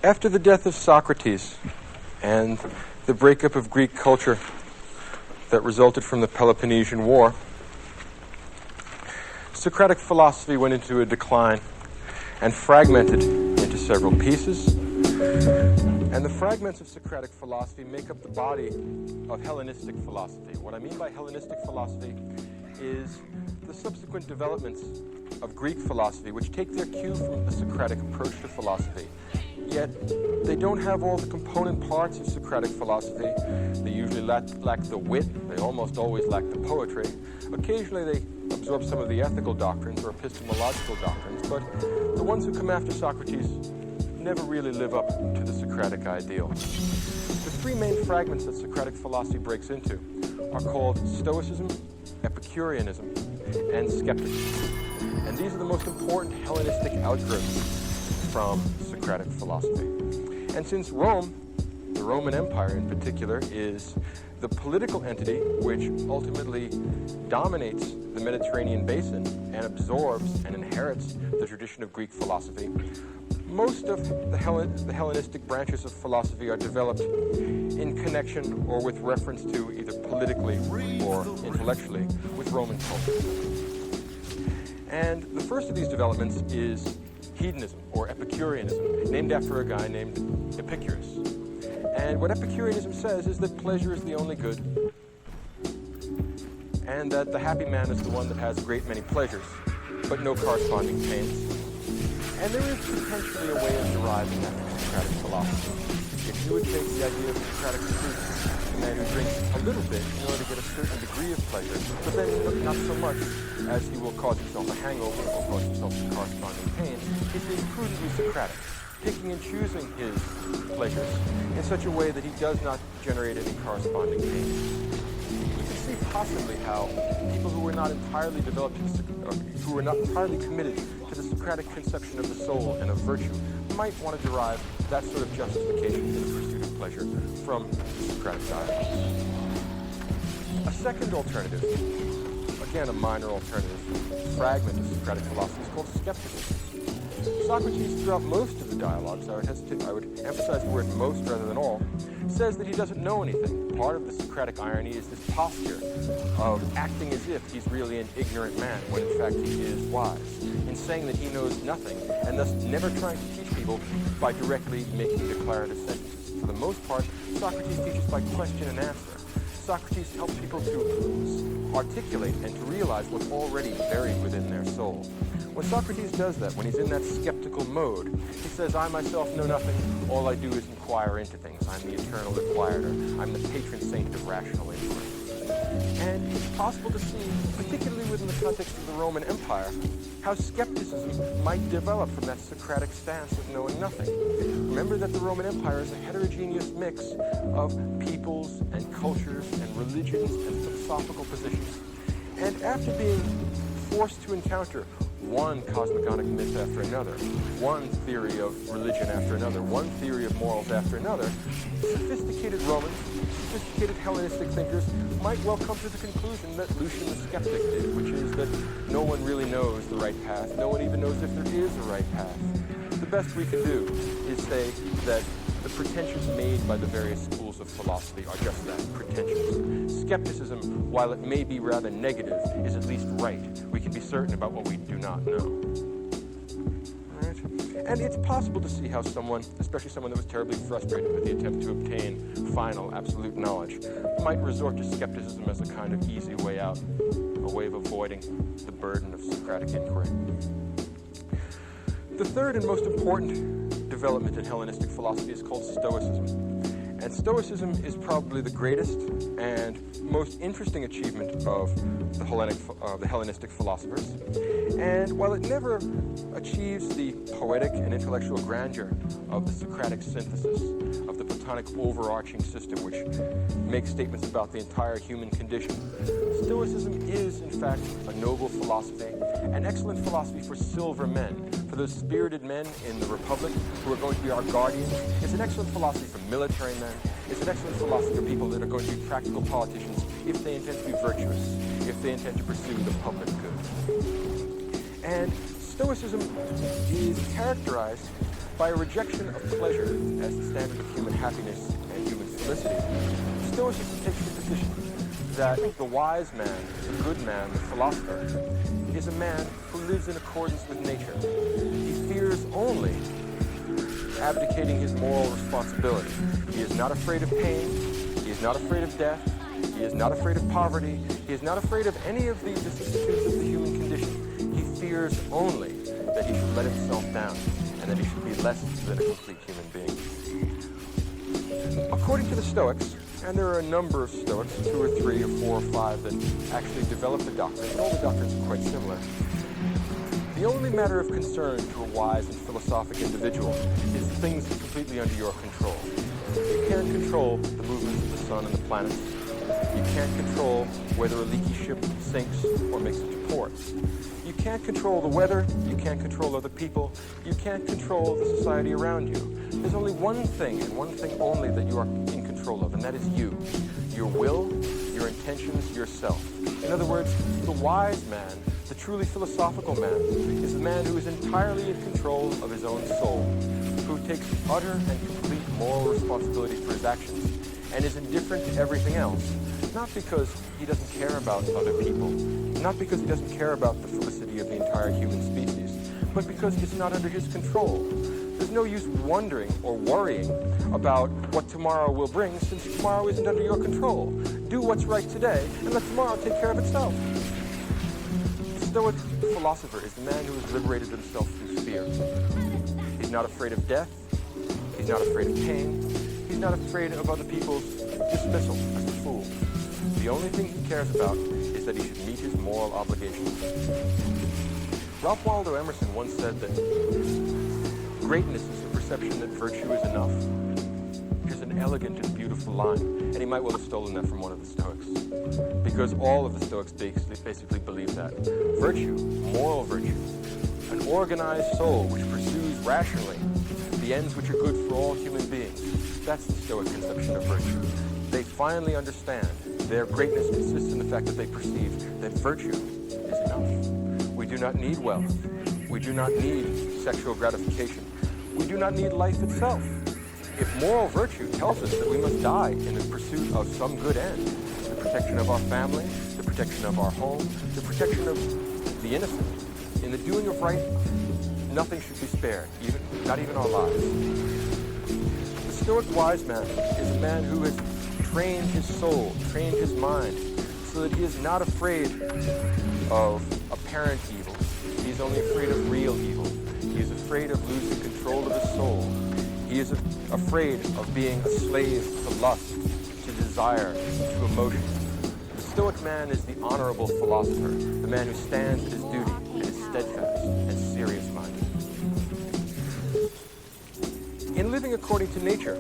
After the death of Socrates and the breakup of Greek culture that resulted from the Peloponnesian War, Socratic philosophy went into a decline and fragmented into several pieces. And the fragments of Socratic philosophy make up the body of Hellenistic philosophy. What I mean by Hellenistic philosophy is the subsequent developments of Greek philosophy, which take their cue from the Socratic approach to philosophy. Yet, they don't have all the component parts of Socratic philosophy. They usually lack the wit. They almost always lack the poetry. Occasionally, they absorb some of the ethical doctrines or epistemological doctrines, but the ones who come after Socrates never really live up to the Socratic ideal. The three main fragments that Socratic philosophy breaks into are called Stoicism, Epicureanism, and Skepticism. And these are the most important Hellenistic outgrowths from Socratic philosophy. And since Rome, the Roman Empire in particular, is the political entity which ultimately dominates the Mediterranean basin and absorbs and inherits the tradition of Greek philosophy, most of the Hellenistic branches of philosophy are developed in connection or with reference to either politically or intellectually with Roman culture. And the first of these developments is hedonism, or Epicureanism, named after a guy named Epicurus. And what Epicureanism says is that pleasure is the only good, and that the happy man is the one that has a great many pleasures, but no corresponding pains. And there is potentially a way of deriving that from Socratic philosophy. If you would take the idea of Socratic truth, a man who drinks a little bit in order to get a certain degree of pleasure, but then not so much as he will cause himself a hangover or cause himself some corresponding pain, is being prudently Socratic, picking and choosing his pleasures in such a way that he does not generate any corresponding pain. You can see possibly how people who were not entirely developed, who were not entirely committed to the Socratic conception of the soul and of virtue, might want to derive that sort of justification in the pursuit of pleasure from the Socratic dialogues. A second alternative, again a minor alternative, fragment of Socratic philosophy is called skepticism. Socrates, throughout most of the dialogues, I would emphasize the word most rather than all, says that he doesn't know anything. Part of the Socratic irony is this posture of acting as if he's really an ignorant man, when in fact he is wise, in saying that he knows nothing, and thus never trying to teach people by directly making declarative sentences. For the most part, Socrates teaches by question and answer. Socrates helps people to articulate and to realize what's already buried within their soul. When Socrates does that, when he's in that skeptical mode, he says, I myself know nothing, all I do is inquire into things. I'm the eternal inquirer. I'm the patron saint of rational inquiry. And it's possible to see, particularly within the context of the Roman Empire, how skepticism might develop from that Socratic stance of knowing nothing. Remember that the Roman Empire is a heterogeneous mix of peoples and cultures and religions and philosophical positions. And after being forced to encounter one cosmogonic myth after another, one theory of religion after another, one theory of morals after another, sophisticated Romans, sophisticated Hellenistic thinkers might well come to the conclusion that Lucian the Skeptic did, which is that no one really knows the right path. No one even knows if there is a right path. The best we can do is say that the pretensions made by the various schools of philosophy are just that, pretensions. Skepticism, while it may be rather negative, is at least right. We can be certain about what we do not know. Right? And it's possible to see how someone, especially someone that was terribly frustrated with the attempt to obtain final, absolute knowledge, might resort to skepticism as a kind of easy way out, a way of avoiding the burden of Socratic inquiry. The third and most important development in Hellenistic philosophy is called Stoicism. And Stoicism is probably the greatest and most interesting achievement of the Hellenistic philosophers. And while it never achieves the poetic and intellectual grandeur of the Socratic synthesis, of the Platonic overarching system which makes statements about the entire human condition, Stoicism is, in fact, a noble philosophy, an excellent philosophy for silver men, for those spirited men in the Republic who are going to be our guardians. It's an excellent philosophy for military men. It's an excellent philosophy for people that are going to be practical politicians if they intend to be virtuous, if they intend to pursue the public good. And Stoicism is characterized By a rejection of pleasure as the standard of human happiness and human felicity, Stoicism takes the position that the wise man, the good man, the philosopher, is a man who lives in accordance with nature. He fears only abdicating his moral responsibility. He is not afraid of pain. He is not afraid of death. He is not afraid of poverty. He is not afraid of any of the vicissitudes of the human condition. He fears only that he should let himself down and that he should be less than a complete human being. According to the Stoics, and there are a number of Stoics, 2 or 3 or 4 or 5 that actually develop the doctrine, and all the doctrines are quite similar. The only matter of concern to a wise and philosophic individual is things completely under your control. You can't control the movements of the sun and the planets. You can't control whether a leaky ship sinks or makes it to port. You can't control the weather. You can't control other people. You can't control the society around you. There's only one thing and one thing only that you are in control of, and that is you. Your will, your intentions, yourself. In other words, the wise man, the truly philosophical man, is the man who is entirely in control of his own soul, who takes utter and complete moral responsibility for his actions, and is indifferent to everything else, not because he doesn't care about other people, not because he doesn't care about the felicity of the entire human species, but because it's not under his control. There's no use wondering or worrying about what tomorrow will bring, since tomorrow isn't under your control. Do what's right today, and let tomorrow take care of itself. The Stoic philosopher is the man who has liberated himself from fear. He's not afraid of death. He's not afraid of pain. He's not afraid of other people's dismissal as a fool. The only thing he cares about is that he should meet his moral obligations. Ralph Waldo Emerson once said that greatness is the perception that virtue is enough. Here's an elegant and beautiful line, and he might well have stolen that from one of the Stoics, because all of the Stoics basically believe that. Virtue, moral virtue, an organized soul which pursues rationally the ends which are good for all human beings. That's the Stoic conception of virtue. They finally understand their greatness consists in the fact that they perceive that virtue is enough. We do not need wealth. We do not need sexual gratification. We do not need life itself. If moral virtue tells us that we must die in the pursuit of some good end, the protection of our family, the protection of our home, the protection of the innocent, in the doing of right, nothing should be spared, not even our lives. The Stoic wise man is a man who has trained his soul, trained his mind, so that he is not afraid of apparent evil. He is only afraid of real evil. He is afraid of losing control of his soul. He is afraid of being a slave to lust, to desire, to emotion. The Stoic man is the honorable philosopher, the man who stands at his duty and is steadfast and serious-minded. In living according to nature,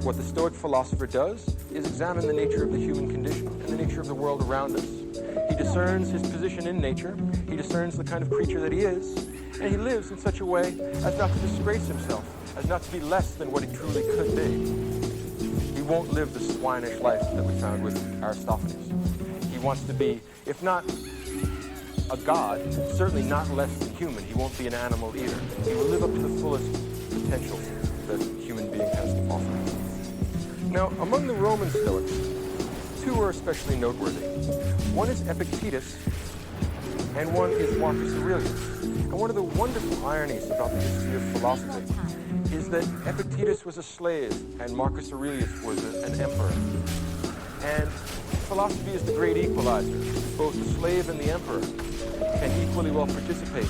what the Stoic philosopher does is examine the nature of the human condition and the nature of the world around us. He discerns his position in nature, he discerns the kind of creature that he is, and he lives in such a way as not to disgrace himself, as not to be less than what he truly could be. He won't live the swinish life that we found with Aristophanes. He wants to be, if not a god, certainly not less than human. He won't be an animal either. He will live up to the fullest potential that a human being has to offer. Now, among the Roman Stoics, 2 are especially noteworthy. One is Epictetus, and one is Marcus Aurelius. And one of the wonderful ironies about the history of philosophy is that Epictetus was a slave and Marcus Aurelius was an emperor. And philosophy is the great equalizer. Both the slave and the emperor can equally well participate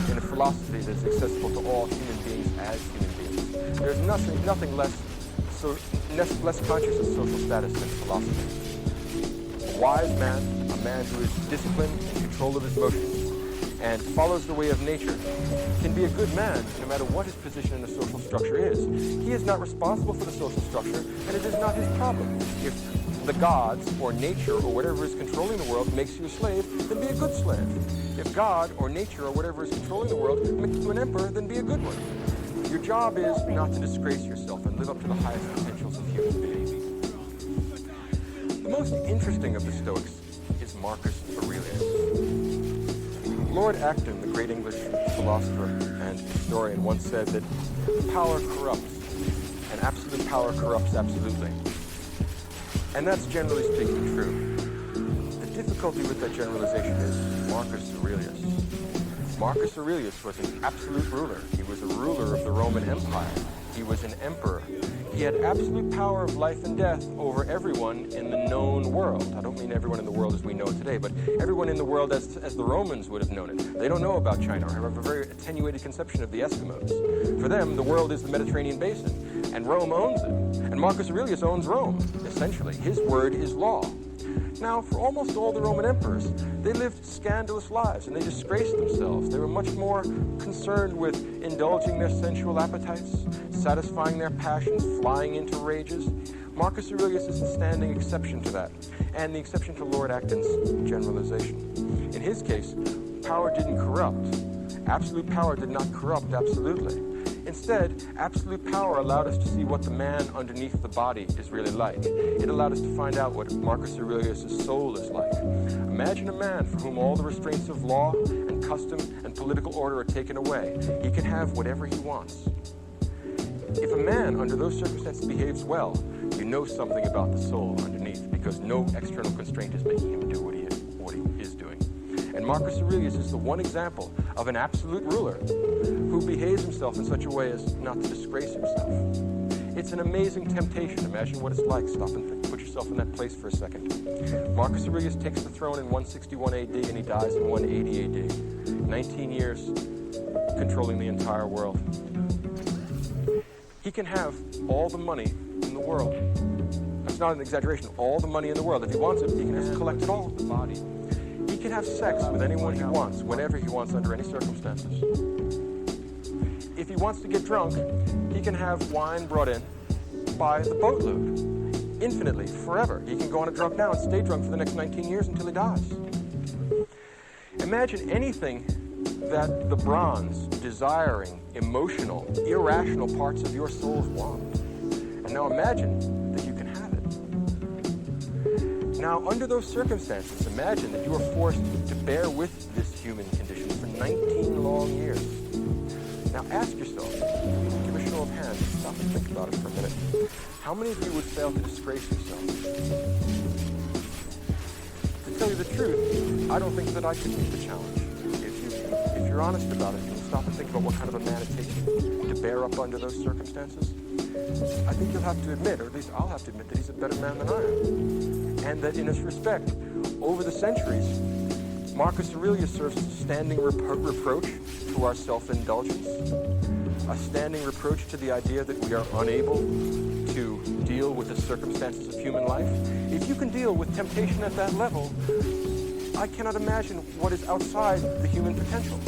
in a philosophy that is accessible to all human beings as human beings. There's nothing less conscious of social status than philosophy. A wise man, a man who is disciplined, in control of his motions, and follows the way of nature, can be a good man no matter what his position in the social structure is. He is not responsible for the social structure, and it is not his problem. If the gods or nature or whatever is controlling the world makes you a slave, then be a good slave. If God or nature or whatever is controlling the world makes you an emperor, then be a good one. Your job is not to disgrace yourself and live up to the highest potentials of human beings. The most interesting of the Stoics is Marcus Aurelius. Lord Acton, the great English philosopher and historian, once said that power corrupts, and absolute power corrupts absolutely. And that's generally speaking true. The difficulty with that generalization is Marcus Aurelius. Marcus Aurelius was an absolute ruler. He was a ruler of the Roman Empire. He was an emperor. He had absolute power of life and death over everyone in the known world. I don't mean everyone in the world as we know it today, but everyone in the world as the Romans would have known it. They don't know about China or have a very attenuated conception of the Eskimos. For them, the world is the Mediterranean basin, and Rome owns it. And Marcus Aurelius owns Rome, essentially. His word is law. Now, for almost all the Roman emperors, they lived scandalous lives and they disgraced themselves. They were much more concerned with indulging their sensual appetites, satisfying their passions, flying into rages. Marcus Aurelius is the standing exception to that, and the exception to Lord Acton's generalization. In his case, power didn't corrupt. Absolute power did not corrupt absolutely. Instead, absolute power allowed us to see what the man underneath the body is really like. It allowed us to find out what Marcus Aurelius' soul is like. Imagine a man for whom all the restraints of law and custom and political order are taken away. He can have whatever he wants. If a man under those circumstances behaves well, you know something about the soul underneath, because no external constraint is making him do what he is doing. And Marcus Aurelius is the one example of an absolute ruler who behaves himself in such a way as not to disgrace himself. It's an amazing temptation. Imagine what it's like. Stop and put yourself in that place for a second. Marcus Aurelius takes the throne in 161 AD and he dies in 180 AD. 19 years controlling the entire world. He can have all the money in the world. That's not an exaggeration. All the money in the world. If he wants it, he can just collect it all. The body. He can have sex with anyone he wants, whenever he wants, under any circumstances. If he wants to get drunk, he can have wine brought in by the boatload, infinitely, forever. He can go on a drunk now and stay drunk for the next 19 years until he dies. Imagine anything that the bronze, desiring, emotional, irrational parts of your souls want. And now imagine that you can have it. Now, under those circumstances, imagine that you are forced to bear with this human condition for 19 long years. Now ask yourself, give a show of hands, stop and think about it for a minute. How many of you would fail to disgrace yourself? To tell you the truth, I don't think that I could meet the challenge. If you're honest about it, and stop and think about what kind of a man it takes to bear up under those circumstances, I think you'll have to admit, or at least I'll have to admit, that he's a better man than I am. And that in this respect, over the centuries, Marcus Aurelius serves as a standing reproach to our self-indulgence, a standing reproach to the idea that we are unable to deal with the circumstances of human life. If you can deal with temptation at that level, I cannot imagine what is outside the human potential.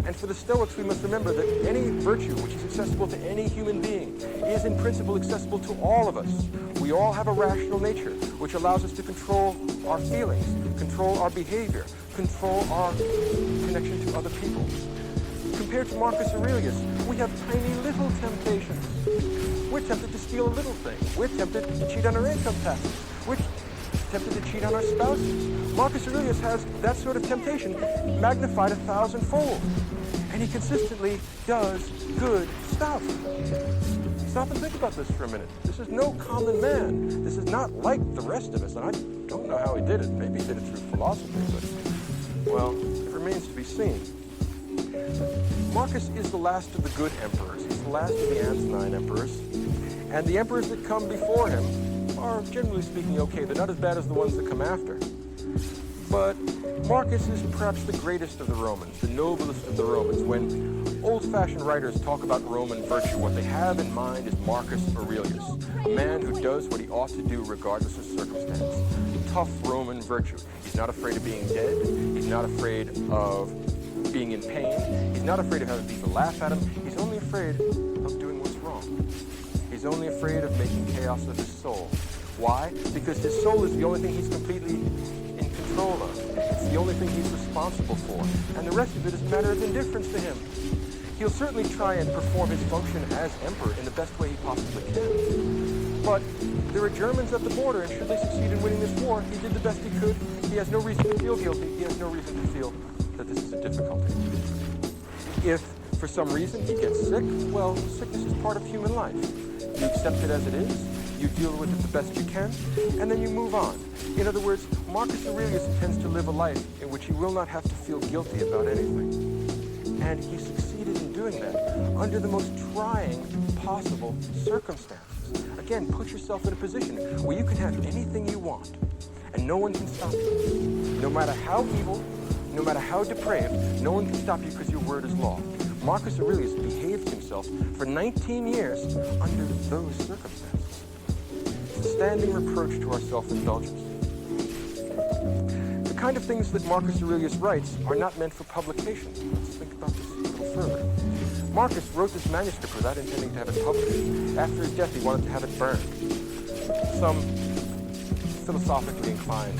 And for the Stoics, we must remember that any virtue which is accessible to any human being is in principle accessible to all of us. We all have a rational nature which allows us to control our feelings, control our behavior, control our connection to other people. Compared to Marcus Aurelius, we have tiny little temptations. We're tempted to steal a little thing. We're tempted to cheat on our income taxes. We're tempted to cheat on our spouses. Marcus Aurelius has that sort of temptation magnified 1,000-fold. And he consistently does good stuff. Stop and think about this for a minute. This is no common man. This is not like the rest of us. And I don't know how he did it. Maybe he did it through philosophy, but, well, it remains to be seen. Marcus is the last of the good emperors. He's the last of the Antonine emperors. And the emperors that come before him are, generally speaking, okay. They're not as bad as the ones that come after. But Marcus is perhaps the greatest of the Romans, the noblest of the Romans. When old-fashioned writers talk about Roman virtue, what they have in mind is Marcus Aurelius, a man who does what he ought to do regardless of circumstance. Tough Roman virtue. He's not afraid of being dead. He's not afraid of being in pain. He's not afraid of having people laugh at him. He's only afraid of doing what's wrong. He's only afraid of making chaos of his soul. Why? Because his soul is the only thing he's completely in control of. It's the only thing he's responsible for. And the rest of it is a matter of indifference to him. He'll certainly try and perform his function as emperor in the best way he possibly can. But there are Germans at the border, and should they succeed in winning this war, he did the best he could. He has no reason to feel guilty. He has no reason to feel that this is a difficulty. If for some reason he gets sick, well, sickness is part of human life. You accept it as it is, you deal with it the best you can, and then you move on. In other words, Marcus Aurelius intends to live a life in which he will not have to feel guilty about anything. And he succeeded in doing that under the most trying possible circumstances. Again, put yourself in a position where you can have anything you want, and no one can stop you. No matter how evil, no matter how depraved, no one can stop you because your word is law. Marcus Aurelius behaved himself for 19 years under those circumstances. It's a standing reproach to our self-indulgence. The kind of things that Marcus Aurelius writes are not meant for publication. Let's think about this a little further. Marcus wrote this manuscript without intending to have it published. After his death, he wanted to have it burned. Some philosophically inclined,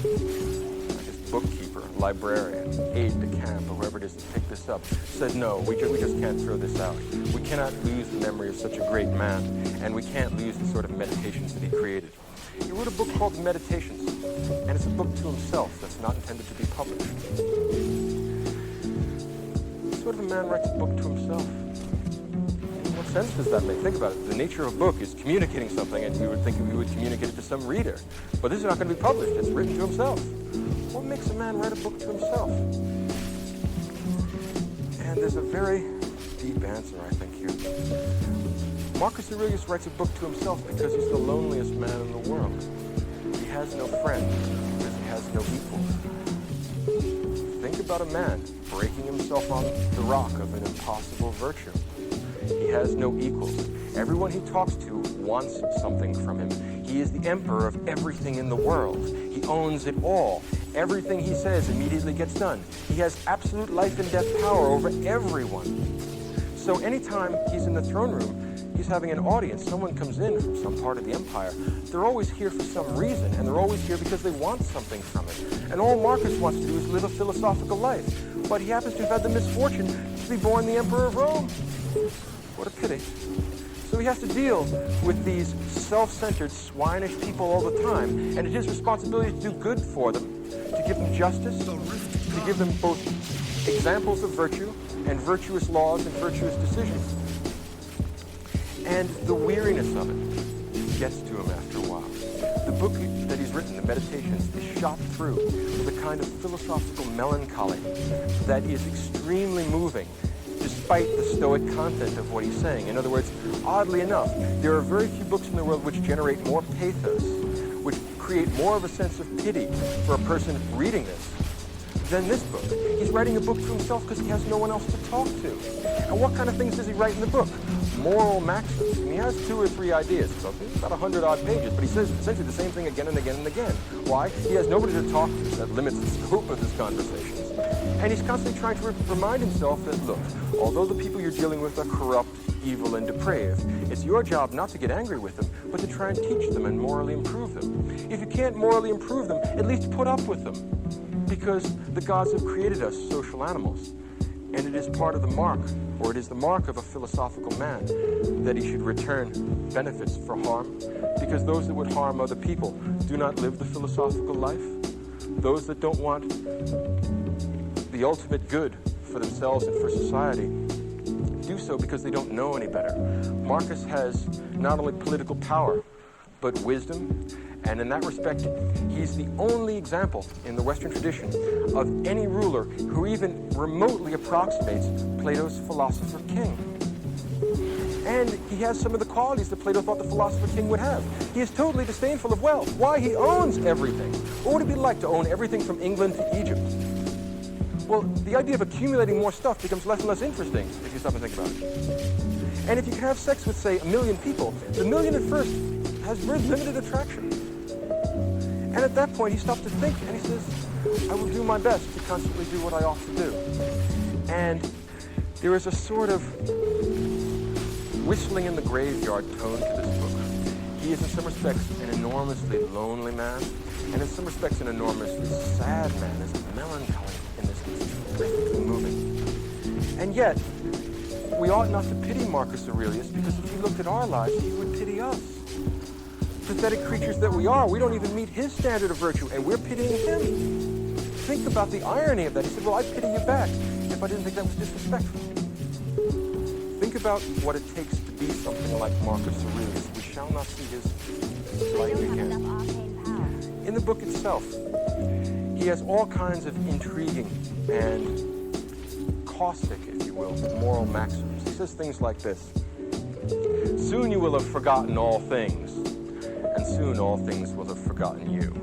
bookkeeper, librarian, aide-de-camp, or whoever it is that picked this up, said, no, we just can't throw this out. We cannot lose the memory of such a great man, and we can't lose the sort of meditations that he created. He wrote a book called Meditations, and it's a book to himself that's not intended to be published. What sort of a man writes a book to himself? What sense does that make? Think about it. The nature of a book is communicating something, and we would think we would communicate it to some reader. But this is not going to be published. It's written to himself. What makes a man write a book to himself? And there's a very deep answer, I think, here. Marcus Aurelius writes a book to himself because he's the loneliest man in the world. He has no friends because he has no equals. Think about a man breaking himself on the rock of an impossible virtue. He has no equals. Everyone he talks to wants something from him. He is the emperor of everything in the world. He owns it all. Everything he says immediately gets done. He has absolute life and death power over everyone. So anytime he's in the throne room, he's having an audience, someone comes in from some part of the empire, they're always here for some reason, and they're always here because they want something from it. And all Marcus wants to do is live a philosophical life. But he happens to have had the misfortune to be born the emperor of Rome. What a pity. So he has to deal with these self-centered, swinish people all the time, and it's his responsibility to do good for them, to give them justice, to give them both examples of virtue and virtuous laws and virtuous decisions. And the weariness of it gets to him after a while. The book that he's written, the Meditations, is shot through with a kind of philosophical melancholy that is extremely moving, despite the stoic content of what he's saying. In other words, oddly enough, there are very few books in the world which generate more pathos, which create more of a sense of pity for a person reading this than this book. He's writing a book to himself because he has no one else to talk to. And what kind of things does he write in the book? Moral maxims. And he has 2 or 3 ideas. So it's about 100-odd pages, but he says essentially the same thing again and again and again. Why? He has nobody to talk to. That limits the scope of his conversations. And he's constantly trying to remind himself that, look, although the people you're dealing with are corrupt, evil, and depraved, it's your job not to get angry with them, but to try and teach them and morally improve them. If you can't morally improve them, at least put up with them. Because the gods have created us social animals. And it is part of the mark, or it is the mark of a philosophical man, that he should return benefits for harm. Because those that would harm other people do not live the philosophical life. Those that don't want the ultimate good for themselves and for society do so because they don't know any better. Marcus has not only political power, but wisdom. And in that respect, he's the only example in the Western tradition of any ruler who even remotely approximates Plato's philosopher king. And he has some of the qualities that Plato thought the philosopher king would have. He is totally disdainful of wealth. Why? He owns everything. What would it be like to own everything from England to Egypt? Well, the idea of accumulating more stuff becomes less and less interesting if you stop and think about it. And if you can have sex with, say, 1 million people, the million at first has very limited attraction. And at that point, he stops to think, and he says, I will do my best to constantly do what I ought to do. And there is a sort of whistling in the graveyard tone to this book. He is, in some respects, an enormously lonely man, and in some respects, an enormously sad man. There's a melancholy in this that's terrifically moving. And yet, we ought not to pity Marcus Aurelius, because if he looked at our lives, he would pity us. Pathetic creatures that we are, we don't even meet his standard of virtue, and we're pitying him. Think about the irony of that. He said, well, I'd pity you back if I didn't think that was disrespectful. think about what it takes to be something like Marcus Aurelius, we shall not see his light again. In the book itself, he has all kinds of intriguing and caustic, if you will, moral maxims. He says things like this: soon you will have forgotten all things, and soon all things will have forgotten you.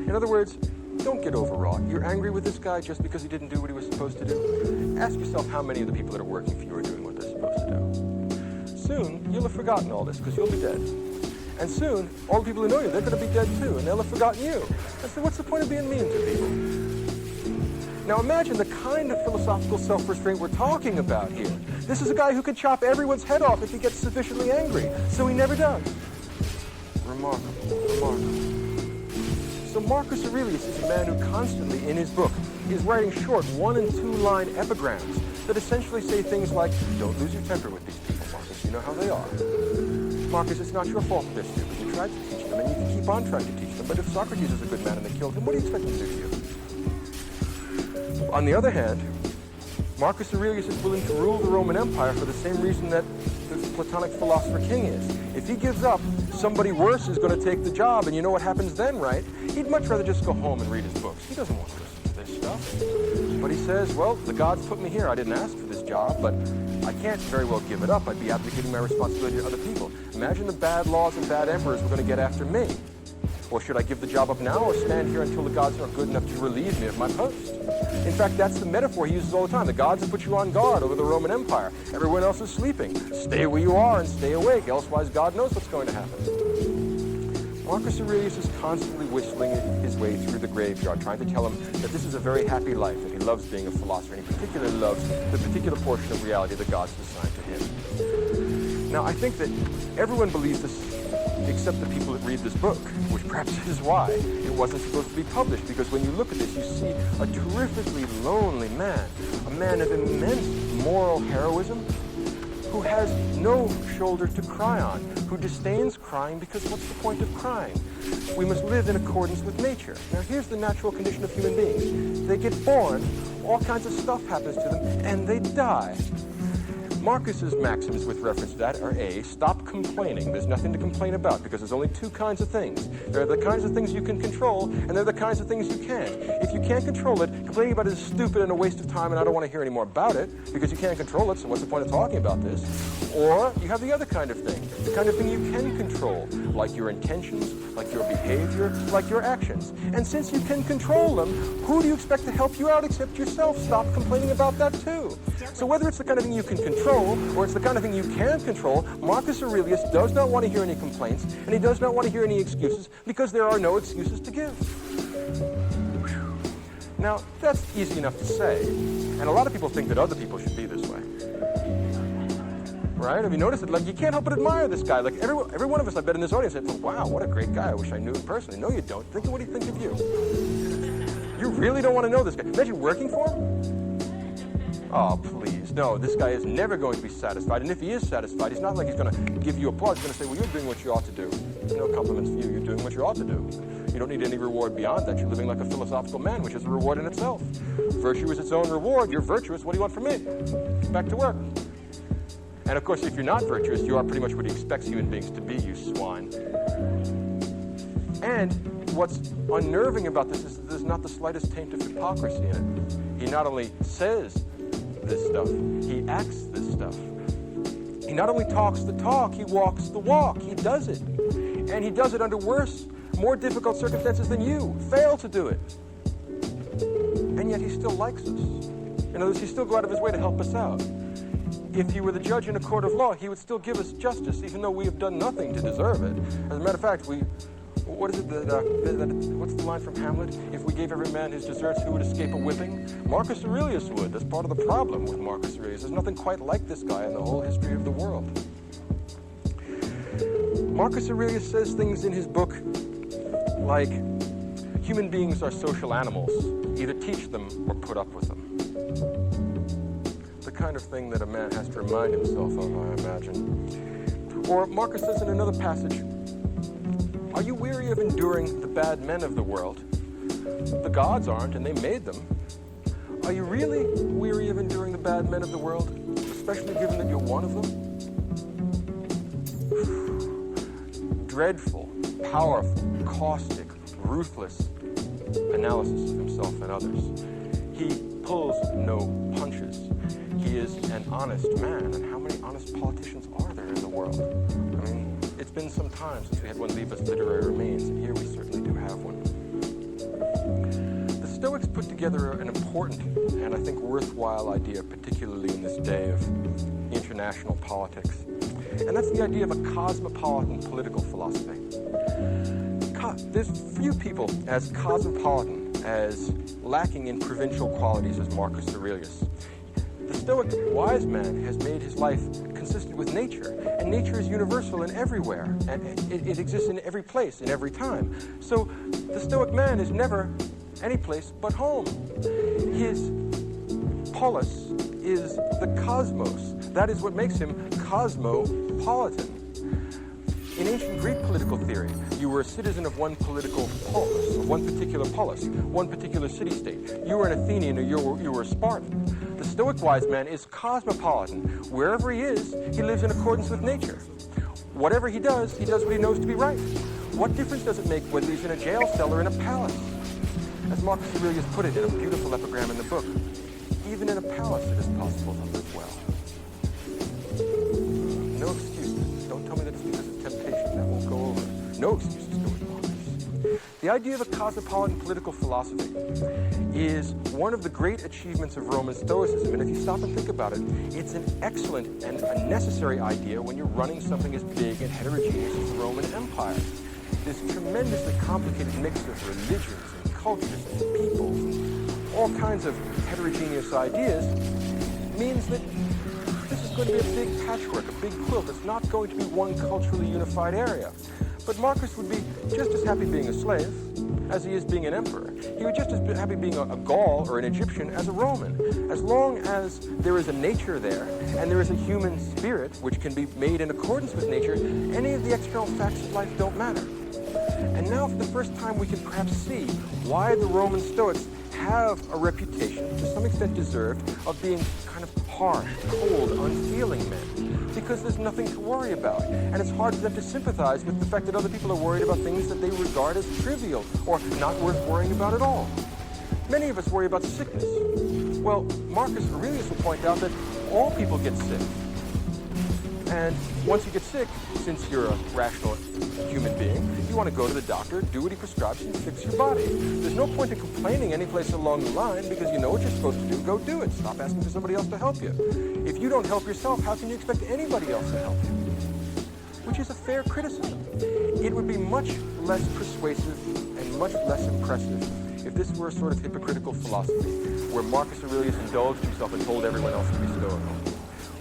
In other words, don't get overwrought. You're angry with this guy just because he didn't do what he was supposed to do. Ask yourself how many of the people that are working for you are doing what they're supposed to do. Soon, you'll have forgotten all this because you'll be dead. And soon, all the people who know you, they're going to be dead too, and they'll have forgotten you. And so what's the point of being mean to people? Now imagine the kind of philosophical self-restraint we're talking about here. This is a guy who can chop everyone's head off if he gets sufficiently angry, so he never does. Remarkable, remarkable. So Marcus Aurelius is a man who constantly, in his book, is writing short 1- and 2-line epigrams that essentially say things like, don't lose your temper with these people, Marcus, you know how they are. Marcus, it's not your fault that they're stupid. You tried to teach them, and you can keep on trying to teach them, but if Socrates is a good man and they killed him, what do you expect him to do to you? On the other hand, Marcus Aurelius is willing to rule the Roman Empire for the same reason that the Platonic philosopher King is. If he gives up, somebody worse is going to take the job, and you know what happens then, right? He'd much rather just go home and read his books. He doesn't want to listen to this stuff. But he says, well, the gods put me here. I didn't ask for this job, but I can't very well give it up. I'd be abdicating my responsibility to other people. Imagine the bad laws and bad emperors were going to get after me. Or should I give the job up now or stand here until the gods are good enough to relieve me of my post? In fact, that's the metaphor he uses all the time. The gods have put you on guard over the Roman Empire. Everyone else is sleeping. Stay where you are and stay awake, elsewise God knows what's going to happen. Marcus Aurelius is constantly whistling his way through the graveyard, trying to tell him that this is a very happy life, that he loves being a philosopher, and he particularly loves the particular portion of reality the gods assigned to him. Now, I think that everyone believes this except the people that read this book, which perhaps is why it wasn't supposed to be published, because when you look at this, you see a terrifically lonely man, a man of immense moral heroism, who has no shoulder to cry on, who disdains crying because what's the point of crying? We must live in accordance with nature. Now here's the natural condition of human beings. They get born, all kinds of stuff happens to them, and they die. Marcus's maxims with reference to that are A, stop complaining. There's nothing to complain about because there's only two kinds of things. There are the kinds of things you can control, and there are the kinds of things you can't. If you can't control it, complaining about it is stupid and a waste of time, and I don't want to hear any more about it because you can't control it, so what's the point of talking about this? Or you have the other kind of thing, the kind of thing you can control, like your intentions, like your behavior, like your actions. And since you can control them, who do you expect to help you out except yourself? Stop complaining about that too. So whether it's the kind of thing you can control or it's the kind of thing you can't control, Marcus Aurelius does not want to hear any complaints, and he does not want to hear any excuses because there are no excuses to give. Now, that's easy enough to say, and a lot of people think that other people should be this way. Right? Have you noticed it? Like, you can't help but admire this guy. Like, every one of us, I bet, in this audience said, wow, what a great guy. I wish I knew him personally. No, you don't. Think of what he'd think of you. You really don't want to know this guy. Imagine working for him. Oh, please. No, this guy is never going to be satisfied. And if he is satisfied, he's not like he's going to give you applause. He's going to say, well, you're doing what you ought to do. No compliments for you. You're doing what you ought to do. You don't need any reward beyond that. You're living like a philosophical man, which is a reward in itself. Virtue is its own reward. You're virtuous. What do you want from me? Back to work. And of course, if you're not virtuous, you are pretty much what he expects human beings to be, you swine. And what's unnerving about this is that there's not the slightest taint of hypocrisy in it. He not only says this stuff, he acts this stuff. He not only talks the talk, he walks the walk. He does it. And he does it under worse, more difficult circumstances than you fail to do it. And yet he still likes us. In other words, he still go out of his way to help us out. If he were the judge in a court of law, he would still give us justice, even though we have done nothing to deserve it. As a matter of fact, what's the line from Hamlet? If we gave every man his deserts, who would escape a whipping? Marcus Aurelius would. That's part of the problem with Marcus Aurelius. There's nothing quite like this guy in the whole history of the world. Marcus Aurelius says things in his book like, human beings are social animals. Either teach them or put up with them. The kind of thing that a man has to remind himself of, I imagine. Or Marcus says in another passage, are you weary of enduring the bad men of the world? The gods aren't, and they made them. Are you really weary of enduring the bad men of the world? especially given that you're one of them? Dreadful, powerful, caustic, ruthless analysis of himself and others. He pulls no punches. He is an honest man, and how many honest politicians are there in the world? I mean, it's been some time since we had one leave us literary remains, and here we certainly do have one. The Stoics put together an important and I think worthwhile idea, particularly in this day of international politics, and that's the idea of a cosmopolitan political philosophy. There's few people as cosmopolitan, as lacking in provincial qualities as Marcus Aurelius. The Stoic wise man has made his life consistent with nature, and nature is universal and everywhere, and it exists in every place, in every time. So the Stoic man is never any place but home. His polis is the cosmos. That is what makes him cosmopolitan. In ancient Greek political theory, you were a citizen of one political polis, of one particular polis, one particular city-state. You were an Athenian or you were a Spartan. The Stoic wise man is cosmopolitan. Wherever he is, he lives in accordance with nature. Whatever he does what he knows to be right. What difference does it make whether he's in a jail cell or in a palace? As Marcus Aurelius put it in a beautiful epigram in the book, even in a palace it is possible to live well. No excuses. Don't tell me that it's because of temptation. That won't go over. No excuses go with Marcus. The idea of a cosmopolitan political philosophy is one of the great achievements of Roman Stoicism, and if you stop and think about it, it's an excellent and a necessary idea when you're running something as big and heterogeneous as the Roman Empire. This tremendously complicated mix of religions and cultures and peoples and all kinds of heterogeneous ideas means that this is going to be a big patchwork, a big quilt. It's not going to be one culturally unified area. But Marcus would be just as happy being a slave as he is being an emperor. He would just as be happy being a Gaul or an Egyptian as a Roman. As long as there is a nature there and there is a human spirit which can be made in accordance with nature, any of the external facts of life don't matter. And now for the first time we can perhaps see why the Roman Stoics have a reputation, to some extent deserved, of being kind of harsh, cold, unfeeling men. Because there's nothing to worry about. And it's hard for them to sympathize with the fact that other people are worried about things that they regard as trivial or not worth worrying about at all. Many of us worry about sickness. Well, Marcus Aurelius will point out that all people get sick. And once you get sick, since you're a rational human being, you want to go to the doctor, do what he prescribes, and fix your body. There's no point in complaining any place along the line because you know what you're supposed to do. Go do it. Stop asking for somebody else to help you. If you don't help yourself, how can you expect anybody else to help you? Which is a fair criticism. It would be much less persuasive and much less impressive if this were a sort of hypocritical philosophy where Marcus Aurelius indulged himself and told everyone else to be stoical.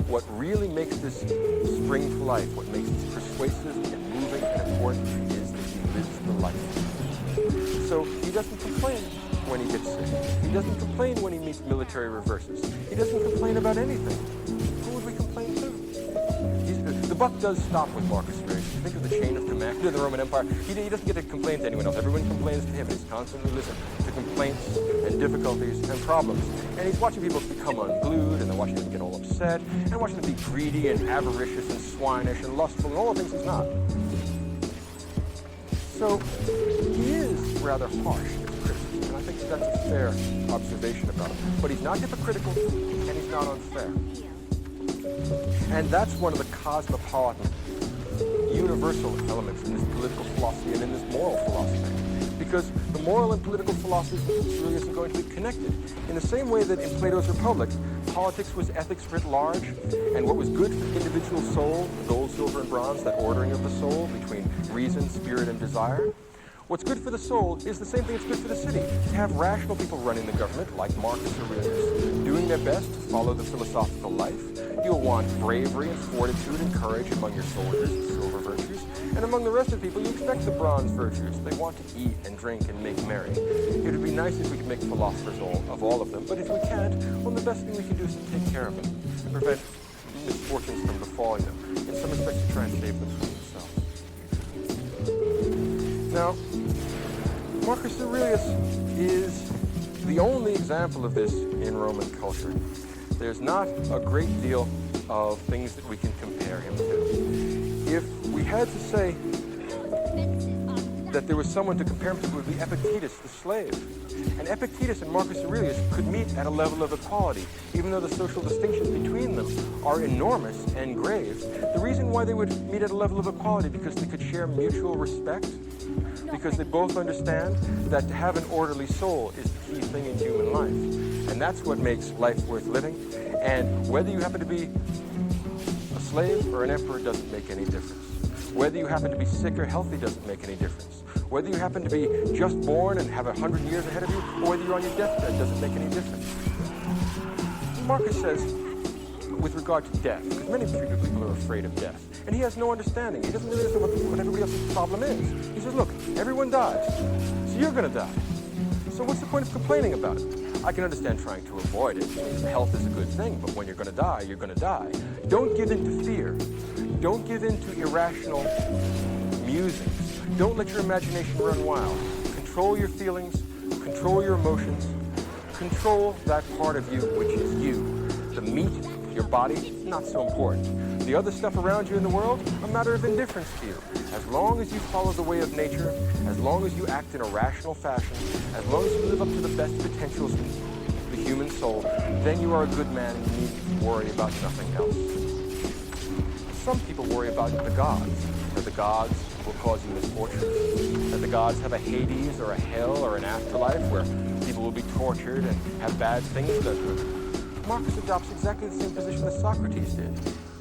What really makes this spring to life, what makes this persuasive and moving and important is that he lives the life. So he doesn't complain when he gets sick. He doesn't complain when he meets military reverses. He doesn't complain about anything. Who would we complain to? The buck does stop with Marcus Aurelius. Think of the chain of command of the Roman Empire. He doesn't get to complain to anyone else. Everyone complains to him, and he's constantly listening to complaints and difficulties and problems. And he's watching people become unglued, and then watching them get all upset, and watching them be greedy and avaricious and swinish and lustful and all the things he's not. So he is rather harsh in his criticism, and I think that's a fair observation about him. But he's not hypocritical, and he's not unfair. And that's one of the cosmopolitan, universal elements in this political philosophy and in this moral philosophy. Because the moral and political philosophies of Aurelius are going to be connected. In the same way that in Plato's Republic, politics was ethics writ large, and what was good for the individual soul, the gold, silver, and bronze, that ordering of the soul between reason, spirit, and desire. What's good for the soul is the same thing that's good for the city. To have rational people running the government, like Marcus Aurelius, doing their best to follow the philosophical life. You'll want bravery and fortitude and courage among your soldiers, the silver virtues. And among the rest of the people, you expect the bronze virtues. They want to eat and drink and make merry. It would be nice if we could make philosophers of all of them, but if we can't, well, the best thing we can do is to take care of them and prevent misfortunes from befalling them. In some respects, to try and save them from themselves. Now, Marcus Aurelius is the only example of this in Roman culture. There's not a great deal of things that we can compare him to. If we had to say that there was someone to compare him to, it would be Epictetus, the slave. And Epictetus and Marcus Aurelius could meet at a level of equality, even though the social distinctions between them are enormous and grave. The reason why they would meet at a level of equality because they could share mutual respect, because they both understand that to have an orderly soul is the key thing in human life. And that's what makes life worth living. And whether you happen to be a slave or an emperor doesn't make any difference. Whether you happen to be sick or healthy doesn't make any difference. Whether you happen to be just born and have 100 years ahead of you, or whether you're on your deathbed doesn't make any difference. Marcus says, with regard to death, because many people are afraid of death, and he has no understanding. He doesn't really understand what everybody else's problem is. He says, look, everyone dies, so you're going to die. So what's the point of complaining about it? I can understand trying to avoid it. Health is a good thing, but when you're going to die, you're going to die. Don't give in to fear. Don't give in to irrational musings. Don't let your imagination run wild. Control your feelings, control your emotions, control that part of you which is you. The meat, your body, not so important. The other stuff around you in the world, a matter of indifference to you. As long as you follow the way of nature, as long as you act in a rational fashion, as long as you live up to the best potentials of the human soul, then you are a good man and you need to worry about nothing else. Some people worry about the gods, that the gods will cause you misfortunes, that the gods have a Hades or a hell or an afterlife where people will be tortured and have bad things done to them. Marcus adopts exactly the same position that Socrates did.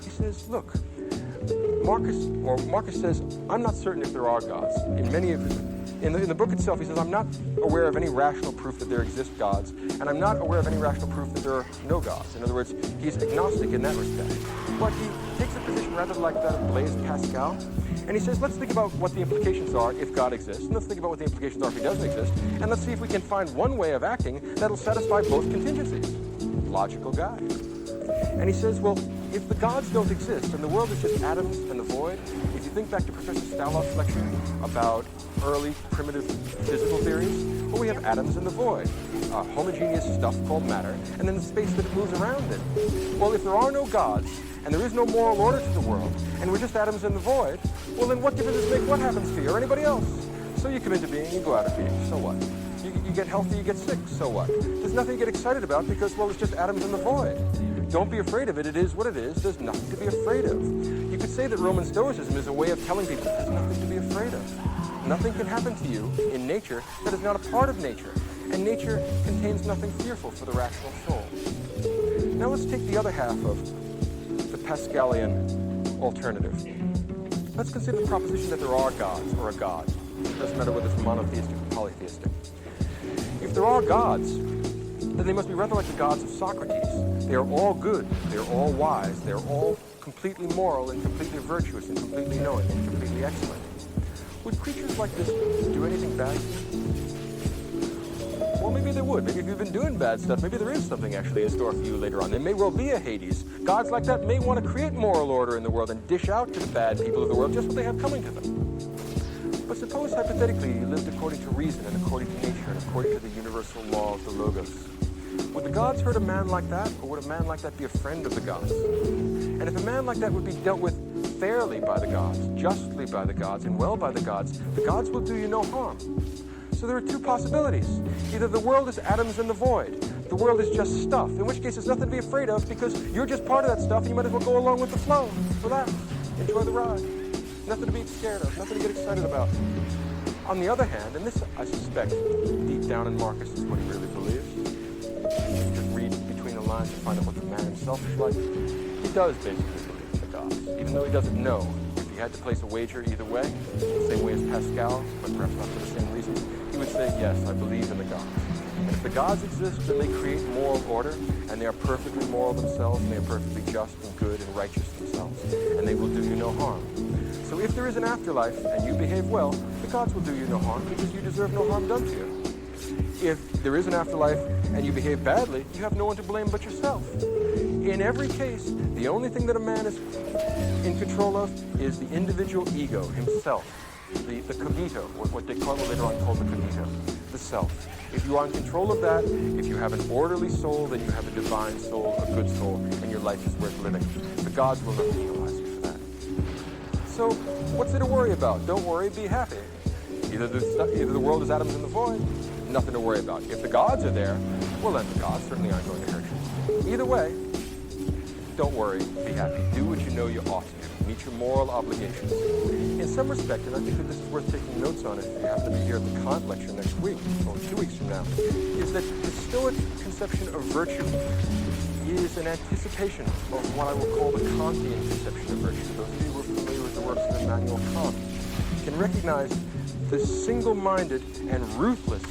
He says, look, Marcus says, I'm not certain if there are gods. In the book itself, he says, I'm not aware of any rational proof that there exist gods, and I'm not aware of any rational proof that there are no gods. In other words, he's agnostic in that respect. But he takes a position rather like that of Blaise Pascal, and he says, let's think about what the implications are if God exists, and let's think about what the implications are if he doesn't exist, and let's see if we can find one way of acting that'll satisfy both contingencies. Logical guy. And he says, well, if the gods don't exist and the world is just atoms and the void, if you think back to Professor Staloff's lecture about early primitive physical theories, well, we have atoms and the void, homogeneous stuff called matter, and then the space that it moves around in. Well, if there are no gods and there is no moral order to the world and we're just atoms in the void, well, then what difference does it make what happens to you or anybody else? So you come into being, you go out of being, so what? You get healthy, you get sick, so what? There's nothing to get excited about because, well, it's just atoms in the void. Don't be afraid of it. It is what it is. There's nothing to be afraid of. You could say that Roman Stoicism is a way of telling people there's nothing to be afraid of. Nothing can happen to you in nature that is not a part of nature. And nature contains nothing fearful for the rational soul. Now let's take the other half of the Pascalian alternative. Let's consider the proposition that there are gods or a god. It doesn't matter whether it's monotheistic or polytheistic. If there are gods, then they must be rather like the gods of Socrates. They are all good, they are all wise, they are all completely moral and completely virtuous and completely knowing and completely excellent. Would creatures like this do anything bad to you? Well, maybe they would. Maybe if you've been doing bad stuff, maybe there is something actually in store for you later on. There may well be a Hades. Gods like that may want to create moral order in the world and dish out to the bad people of the world just what they have coming to them. But suppose, hypothetically, you lived according to reason and according to nature and according to the universal law of the Logos. Would the gods hurt a man like that, or would a man like that be a friend of the gods? And if a man like that would be dealt with fairly by the gods, justly by the gods, and well by the gods will do you no harm. So there are two possibilities. Either the world is atoms in the void, the world is just stuff, in which case there's nothing to be afraid of because you're just part of that stuff and you might as well go along with the flow. Relax, enjoy the ride. Nothing to be scared of, nothing to get excited about. On the other hand, and this I suspect deep down in Marcus is what he really believes, you just read between the lines to find out what the man himself is like, he does basically believe in the gods, even though he doesn't know. If he had to place a wager either way, the same way as Pascal, but perhaps not for the same reasons, he would say, yes, I believe in the gods. And if the gods exist, then they create moral order, and they are perfectly moral themselves, and they are perfectly just and good and righteous themselves, and they will do you no harm. So if there is an afterlife and you behave well, the gods will do you no harm because you deserve no harm done to you. If there is an afterlife and you behave badly, you have no one to blame but yourself. In every case, the only thing that a man is in control of is the individual ego, himself. the cogito, what they call later on called the cogito, the self. If you are in control of that, if you have an orderly soul, then you have a divine soul, a good soul, and your life is worth living. The gods will not penalize you for that. So, what's there to worry about? Don't worry, be happy. Either the world is atoms in the void, nothing to worry about. If the gods are there, well then the gods certainly aren't going to hurt you. Either way, don't worry, be happy. Do what you know you ought to do. Meet your moral obligations. In some respect, and I think that this is worth taking notes on if you happen to be here at the Kant lecture next week, or 2 weeks from now, is that the Stoic conception of virtue is an anticipation of what I will call the Kantian conception of virtue. Those of you who are familiar with the works of Immanuel Kant can recognize the single-minded and ruthless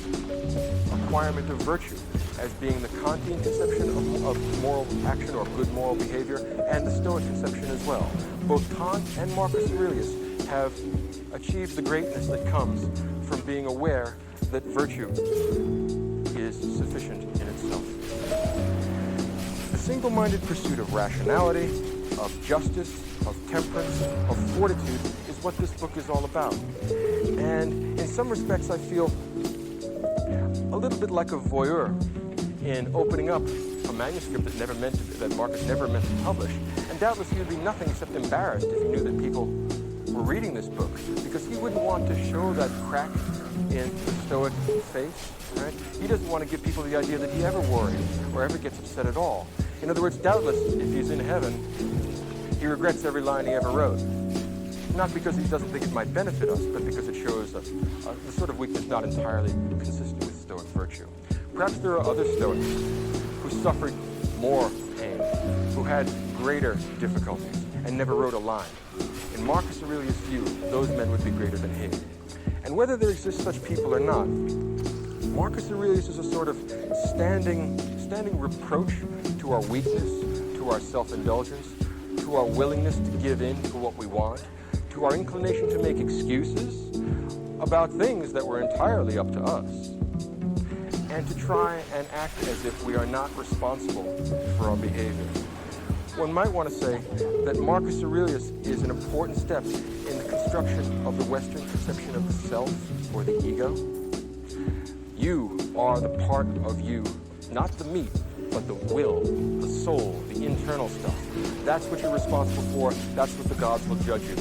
acquirement of virtue as being the Kantian conception of moral action or good moral behavior, and the Stoic conception as well. Both Kant and Marcus Aurelius have achieved the greatness that comes from being aware that virtue is sufficient in itself. The single-minded pursuit of rationality, of justice, of temperance, of fortitude is what this book is all about. And in some respects, I feel a little bit like a voyeur in opening up a manuscript that Marcus never meant to publish. And doubtless he would be nothing except embarrassed if he knew that people were reading this book, because he wouldn't want to show that crack in the Stoic face, right? He doesn't want to give people the idea that he ever worries or ever gets upset at all. In other words, doubtless, if he's in heaven, he regrets every line he ever wrote. Not because he doesn't think it might benefit us, but because it shows the sort of weakness not entirely consistent with Stoic virtue. Perhaps there are other Stoics who suffered more pain, who had greater difficulties, and never wrote a line. In Marcus Aurelius' view, those men would be greater than he. And whether there exist such people or not, Marcus Aurelius is a sort of standing reproach to our weakness, to our self-indulgence, to our willingness to give in to what we want, to our inclination to make excuses about things that were entirely up to us, and to try and act as if we are not responsible for our behavior. One might want to say that Marcus Aurelius is an important step in the construction of the Western conception of the self or the ego. You are the part of you, not the meat, but the will, the soul, the internal stuff. That's what you're responsible for. That's what the gods will judge you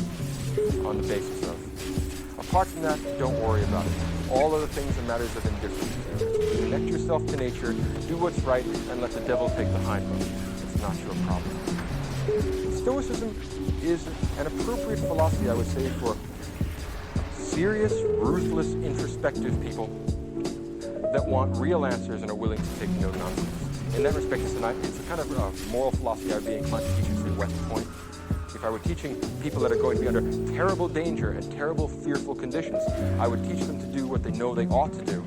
on the basis of. Apart from that, don't worry about it. All other things are matters of indifference. Connect yourself to nature, do what's right, and let the devil take the hindmost. It's not your problem. Stoicism is an appropriate philosophy, I would say, for serious, ruthless, introspective people that want real answers and are willing to take no nonsense. In that respect, it's a kind of moral philosophy I'd be inclined to teach at West Point. If I were teaching people that are going to be under terrible danger and terrible fearful conditions, I would teach them to do what they know they ought to do,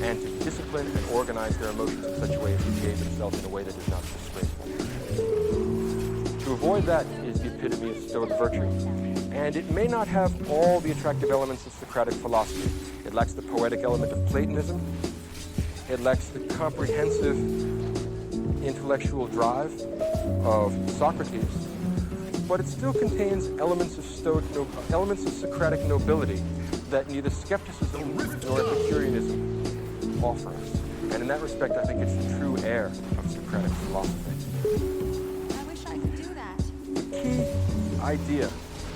and to discipline and organize their emotions in such a way as to behave themselves in a way that is not disgraceful. To avoid that is the epitome of Stoic virtue, and it may not have all the attractive elements of Socratic philosophy. It lacks the poetic element of Platonism. It lacks the comprehensive intellectual drive of Socrates, but it still contains elements of Socratic nobility that neither skepticism nor Epicureanism offer us. And in that respect, I think it's the true heir of Socratic philosophy. I wish I could do that. The key idea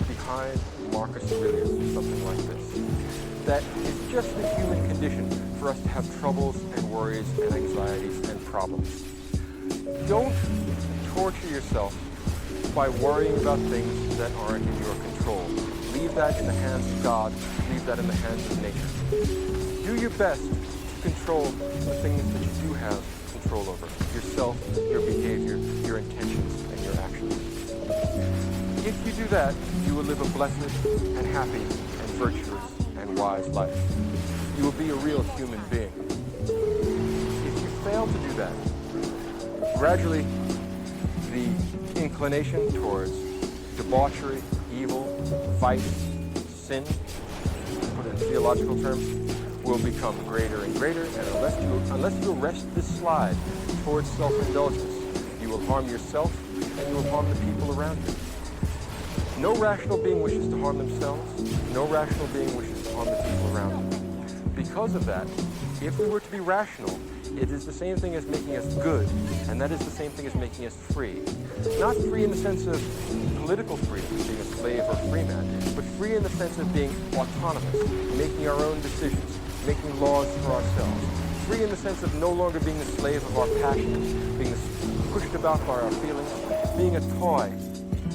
behind Marcus Aurelius is something like this: that it's just the human condition for us to have troubles and worries and anxieties and problems. Don't torture yourself by worrying about things that aren't in your control. Leave that in the hands of God. Leave that in the hands of nature. Do your best to control the things that you do have control over: yourself, your behavior, your intentions, and your actions. If you do that, you will live a blessed and happy and virtuous and wise life. You will be a real human being. If you fail to do that, gradually the inclination towards debauchery, evil, vice, sin, to put it in theological terms, will become greater and greater, and unless you arrest this slide towards self-indulgence, you will harm yourself and you will harm the people around you. No rational being wishes to harm themselves. No rational being wishes to harm the people around them. Because of that, if we were to be rational, it is the same thing as making us good, and that is the same thing as making us free. Not free in the sense of political freedom, being a slave or a free man, but free in the sense of being autonomous, making our own decisions, making laws for ourselves. Free in the sense of no longer being the slave of our passions, being pushed about by our feelings, being a toy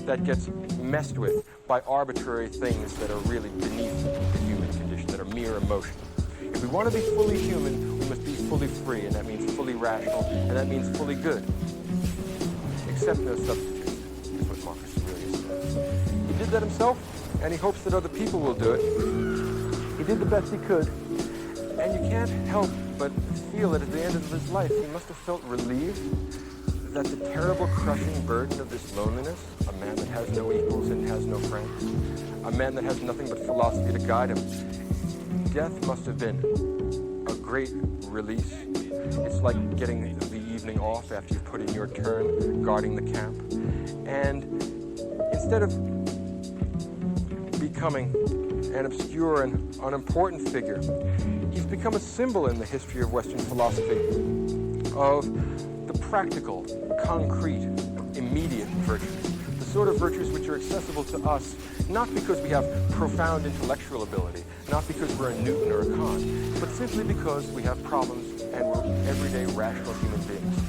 that gets messed with by arbitrary things that are really beneath the human condition, that are mere emotion. If we want to be fully human, we must be fully free, and that means fully rational, and that means fully good. Accept no substitutes, is what Marcus Aurelius says. He did that himself, and he hopes that other people will do it. He did the best he could, and you can't help but feel that at the end of his life, he must have felt relieved that the terrible crushing burden of this loneliness, a man that has no equals and has no friends, a man that has nothing but philosophy to guide him, death must have been a great release. It's like getting the evening off after you've put in your turn guarding the camp. And instead of becoming an obscure and unimportant figure, he's become a symbol in the history of Western philosophy of the practical, concrete, immediate virtues, the sort of virtues which are accessible to us, not because we have profound intellectual ability, not because we're a Newton or a Kant, but simply because we have problems and we're everyday rational human beings.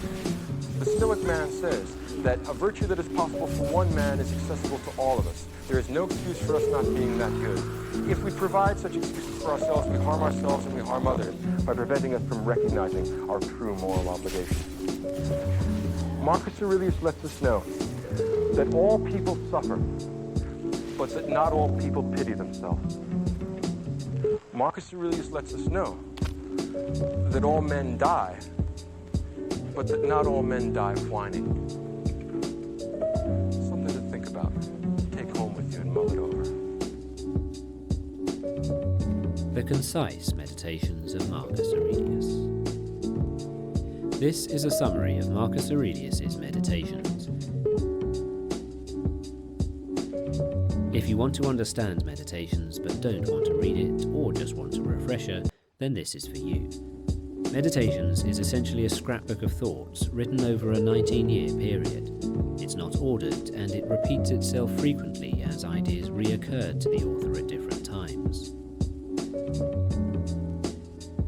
The Stoic man says that a virtue that is possible for one man is accessible to all of us. There is no excuse for us not being that good. If we provide such excuses for ourselves, we harm ourselves and we harm others by preventing us from recognizing our true moral obligation. Marcus Aurelius lets us know that all people suffer, but that not all people pity themselves. Marcus Aurelius lets us know that all men die, but that not all men die whining. Something to think about. Take home with you and mull it over. The Concise Meditations of Marcus Aurelius. This is a summary of Marcus Aurelius's meditations. If you want to understand meditations but don't want to read it or just want a refresher, then this is for you. Meditations is essentially a scrapbook of thoughts written over a 19-year period. It's not ordered and it repeats itself frequently as ideas reoccurred to the author at different times.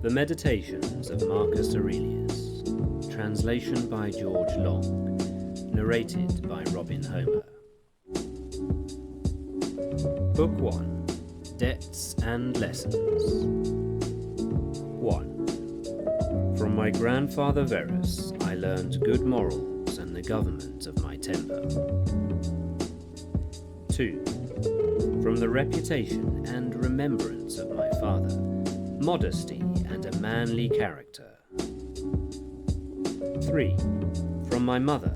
The Meditations of Marcus Aurelius. Translation by George Long. Narrated by Robin Homer. Book 1. Debts and Lessons. 1. From my grandfather Verus I learned good morals and the government of my temper. 2. From the reputation and remembrance of my father, modesty and a manly character. 3. From my mother,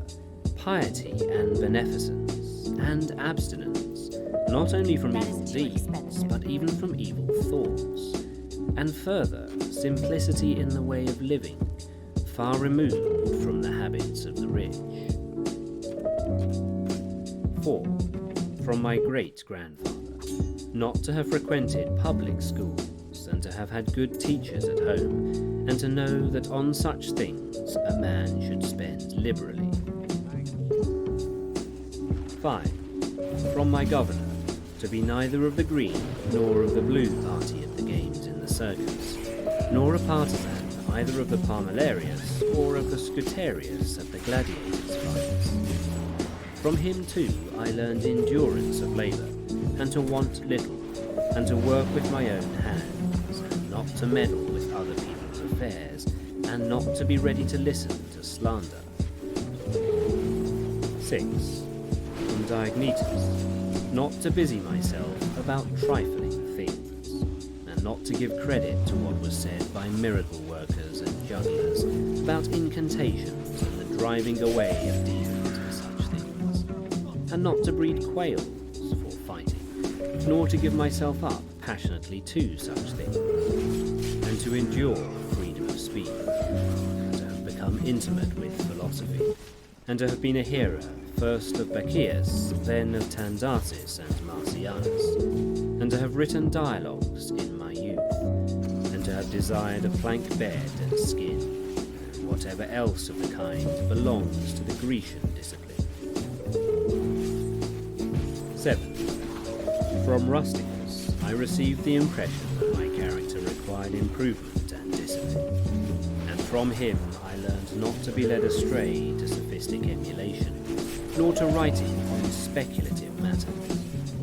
piety and beneficence, and abstinence, not only from evil deeds, but even from evil thoughts. And further, simplicity in the way of living, far removed from the habits of the rich. 4. From my great-grandfather, not to have frequented public schools, and to have had good teachers at home, and to know that on such things a man should spend liberally. 5. From my governor, to be neither of the green nor of the blue party at the games in the circus, nor a partisan either of the Parmilarius or of the Scutarius at the gladiators' fights. From him too I learned endurance of labour, and to want little, and to work with my own hands, and not to meddle with other people's affairs, and not to be ready to listen to slander. 6. From Diognetus, not to busy myself about trifling things, and not to give credit to what was said by miracle workers and jugglers about incantations and the driving away of demons and such things, and not to breed quails for fighting, nor to give myself up passionately to such things, and to endure freedom of speech, and to have become intimate with philosophy, and to have been a hero, first of Bacchius, then of Tanzasis and Marcianus, and to have written dialogues in my youth, and to have desired a plank bed and skin, and whatever else of the kind belongs to the Grecian discipline. 7. From Rusticus, I received the impression that my character required improvement and discipline, and from him I learned not to be led astray to sophistic emulation, nor to writing on speculative matters,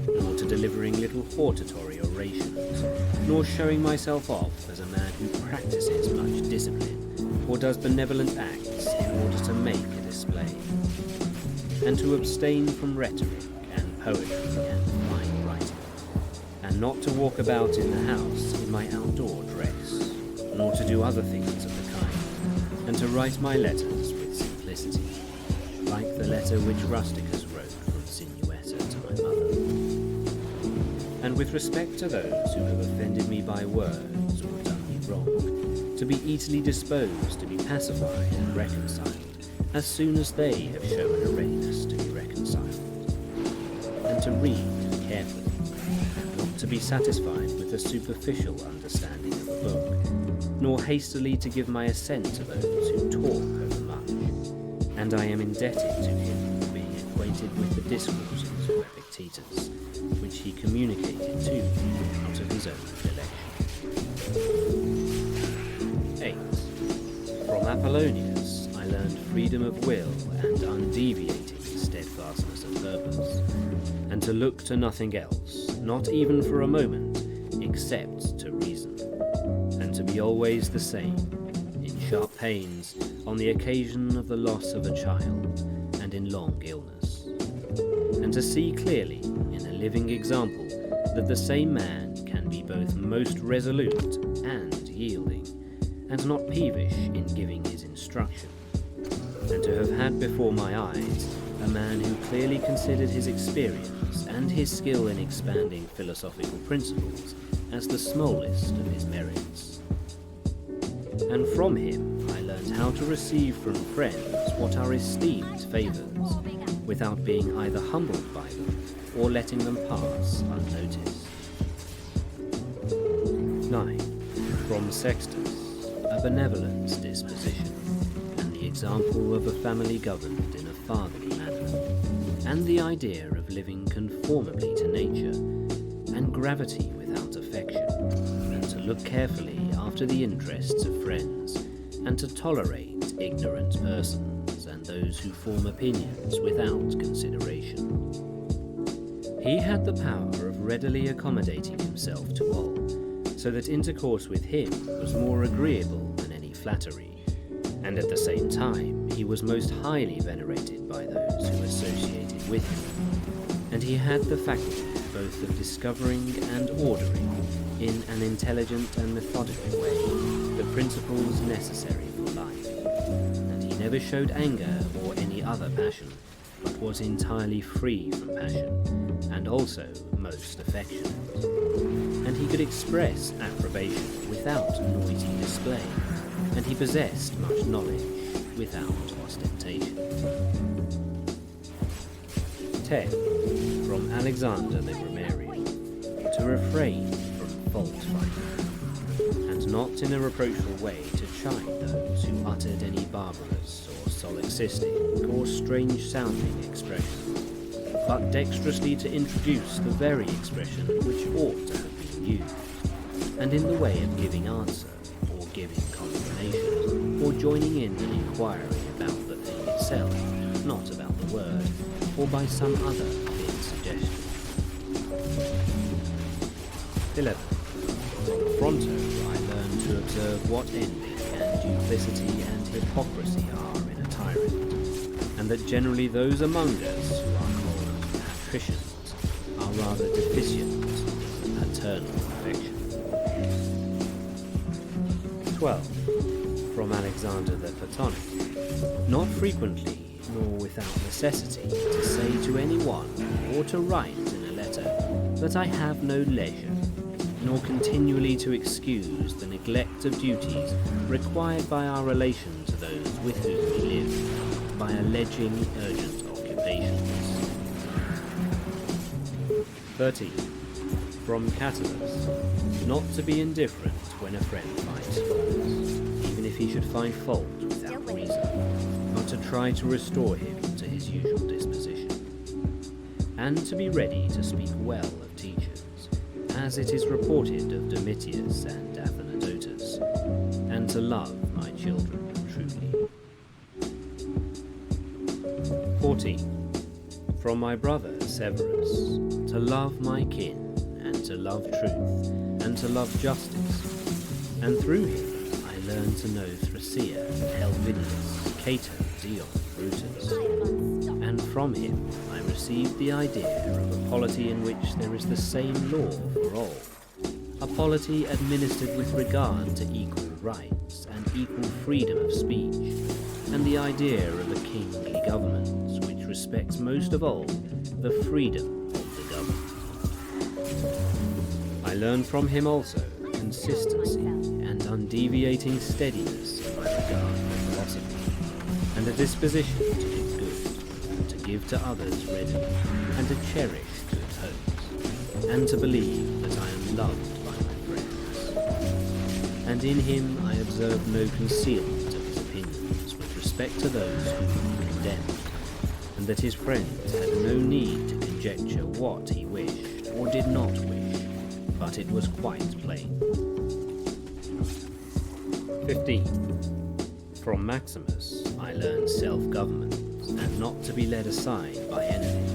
nor to delivering little hortatory orations, nor showing myself off as a man who practices much discipline, or does benevolent acts in order to make a display, and to abstain from rhetoric and poetry and fine writing, and not to walk about in the house in my outdoor dress, nor to do other things of the kind, and to write my letters with simplicity, like the letter which Rusticus wrote from Sinuetta to my mother. And with respect to those who have offended me by words or done me wrong, to be easily disposed to be pacified and reconciled as soon as they have shown a readiness to be reconciled, and to read carefully, and not to be satisfied with a superficial understanding of a book, nor hastily to give my assent to those who talk overmuch. And I am indebted to him for being acquainted with the discourses of Epictetus, which he communicated to me out of his own recollection. 8. From Apollonius I learned freedom of will and undeviating steadfastness of purpose, and to look to nothing else, not even for a moment, except to reason, and to be always the same, in sharp pains, on the occasion of the loss of a child, and in long illness, and to see clearly, in a living example, that the same man can be both most resolute and yielding, and not peevish in giving his instruction, and to have had before my eyes a man who clearly considered his experience and his skill in expanding philosophical principles as the smallest of his merits. And from him I learned how to receive from friends what are esteemed favours, without being either humbled by them or letting them pass unnoticed. 9. From Sextus, a benevolent disposition, and the example of a family governed in a fatherly manner, and the idea of living conformably to nature, and gravity without affection, and to look carefully after the interests of friends, and to tolerate ignorant persons and those who form opinions without consideration. He had the power of readily accommodating himself to all, so that intercourse with him was more agreeable than any flattery, and at the same time he was most highly venerated by those who associated with him, and he had the faculty both of discovering and ordering, in an intelligent and methodical way, the principles necessary for life, and he never showed anger or any other passion, but was entirely free from passion, and also most affectionate. And he could express approbation without noisy display, and he possessed much knowledge without ostentation. 10. From Alexander the Grammarian, to refrain from fault-finding, and not in a reproachful way to chide those who uttered any barbarous or solipsistic or strange-sounding expression, but dexterously to introduce the very expression which ought to have been used, and in the way of giving answer, or giving confirmation, or joining in an inquiry about the thing itself, not about the word, or by some other thin suggestion. 11. From Fronto I learned to observe what envy and duplicity and hypocrisy are in a tyrant, and that generally those among us who are called patricians are rather deficient in paternal affection. 12. From Alexander the Platonic, not frequently nor without necessity to say to any one or to write in a letter that I have no leisure, nor continually to excuse the neglect of duties required by our relation to those with whom we live, by alleging urgent occupations. 13. From Catullus, not to be indifferent when a friend finds faults, even if he should find fault without reason, but to try to restore him to his usual disposition, and to be ready to speak well of teachers, as it is reported of Domitius and Athenodotus, and to love my children truly. 14. From my brother Severus, to love my kin, and to love truth, and to love justice, and through him I learned to know Thrasea, Helvinius, Cato, Dion, Brutus, and from him I received the idea of a polity in which there is the same law for all, a polity administered with regard to equal rights and equal freedom of speech, and the idea of a kingly government which respects most of all the freedom of the governed. I learned from him also consistency and undeviating steadiness in my regard for philosophy, and a disposition to do good, to give to others readily, and to cherish good hopes, and to believe that I am loved by my friends. And in him I observed no concealment of his opinions with respect to those whom he condemned, and that his friends had no need to conjecture what he wished or did not wish, but it was quite plain. 15. From Maximus I learned self-government, and not to be led aside by enemy,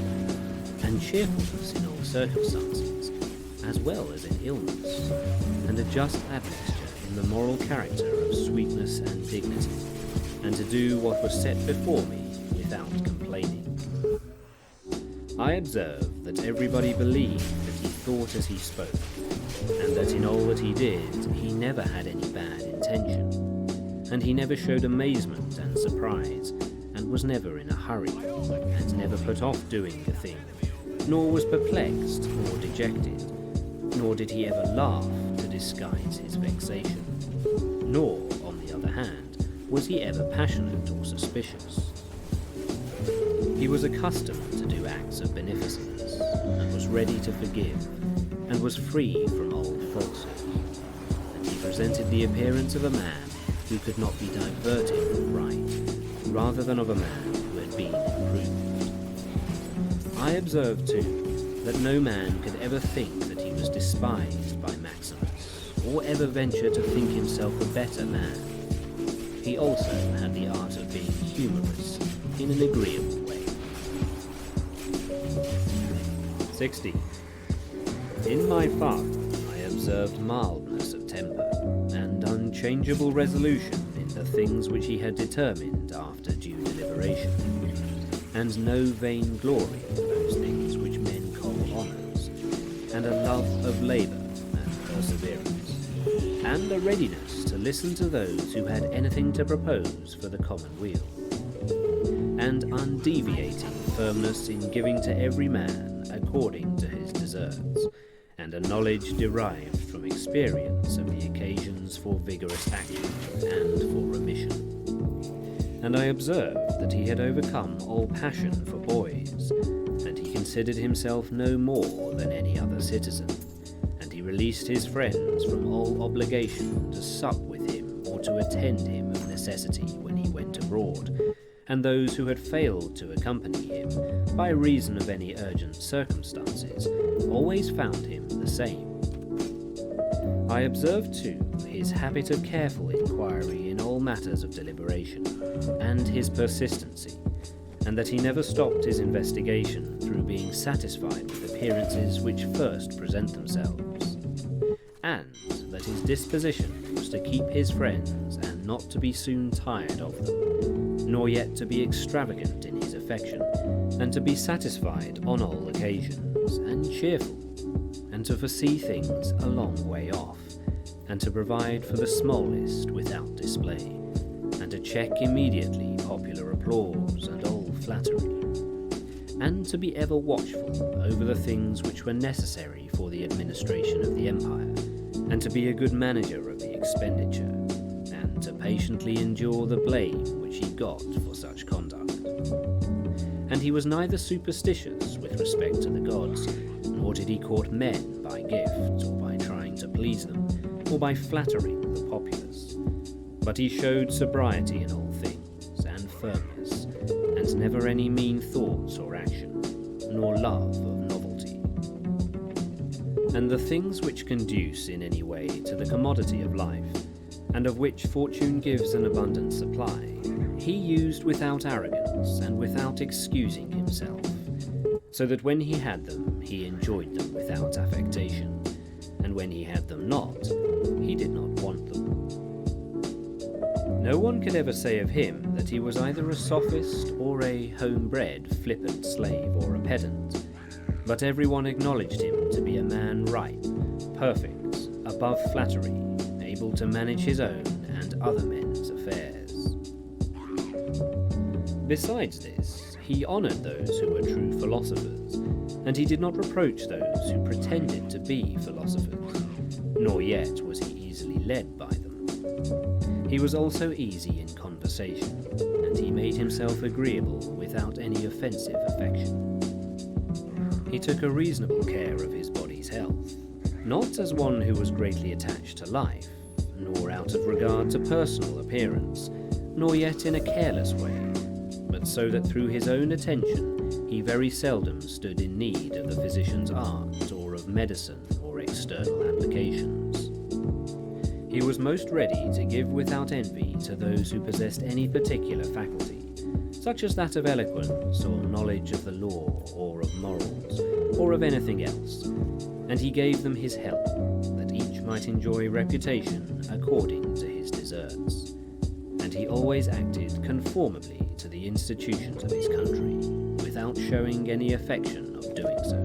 and cheerfulness in all circumstances, as well as in illness, and a just admixture in the moral character of sweetness and dignity, and to do what was set before me without complaining. I observed that everybody believed that he thought as he spoke, and that in all that he did he never had any bad intention, and he never showed amazement and surprise, and was never in a hurry, and never put off doing a thing, nor was perplexed or dejected, nor did he ever laugh to disguise his vexation, nor, on the other hand, was he ever passionate or suspicious. He was accustomed to do acts of beneficence, and was ready to forgive, and was free from all falsehood, and he presented the appearance of a man who could not be diverted from right, rather than of a man who had been improved. I observed, too, that no man could ever think that he was despised by Maximus, or ever venture to think himself a better man. He also had the art of being humorous in an agreeable way. 16. In my father I observed mildness of temper, and unchangeable resolution in the things which he had determined after due deliberation, and no vain glory in those things which men call honours, and a love of labour and perseverance, and a readiness to listen to those who had anything to propose for the common weal, and undeviating firmness in giving to every man according to his deserts, and a knowledge derived from experience of the occasions for vigorous action and for remission. And I observed that he had overcome all passion for boys, and he considered himself no more than any other citizen, and he released his friends from all obligation to sup with him or to attend him of necessity when he went abroad, and those who had failed to accompany him by reason of any urgent circumstances always found him the same. I observed too his habit of careful inquiry in all matters of deliberation, and his persistency, and that he never stopped his investigation through being satisfied with appearances which first present themselves, and that his disposition was to keep his friends and not to be soon tired of them, nor yet to be extravagant in his affection, and to be satisfied on all occasions, and cheerful, and to foresee things a long way off, and to provide for the smallest without display, and to check immediately popular applause and all flattery, and to be ever watchful over the things which were necessary for the administration of the empire, and to be a good manager of the expenditure, and to patiently endure the blame which he got for such conduct. and he was neither superstitious with respect to the gods, nor did he court men by gifts or by trying to please them, or by flattering the populace. But he showed sobriety in all things, and firmness, and never any mean thoughts or action, nor love of novelty. And the things which conduce in any way to the commodity of life, and of which fortune gives an abundant supply, he used without arrogance and without excusing himself, so that when he had them, he enjoyed them without affectation, and when he had them not, he did not want them. No one could ever say of him that he was either a sophist or a homebred, flippant slave or a pedant, but everyone acknowledged him to be a man ripe, perfect, above flattery, able to manage his own and other men's affairs. Besides this, he honoured those who were true philosophers, and he did not reproach those who pretended to be philosophers, nor yet was he easily led by them. He was also easy in conversation, and he made himself agreeable without any offensive affection. He took a reasonable care of his body's health, not as one who was greatly attached to life, nor out of regard to personal appearance, nor yet in a careless way, but so that through his own attention he very seldom stood in need of the physician's art or of medicine or external applications. He was most ready to give without envy to those who possessed any particular faculty, such as that of eloquence or knowledge of the law or of morals, or of anything else, and he gave them his help, that each might enjoy reputation according to his deserts. And he always acted conformably to the institutions of his country, without showing any affection of doing so.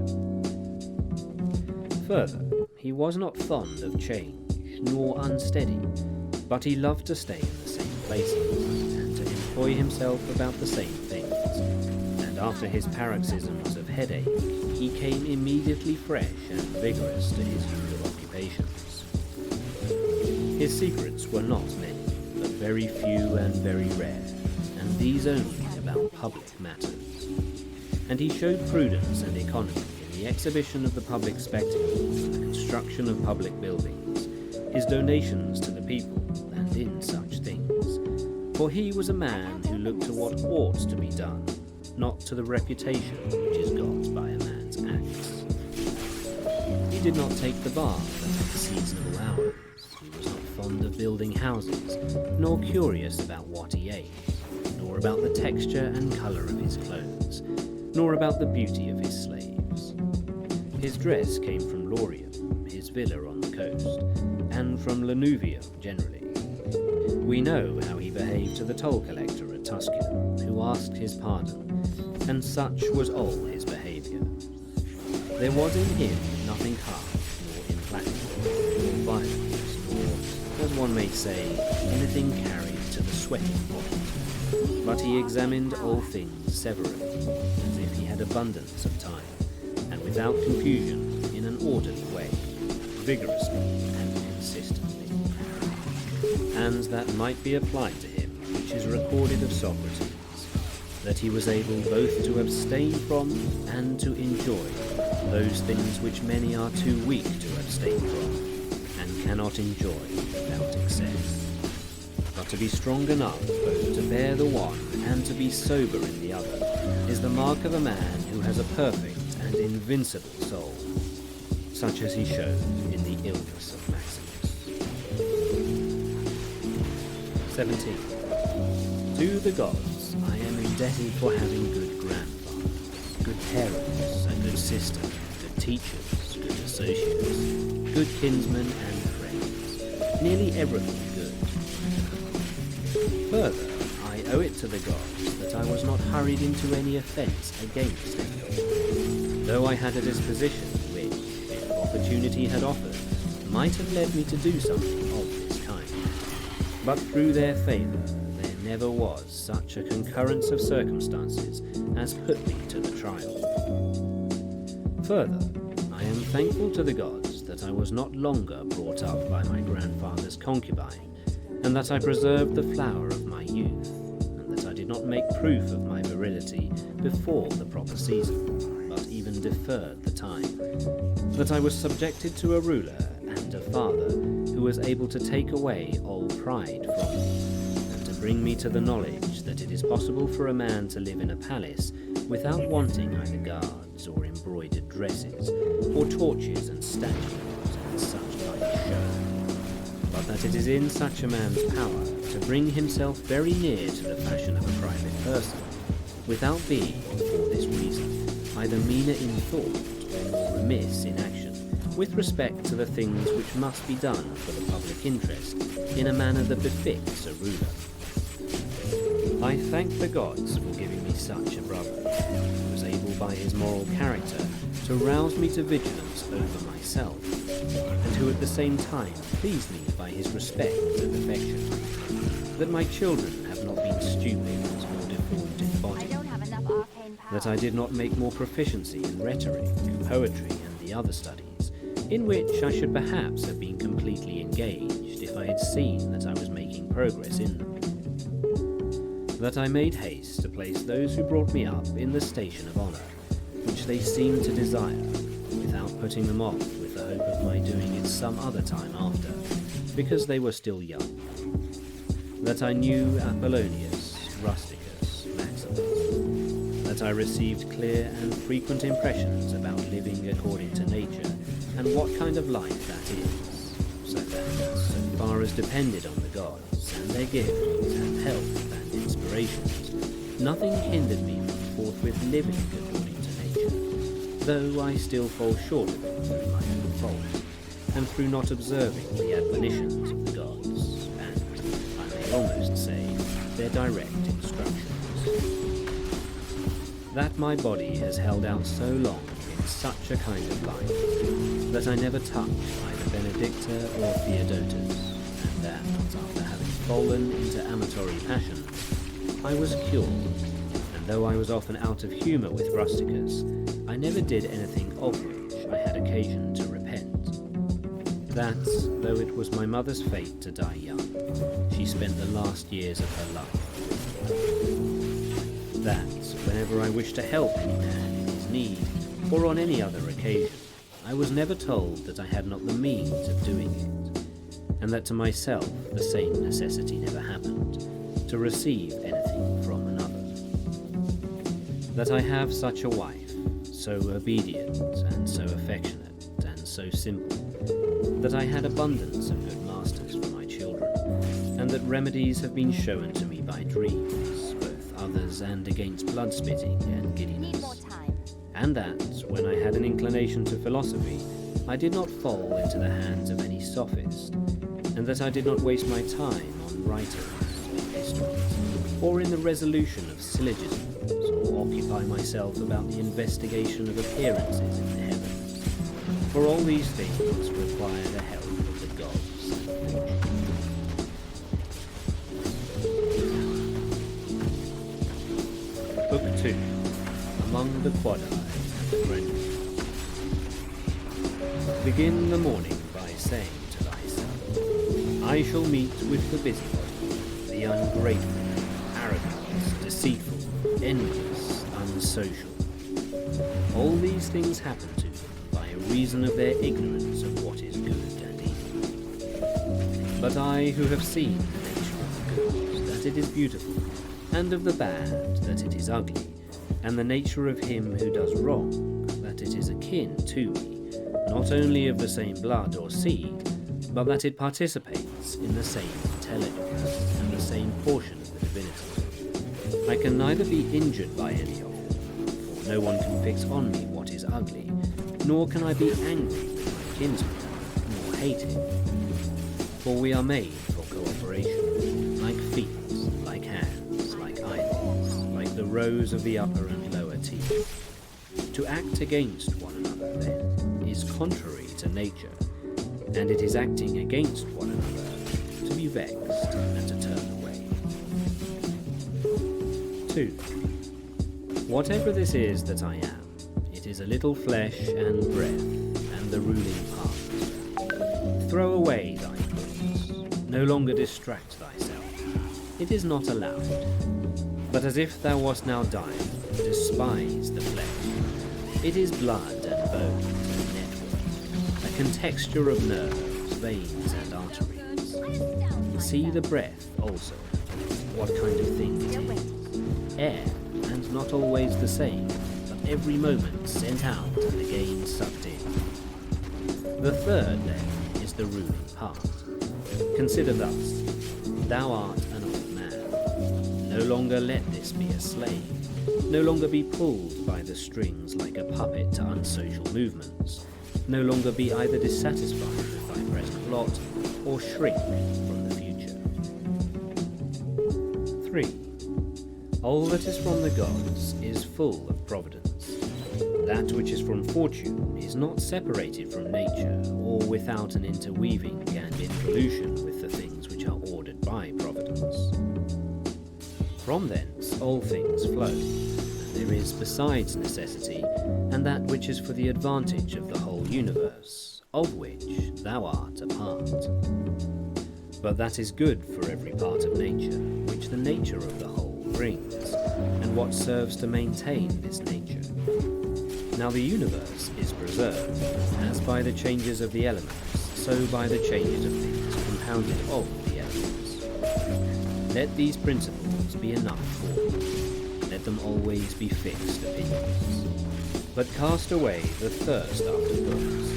Further, he was not fond of change, nor unsteady, but he loved to stay in the same places, and to employ himself about the same things, and after his paroxysms of headache, he came immediately fresh and vigorous to his usual occupations. His secrets were not many, but very few and very rare, and these only about public matters. And he showed prudence and economy in the exhibition of the public spectacles, the construction of public buildings, his donations to the people, and in such things. For he was a man who looked to what ought to be done, not to the reputation which is got by a man's acts. He did not take the bath at unseasonable hours. He was not fond of building houses, nor curious about what he ate, nor about the texture and colour of his clothes, nor about the beauty of his slaves. His dress came from Lorium, his villa on the coast, and from Lanuvium generally. We know how he behaved to the toll collector at Tusculum, who asked his pardon, and such was all his behaviour. There was in him nothing harsh, nor implacable, nor violent, nor, as one may say, anything carried to the sweating point. But he examined all things severally, as if he had abundance of time, and without confusion, in an orderly way, vigorously and consistently. And that might be applied to him, which is recorded of Socrates, that he was able both to abstain from and to enjoy those things which many are too weak to abstain from, and cannot enjoy without excess. But to be strong enough both to bear the one and to be sober in the other is the mark of a man who has a perfect and invincible soul, such as he showed in the illness of Maximus. 17. To the gods I am indebted for having good grandfathers, good parents, a good sister, good teachers, good associates, good kinsmen and friends, nearly everything good. Further, I owe it to the gods that I was not hurried into any offence against any, though I had a disposition which, if opportunity had offered, might have led me to do something of this kind. But through their favour, there never was such a concurrence of circumstances as put me to the trial. Further, I am thankful to the gods that I was not longer brought up by my grandfather's concubine, and that I preserved the flower of my youth, and that I did not make proof of my virility before the proper season, but even deferred the time. That I was subjected to a ruler and a father who was able to take away all pride from me, and to bring me to the knowledge that it is possible for a man to live in a palace without wanting either guards or embroidered dresses, or torches and statues and such like show, but that it is in such a man's power to bring himself very near to the fashion of a private person, without being, for this reason, either meaner in thought or more remiss in action, with respect to the things which must be done for the public interest, in a manner that befits a ruler. I thank the gods for giving me such a brother, who was able by his moral character to rouse me to vigilance over myself, and who at the same time pleased me by his respect and affection, that my children have not been stupid or deformed in body, I don't have enough arcane power. that I did not make more proficiency in rhetoric, poetry, and the other studies, in which I should perhaps have been completely engaged if I had seen that I was making progress in them. That I made haste to place those who brought me up in the station of honour, which they seemed to desire, without putting them off with the hope of my doing it some other time after, because they were still young. That I knew Apollonius, Rusticus, Maximus. That I received clear and frequent impressions about living according to nature, and what kind of life that is, so that, so far as depended on the gods and their gifts and health and inspirations, nothing hindered me from forthwith living according to nature, though I still fall short of it through my own fault, and through not observing the admonitions of the gods, and, I may almost say, their direct instructions. That my body has held out so long in such a kind of life, that I never touched either Benedicta or Theodotus, and that, after having fallen into amatory passions, I was cured, and though I was often out of humour with Rusticus, I never did anything of which I had occasion to repent. That, though it was my mother's fate to die young, she spent the last years of her life. That, whenever I wished to help any man in his need, or on any other occasion, I was never told that I had not the means of doing it, and that to myself the same necessity never happened, to receive anything from another. That I have such a wife, so obedient and so affectionate and so simple, that I had abundance of good masters for my children, and that remedies have been shown to me by dreams, both others and against blood-spitting and Need more giddiness, time. and that, when I had an inclination to philosophy, I did not fall into the hands of any sophist, and that I did not waste my time on writers or histories, or in the resolution of syllogisms, or occupy myself about the investigation of appearances in the heavens, for all these things require the help of the gods and nature. Book 2. Among the Quadi and the Grenadiers. Begin the morning by saying to thyself, I shall meet with the busybody, the ungrateful, arrogant, deceitful, envious, unsocial. All these things happen to them by reason of their ignorance of what is good and evil. But I, who have seen the nature of the good, that it is beautiful, and of the bad, that it is ugly, and the nature of him who does wrong, that it is akin to me, not only of the same blood or seed, but that it participates in the same intelligence and the same portion of the divinity. I can neither be injured by any of them, for no one can fix on me what is ugly, nor can I be angry with my kinsman, nor hate him. For we are made for cooperation, like feet, like hands, like eyelids, like the rows of the upper and lower teeth. To act against one another, then, is contrary to nature, and it is acting against one another to be vexed and to turn away. 2. Whatever this is that I am, it is a little flesh and breath, and the ruling part. Throw away thy thoughts, no longer distract thyself. it is not allowed. But as if thou wast now dying, despise the flesh. It is blood and bones and network, a contexture of nerves, veins and arteries. See the breath also, what kind of thing it is. Air, and not always the same, but every moment sent out and again sucked in. The third then is the ruling part. Consider thus, thou art an old man. No longer let this be a slave. No longer be pulled by the strings like a puppet to unsocial movements. No longer be either dissatisfied with thy present lot, or shrink from the future. 3. All that is from the gods is full of providence. That which is from fortune is not separated from nature, or without an interweaving and involution with the things which are ordered by providence. From thence all things flow, and there is besides necessity, and that which is for the advantage of the whole universe, of which thou art a part. But that is good for every part of nature, which the nature of the whole brings, and what serves to maintain this nature. Now the universe is preserved, as by the changes of the elements, so by the changes of things compounded of the elements. Let these principles be enough for thee. Let them always be fixed opinions. But cast away the thirst after books,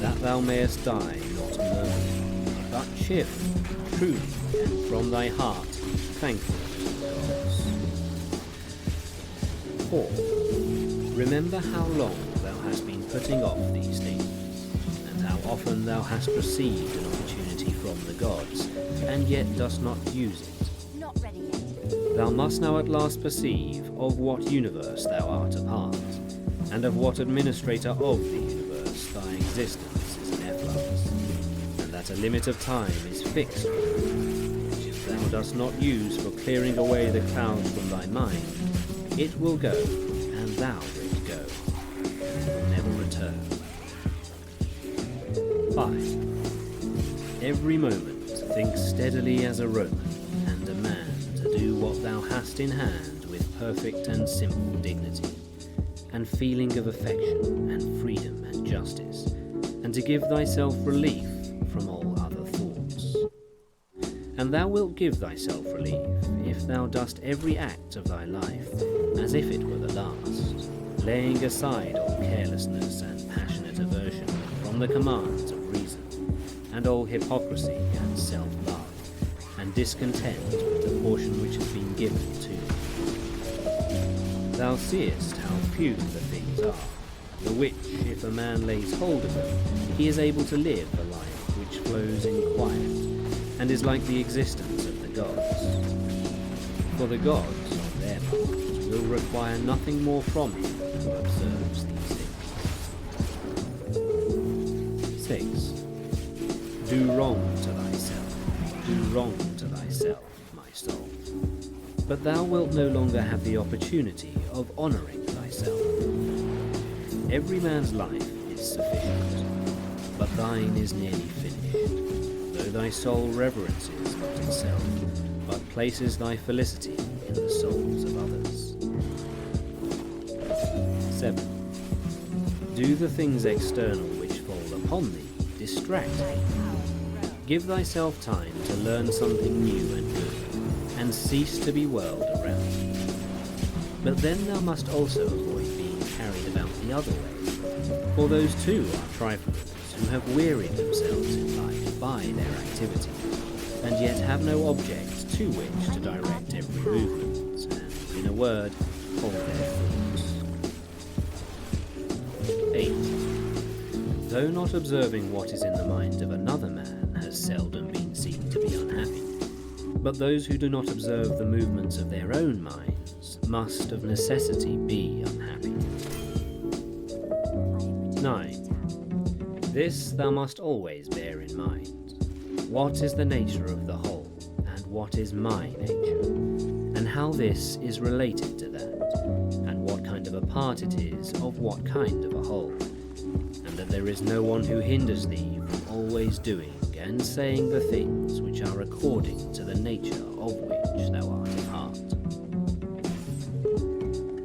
that thou mayest die not murmuring, but cheerful, truly, and from thy heart thankful to the gods. 4. Remember how long thou hast been putting off these things, and how often thou hast received an opportunity from the gods, and yet dost not use it. Not ready yet. Thou must now at last perceive of what universe thou art a part, and of what administrator of the universe thy existence is an efflux, and that a limit of time is fixed for thee, which if thou dost not use for clearing away the clouds from thy mind, it will go, and thou wilt go, and will never return. 5. Every moment think steadily as a Roman, and a man to do what thou hast in hand with perfect and simple dignity, and feeling of affection, and freedom, and justice, and to give thyself relief from all other thoughts. And thou wilt give thyself relief, if thou dost every act of thy life as if it were the last, laying aside all carelessness and passionate aversion from the commands of reason, and all hypocrisy and self-love, and discontent with the portion which has been given to thee. Thou seest how few the things are, the which, if a man lays hold of them, he is able to live a life which flows in quiet, and is like the existence of the gods. For the gods, on their part, will require nothing more from him who observes these things. 6. Do wrong to thyself, do wrong to thyself, my soul. But thou wilt no longer have the opportunity of honouring thyself. Every man's life is sufficient, but thine is nearly finished, though thy soul reverences not itself, but places thy felicity in the souls of others. 7. Do the things external which fall upon thee distract thee. Give thyself time to learn something new and good, and cease to be whirled around. But then thou must also avoid being carried about the other way, for those too are triflers who have wearied themselves in life by their activity, and yet have no object to which to direct every movement, and, in a word, hold their thoughts. 8. Though not observing what is in the mind of another man has seldom been seen to be unhappy, but those who do not observe the movements of their own minds must of necessity be unhappy. 9. This thou must always bear in mind. What is the nature of the whole, and what is my nature, and how this is related to that, and what kind of a part it is of what kind of a whole, and that there is no one who hinders thee from always doing and saying the things which are according to the nature of which thou art a part.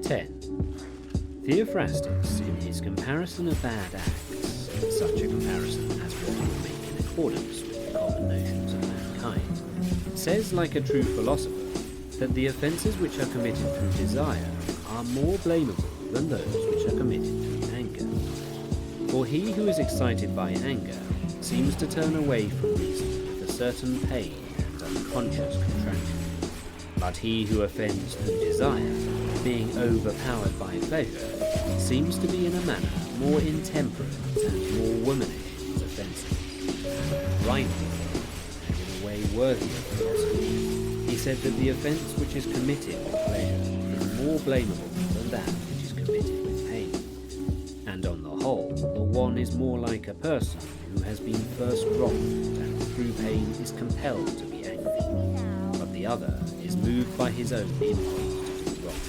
10. Theophrastus, in his comparison of bad acts, such a comparison as what would make in accordance with the common notions of mankind, says, like a true philosopher, that the offences which are committed through desire are more blamable than those which are committed through anger. For he who is excited by anger seems to turn away from reason with a certain pain and unconscious contraction. But he who offends through desire, being overpowered by pleasure, seems to be in a manner more intemperate and more womanish in his offences. Rightly, and in a way worthy of philosophy, he said that the offence which is committed with pleasure is more blamable than that which is committed with pain. And on the whole, the one is more like a person who has been first wronged and through pain is compelled to be angry, but the other is moved by his own impulse to do wrong,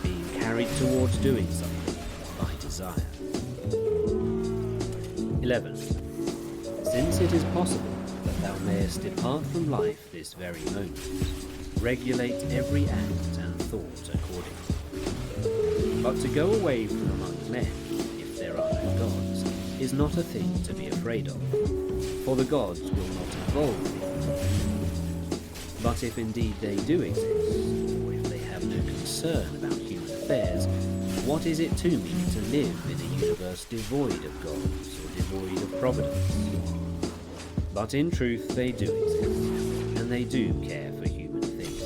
being carried towards doing something by desire. 11. Since it is possible that thou mayest depart from life this very moment, regulate every act and thought accordingly. But to go away from among men, if there are no gods, is not a thing to be afraid of, for the gods will not involve thee. But if indeed they do exist, or if they have no concern about human affairs, what is it to me to live in a universe devoid of gods or devoid of providence? But in truth they do exist, and they do care for human things.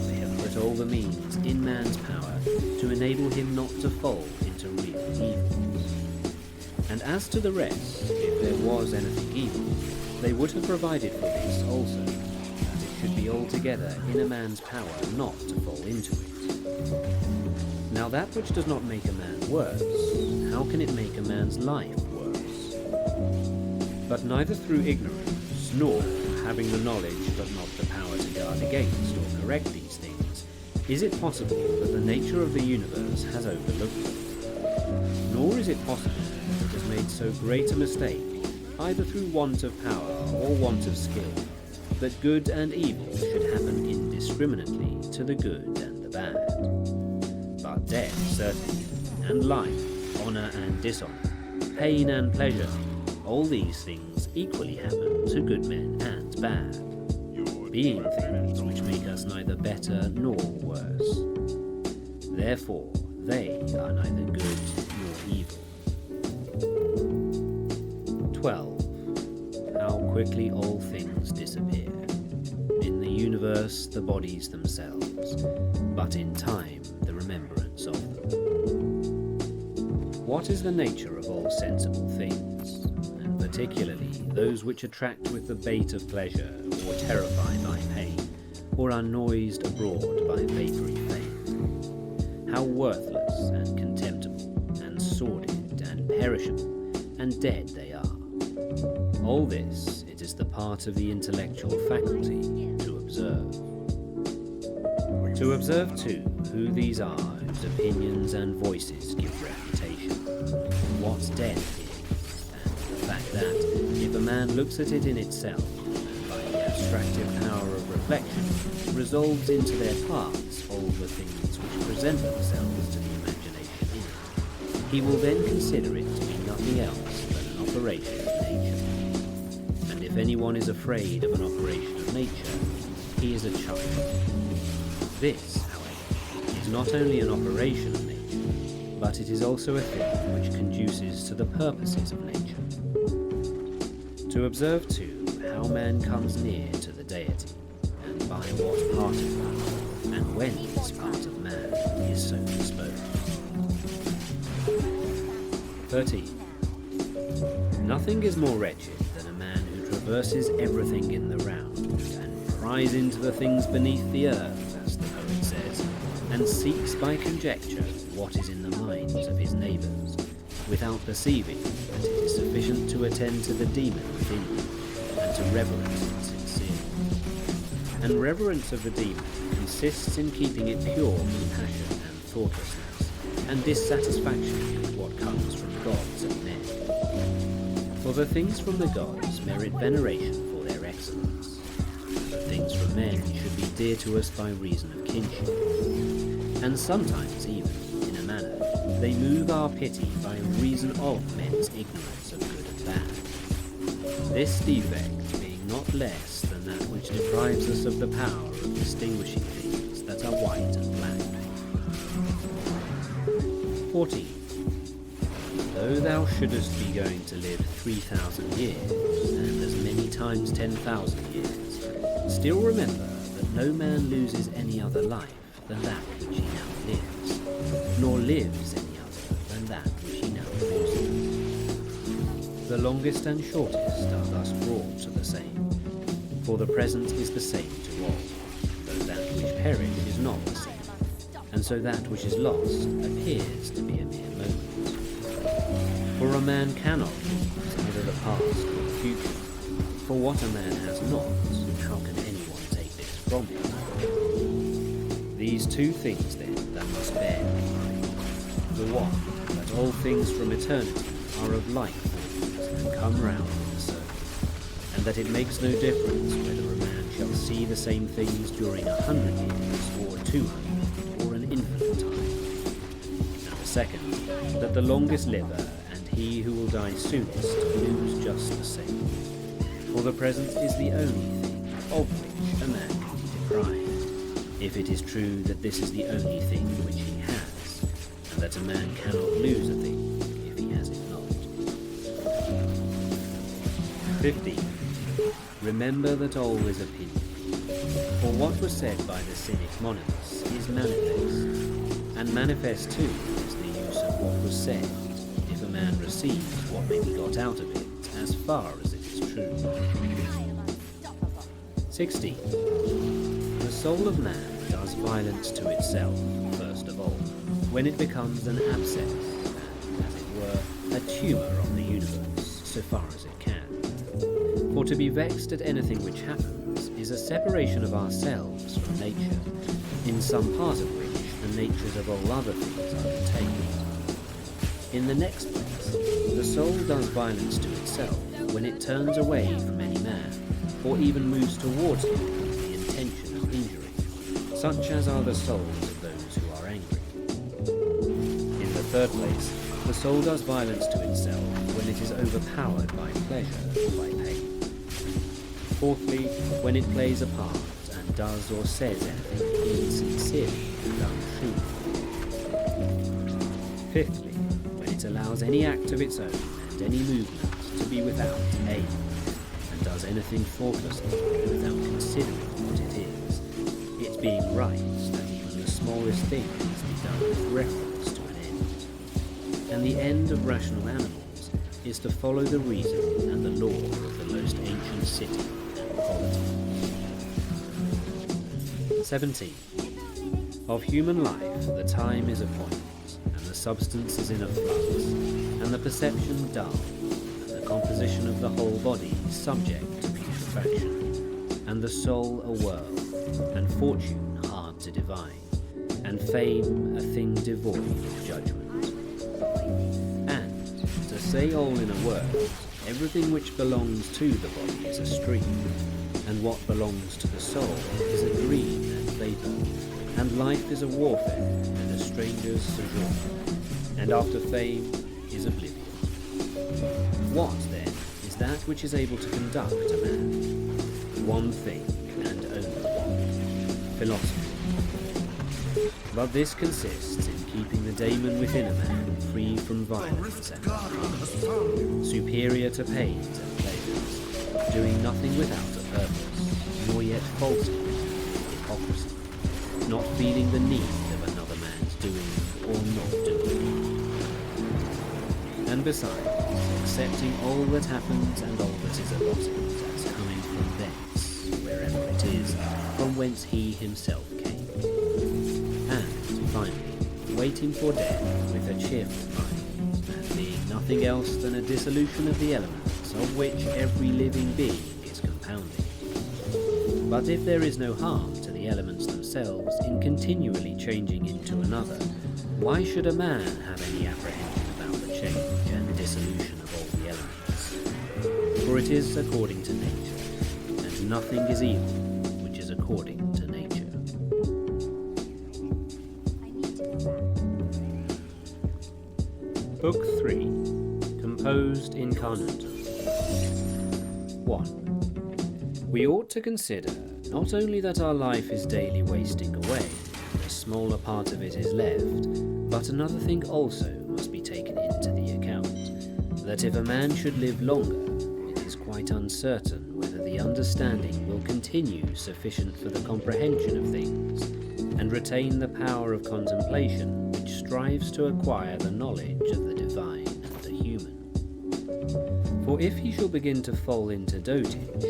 They have put all the means in man's power to enable him not to fall into real evils. And as to the rest, if there was anything evil, they would have provided for this also, that it should be altogether in a man's power not to fall into it. Now that which does not make a man worse, how can it make a man's life worse? But neither through ignorance, nor having the knowledge but not the power to guard against or correct these things, is it possible that the nature of the universe has overlooked them. Nor is it possible that it has made so great a mistake, either through want of power or want of skill, that good and evil should happen indiscriminately to the good and the bad. But death certainly, and life, honour and dishonour, pain and pleasure, all these things equally happen to good men and bad, being things which make us neither better nor worse. Therefore, they are neither good nor evil. 12. How quickly all things disappear. In the universe, the bodies themselves, but in time, the remembrance of them. What is the nature of all sensible things, and particularly those which attract with the bait of pleasure, or terrify by pain, or are noised abroad by vapoury fame? How worthless and contemptible, and sordid and perishable, and dead they are. All this, it is the part of the intellectual faculty to observe. To observe, too, who these are whose opinions and voices give reputation, what death is, and the fact that, if a man looks at it in itself, and by the abstractive power of reflection, resolves into their parts all the things which present themselves to the imagination in it, he will then consider it to be nothing else than an operation of nature. And if anyone is afraid of an operation of nature, he is a child. This, however, is not only an operation of nature, but it is also a thing which conduces to the purposes of nature. To observe, too, how man comes near to the deity, and by what part of man, and when this part of man is so disposed. 13. Nothing is more wretched than a man who traverses everything in the round, and pries into the things beneath the earth, as the poet says, and seeks by conjecture what is in the minds of his neighbours, without perceiving that it is sufficient to attend to the demon within you, and to reverence it sincerely. And reverence of the demon consists in keeping it pure from passion and thoughtlessness, and dissatisfaction with what comes from gods and men. For the things from the gods merit veneration for their excellence. The things from men should be dear to us by reason of kinship. And sometimes even, in a manner, they move our pity by reason of men's ignorance of good and bad. This defect being not less than that which deprives us of the power of distinguishing things that are white and black. 14. Though thou shouldest be going to live 3,000 years, and as many times 10,000 years, still remember that no man loses any other life than that which he now lives, nor lives any other than that which he now loses. The longest and shortest are thus brought to the same, for the present is the same to all, though that which perish is not the same, and so that which is lost appears to be a mere moment. For a man cannot lose either the past or the future, for what a man has not, how can anyone take this from him? These two things then thou must bear in mind. The one, that all things from eternity are of like forms and come round in a circle, and that it makes no difference whether a man shall see the same things during 100 years or 200 or an infinite time. And the second, that the longest liver and he who will die soonest lose just the same. For the present is the only thing of which a man can be deprived, if it is true that this is the only thing which he has, and that a man cannot lose a thing if he has it not. 15. Remember that all is opinion. For what was said by the cynic Monimus is manifest, and manifest too is the use of what was said, if a man receives what may be got out of it, as far as it is true. 16. The soul of man does violence to itself, first of all, when it becomes an abscess, and, as it were, a tumour on the universe, so far as it can. For to be vexed at anything which happens is a separation of ourselves from nature, in some part of which the natures of all other things are contained. In the next place, the soul does violence to itself when it turns away from any man, or even moves towards him with the intention of injury, such as are the souls of those who are angry. In the third place, the soul does violence to itself when it is overpowered by pleasure or by pain. Fourthly, when it plays a part and does or says anything insincerely and untruthfully. Fifthly, when it allows any act of its own and any movement to be without aim, and does anything thoughtlessly without considering what it is, it being right that even the smallest things be done with reference to an end. And the end of rational animals is to follow the reason and the law of the most ancient city and polity. 17. Of human life the time is a point, and the substance is in a flux, and the perception dull, and the composition of the whole body subject to putrefaction, and the soul a whirl, and fortune hard to divine, and fame a thing devoid of judgment. And, to say all in a word, everything which belongs to the body is a stream, and what belongs to the soul is a dream and vapour, and life is a warfare and a stranger's sojourn, and after fame is oblivion. What, then, is that which is able to conduct a man? One thing, and only one: philosophy. But this consists in keeping the daemon within a man free from violence and crime, superior to pains and pleasures, doing nothing without a purpose, nor yet falsely with hypocrisy, not feeling the need of another man's doing or not doing. And besides, accepting all that happens and all that is allotted as coming from thence, wherever it is, from whence he himself came. And, finally, waiting for death with a cheerful mind, and being nothing else than a dissolution of the elements of which every living being is compounded. But if there is no harm to the elements themselves in continually changing into another, why should a man have any apprehension about the change and dissolution of all the elements? For it is according to nature, and nothing is evil which is according to nature. I need to go back. Book 3, Composed Incarnatum. 1. We ought to consider not only that our life is daily wasting away, and a smaller part of it is left, but another thing also must be taken into the account, that if a man should live longer, it is quite uncertain whether the understanding will continue sufficient for the comprehension of things, and retain the power of contemplation which strives to acquire the knowledge of the divine and the human. For if he shall begin to fall into dotage,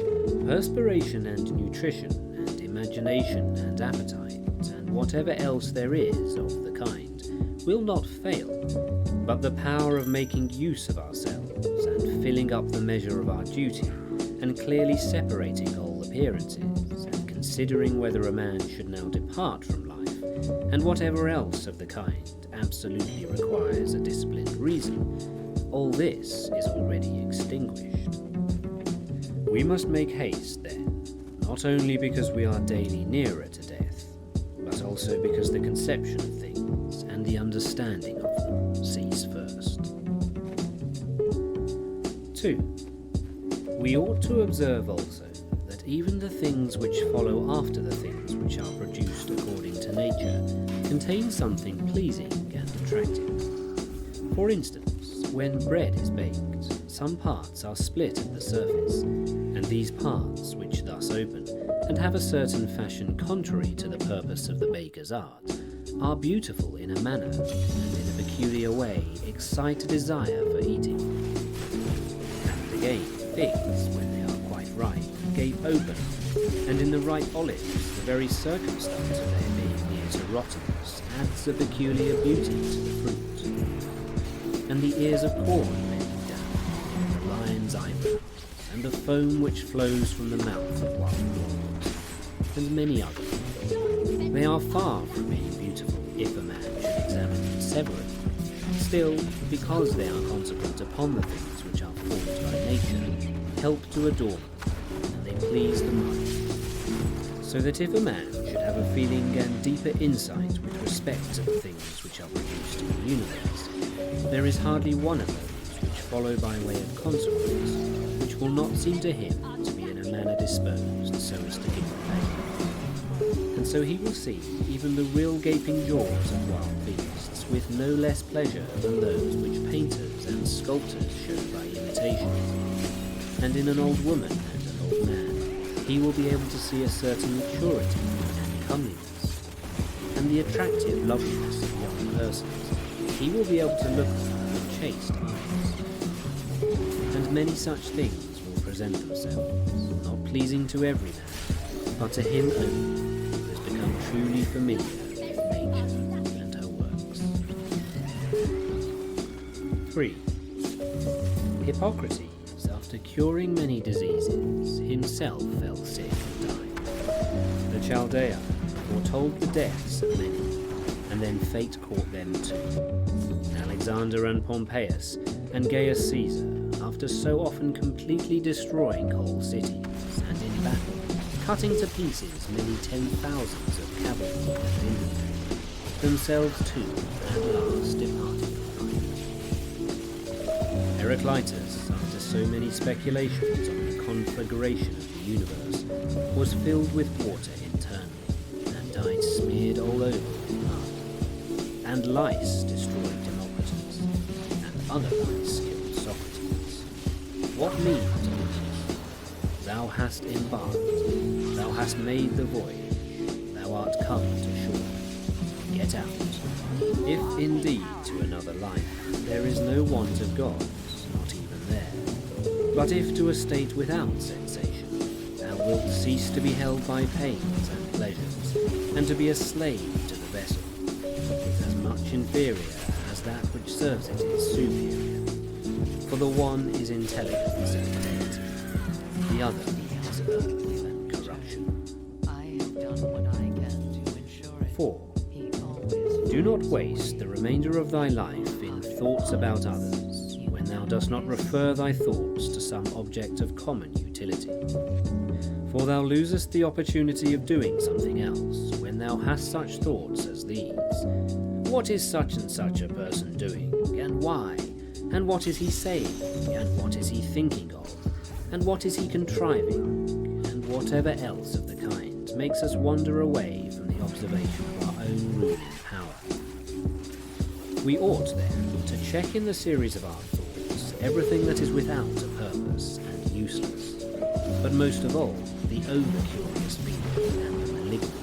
perspiration and nutrition, and imagination and appetite, and whatever else there is of the kind, will not fail, but the power of making use of ourselves, and filling up the measure of our duty, and clearly separating all appearances, and considering whether a man should now depart from life, and whatever else of the kind absolutely requires a disciplined reason, all this is already extinguished. We must make haste, then, not only because we are daily nearer to death, but also because the conception of things and the understanding of them cease first. 2. We ought to observe also that even the things which follow after the things which are produced according to nature contain something pleasing and attractive. For instance, when bread is baked, some parts are split at the surface, and these parts, which thus open, and have a certain fashion contrary to the purpose of the baker's art, are beautiful in a manner, and in a peculiar way excite a desire for eating. And again, figs, when they are quite ripe, gape open, and in the ripe olives, the very circumstance of their being near to rottenness adds a peculiar beauty to the fruit. And the ears of corn bending down, and the lion's eyebrows, and the foam which flows from the mouth of wild boars, and many others. They are far from being beautiful if a man should examine them severally. Still, because they are consequent upon the things which are formed by nature, help to adorn them, and they please the mind. So that if a man should have a feeling and deeper insight with respect to the things which are produced in the universe, there is hardly one of those which follow by way of consequence, which will not seem to him to be in a manner disposed so as to give him pain. And so he will see even the real gaping jaws of wild beasts with no less pleasure than those which painters and sculptors show by imitation. And in an old woman and an old man, he will be able to see a certain maturity and comeliness, and the attractive loveliness of young persons. He will be able to look at them with chaste eyes. And many such things will present themselves, not pleasing to every man, but to him only who has become truly familiar with nature and her works. 3. Hippocrates, after curing many diseases, himself fell sick and died. The Chaldean foretold the deaths of many, and then fate caught them too. Alexander and Pompeius and Gaius Caesar, after so often completely destroying whole cities, and in battle, cutting to pieces many 10,000s of cavalry and infantry, themselves too at last departed from life. Heraclitus, after so many speculations on the conflagration of the universe, was filled with water internally, and died smeared all over with blood. And lice destroyed Democritus, and other lice killed Socrates. What means all this? Thou hast embarked, thou hast made the voyage, thou art come to shore. Get out. If indeed to another life there is no want of gods, not even there, but if to a state without sensation, thou wilt cease to be held by pains and pleasures, and to be a slave to the vessel, as much inferior as that which serves it is superior. For the one is intelligence and deity, the other is earth and corruption. I have done what I can to ensure it. 4. He always Do not waste the remainder of thy life in thoughts about others, when thou dost not refer thy thoughts to some object of common utility. For thou losest the opportunity of doing something else when thou hast such thoughts as these. What is such and such a person doing, and why? And what is he saying, and what is he thinking of? And what is he contriving? And whatever else of the kind makes us wander away from the observation of our own ruling power. We ought, then, to check in the series of our thoughts everything that is without a purpose and useless, but most of all, the over-curious feeling and the malignant.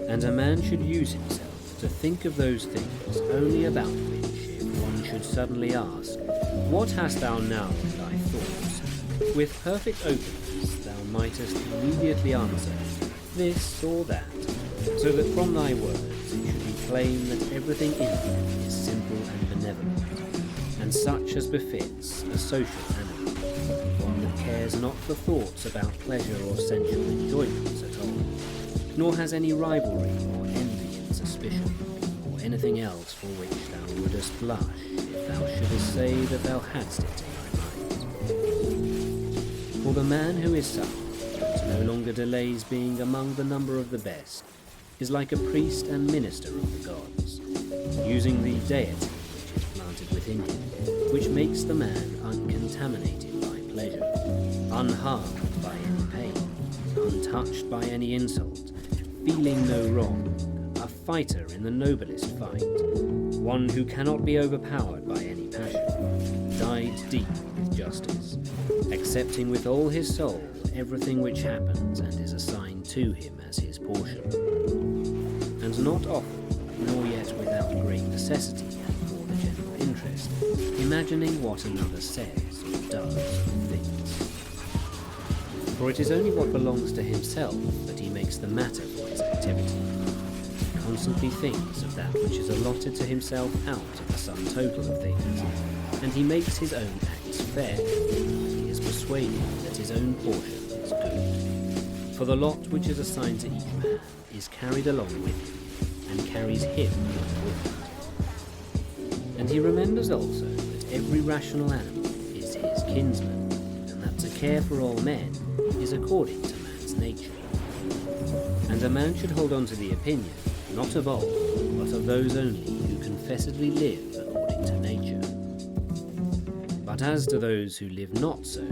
And a man should use himself to think of those things only about which, if one should suddenly ask, "What hast thou now in thy thoughts?" with perfect openness thou mightest immediately answer, "This or that," so that from thy words it should be plain that everything in them is simple and benevolent, and such as befits a social animal, one that cares not for thoughts about pleasure or sensual enjoyments at all, nor has any rivalry or envy and suspicion, or anything else for which thou wouldest blush if thou shouldest say that thou hadst it in thy mind. For the man who is such, and no longer delays being among the number of the best, is like a priest and minister of the gods, using the deity which is planted within him, which makes the man uncontaminated by pleasure, unharmed by any pain, untouched by any insult, feeling no wrong, a fighter in the noblest fight, one who cannot be overpowered by any passion, dyed deep with justice, accepting with all his soul everything which happens and is assigned to him as his portion, and not often, nor yet without great necessity and for the general interest, imagining what another says or does or thinks. For it is only what belongs to himself that he makes the matter for his activity. He constantly thinks of that which is allotted to himself out of the sum total of things, and he makes his own acts fair. He is persuaded that his own portion is good. For the lot which is assigned to each man is carried along with him, and carries him along with it. And he remembers also that every rational animal is his kinsman, and that to care for all men is according to man's nature. And a man should hold on to the opinion, not of all, but of those only who confessedly live according to nature. But as to those who live not so,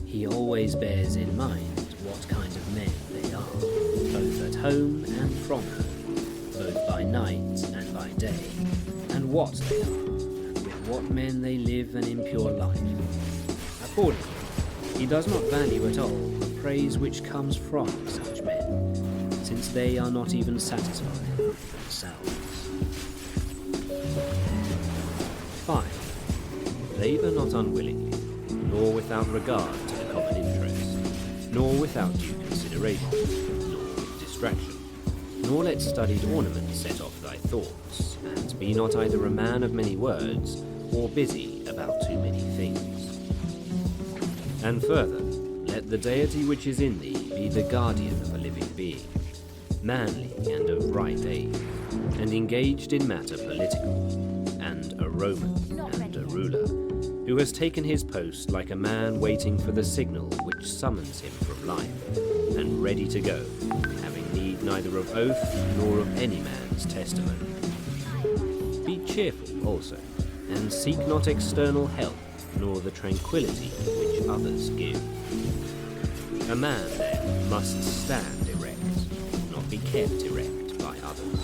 he always bears in mind what kind of men they are, both at home and from home, both by night and by day, and what they are, and with what men they live an impure life. Accordingly, he does not value at all the praise which comes from such men, since they are not even satisfied with themselves. 5. Labour not unwillingly, nor without regard to the common interest, nor without due consideration, nor with distraction, nor let studied ornament set off thy thoughts, and be not either a man of many words, or busy about too many things. And further, let the deity which is in thee be the guardian of a living being, manly and of right age, and engaged in matter political, and a Roman and a ruler, who has taken his post like a man waiting for the signal which summons him from life, and ready to go, having need neither of oath nor of any man's testimony. Be cheerful also, and seek not external help, nor the tranquillity which others give. A man, then, must stand erect, not be kept erect by others.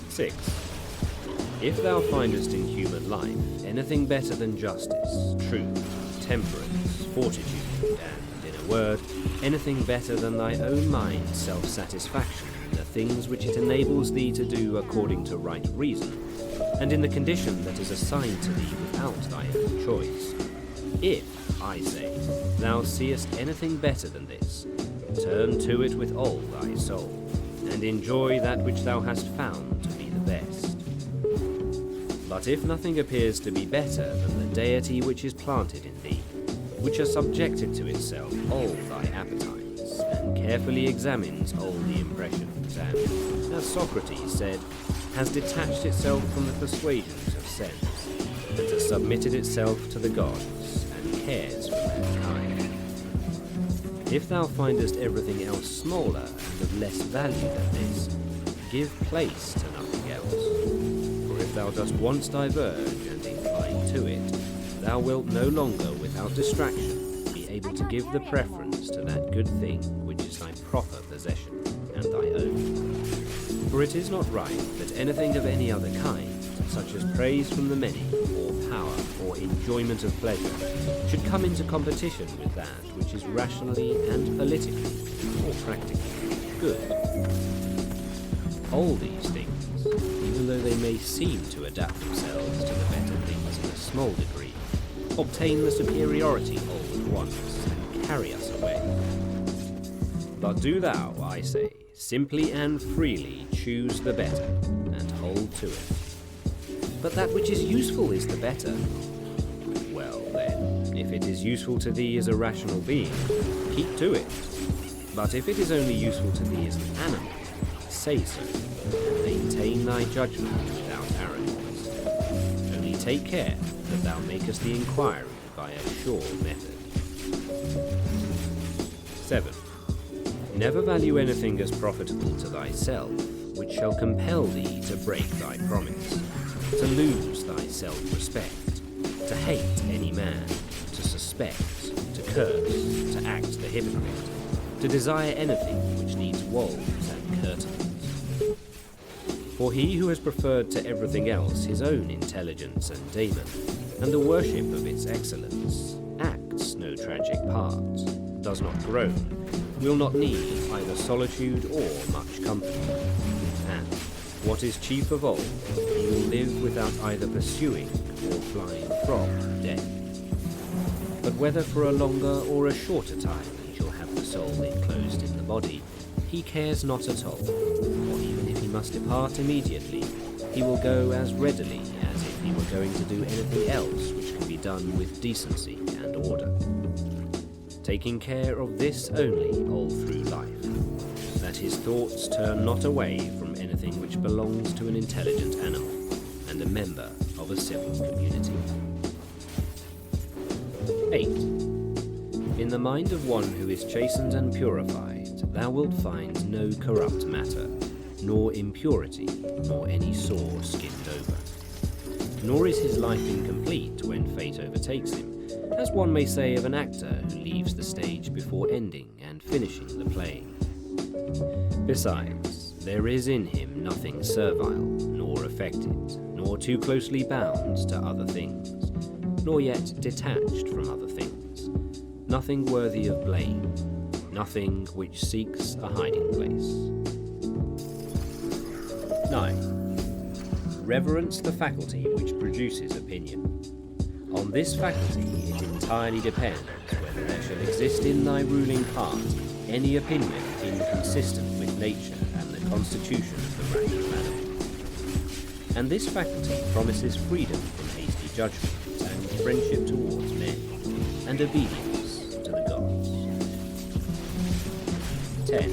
6. If thou findest in human life anything better than justice, truth, temperance, fortitude, and, in a word, anything better than thy own mind's self-satisfaction in the things which it enables thee to do according to right reason, and in the condition that is assigned to thee without thy own choice, if, I say, thou seest anything better than this, turn to it with all thy soul, and enjoy that which thou hast found to be the best. But if nothing appears to be better than the deity which is planted in thee, which has subjected to itself all thy appetites, and carefully examines all the impressions, and, as Socrates said, has detached itself from the persuasions of sense, and has submitted itself to the gods, and cares for mankind. If thou findest everything else smaller and of less value than this, give place to nothing else. For if thou dost once diverge and incline to it, thou wilt no longer without distraction be able to give the preference to that good thing which is thy proper possession and thy own. For it is not right that anything of any other kind, such as praise from the many, or power, or enjoyment of pleasure, should come into competition with that which is rationally and politically, or practically, good. All these things, even though they may seem to adapt themselves to the better things in a small degree, obtain the superiority all at once, and carry us away. But do thou, I say, simply and freely choose the better, and hold to it. But that which is useful is the better. Well then, if it is useful to thee as a rational being, keep to it. But if it is only useful to thee as an animal, say so, and maintain thy judgment without arrogance. Only take care that thou makest the inquiry by a sure method. 7. Never value anything as profitable to thyself, which shall compel thee to break thy promise, to lose thy self-respect, to hate any man, to suspect, to curse, to act the hypocrite, to desire anything which needs walls and curtains. For he who has preferred to everything else his own intelligence and daemon, and the worship of its excellence, acts no tragic part, does not groan, will not need either solitude or much company, and, what is chief of all, he will live without either pursuing or flying from death. But whether for a longer or a shorter time he shall have the soul enclosed in the body, he cares not at all, for even if he must depart immediately, he will go as readily as if he were going to do anything else which can be done with decency and order. Taking care of this only all through life, that his thoughts turn not away from anything which belongs to an intelligent animal and a member of a civil community. 8. In the mind of one who is chastened and purified, thou wilt find no corrupt matter, nor impurity, nor any sore skinned over. Nor is his life incomplete when fate overtakes him, as one may say of an actor who leaves the stage before ending and finishing the play. Besides, there is in him nothing servile, nor affected, nor too closely bound to other things, nor yet detached from other things, nothing worthy of blame, nothing which seeks a hiding place. 9. Reverence the faculty which produces opinion. On this faculty it entirely depends whether there shall exist in thy ruling part any opinion inconsistent with nature and the constitution of the rational animal. And this faculty promises freedom from hasty judgment and friendship towards men, and obedience to the gods. 10.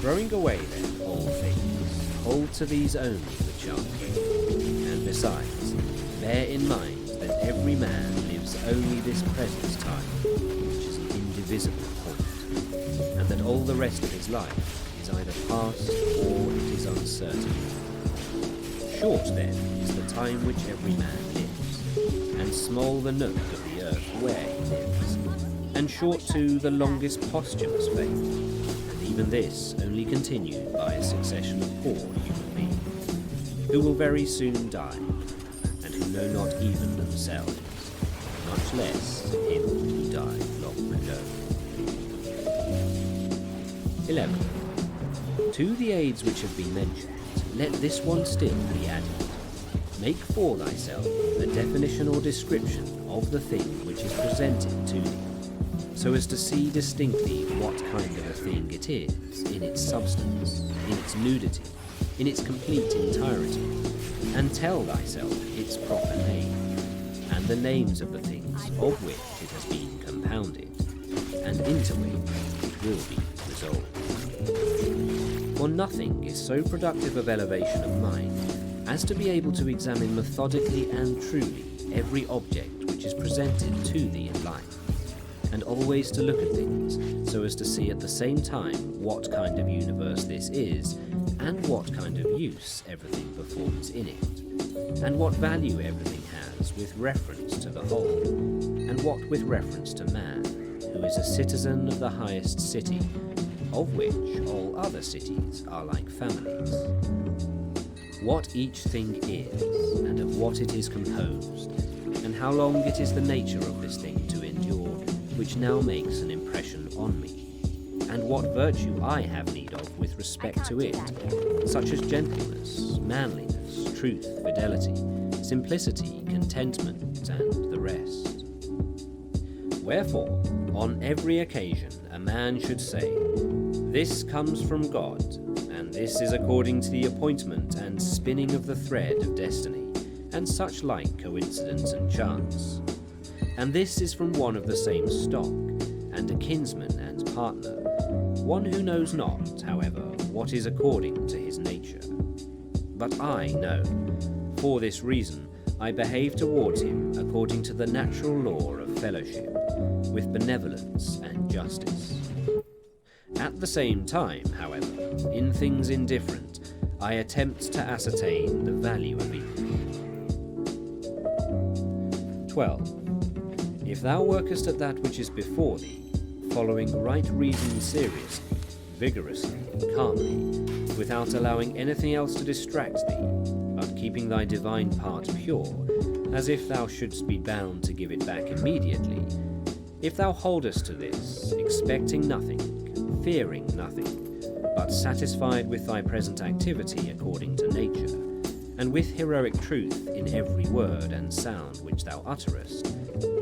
Throwing away then all things, hold to these only which are good, and besides, bear in mind that every man lives only this present time, which is an indivisible point, and that all the rest of his life is either past or it is uncertain. Short then is the time which every man lives, and small the nook of the earth where he lives, and short too the longest posthumous fate, and even this only continued by a succession of poor human beings, who will very soon die, and who know not even themselves, much less him who died long ago. 11. To the aids which have been mentioned, let this one still be added. Make for thyself a definition or description of the thing which is presented to thee, so as to see distinctly what kind of a thing it is in its substance, in its nudity, in its complete entirety, and tell thyself its proper name, and the names of the things of which it has been compounded, and into which it will be resolved. For nothing is so productive of elevation of mind as to be able to examine methodically and truly every object which is presented to thee in life, and always to look at things so as to see at the same time what kind of universe this is, and what kind of use everything performs in it, and what value everything has with reference to the whole, and what with reference to man, who is a citizen of the highest city, of which all other cities are like families. What each thing is, and of what it is composed, and how long it is the nature of this thing to endure, which now makes an impression on me, and what virtue I have need of with respect to it, such as gentleness, manliness, truth, fidelity, simplicity, contentment, and the rest. Wherefore, on every occasion a man should say, "This comes from God, and this is according to the appointment and spinning of the thread of destiny, and such like coincidence and chance. And this is from one of the same stock, and a kinsman and partner, one who knows not, however, what is according to his nature. But I know. For this reason I behave towards him according to the natural law of fellowship, with benevolence and justice. At the same time, however, in things indifferent, I attempt to ascertain the value of each." 12. If thou workest at that which is before thee, following right reason seriously, vigorously, calmly, without allowing anything else to distract thee, but keeping thy divine part pure, as if thou shouldst be bound to give it back immediately, if thou holdest to this, expecting nothing, fearing nothing, but satisfied with thy present activity according to nature, and with heroic truth in every word and sound which thou utterest,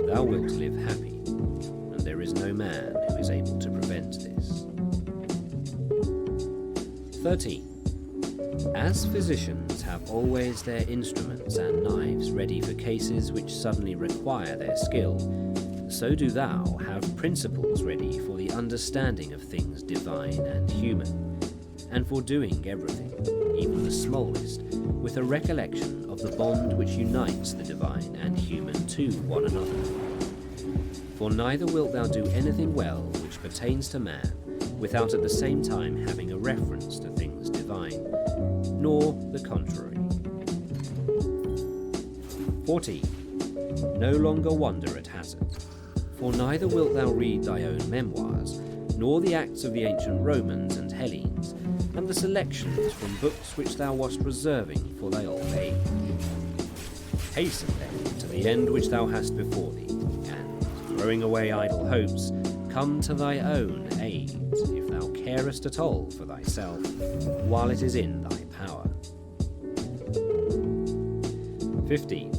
thou wilt live happy, and there is no man who is able to prevent this. 13. As physicians have always their instruments and knives ready for cases which suddenly require their skill, so do thou have principles ready for the understanding of things divine and human, and for doing everything, even the smallest, with a recollection of the bond which unites the divine and human to one another. For neither wilt thou do anything well which pertains to man, without at the same time having a reference to things divine, nor the contrary. 14. No longer wonder at hazard, for neither wilt thou read thy own memoirs, nor the acts of the ancient Romans and Hellenes, and the selections from books which thou wast reserving for thy old age. Hasten then to the end which thou hast before thee, and, throwing away idle hopes, come to thy own aid, if thou carest at all for thyself, while it is in thy power. 15.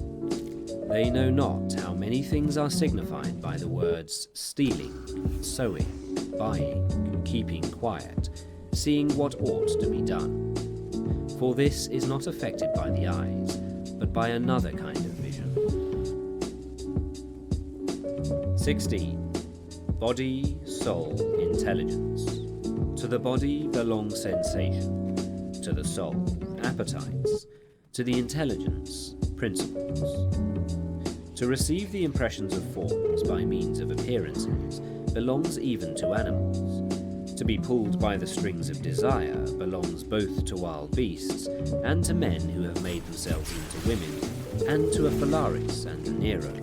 They know not how many things are signified by the words stealing, sowing, buying, keeping quiet, seeing what ought to be done. For this is not affected by the eyes, but by another kind of vision. 16. Body, soul, intelligence. To the body belong sensation, to the soul, appetites, to the intelligence, principles. To receive the impressions of forms by means of appearances belongs even to animals. To be pulled by the strings of desire belongs both to wild beasts and to men who have made themselves into women, and to a Phalaris and a Nero.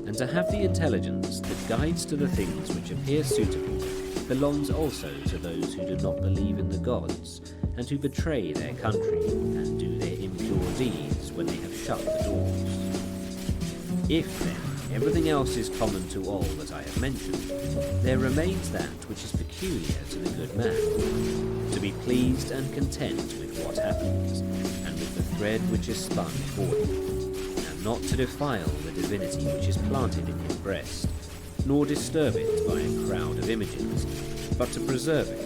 And to have the intelligence that guides to the things which appear suitable belongs also to those who do not believe in the gods, and who betray their country and do their impure deeds when they have shut the doors. If, then, everything else is common to all that I have mentioned, there remains that which is peculiar to the good man, to be pleased and content with what happens, and with the thread which is spun for him, and not to defile the divinity which is planted in his breast, nor disturb it by a crowd of images, but to preserve it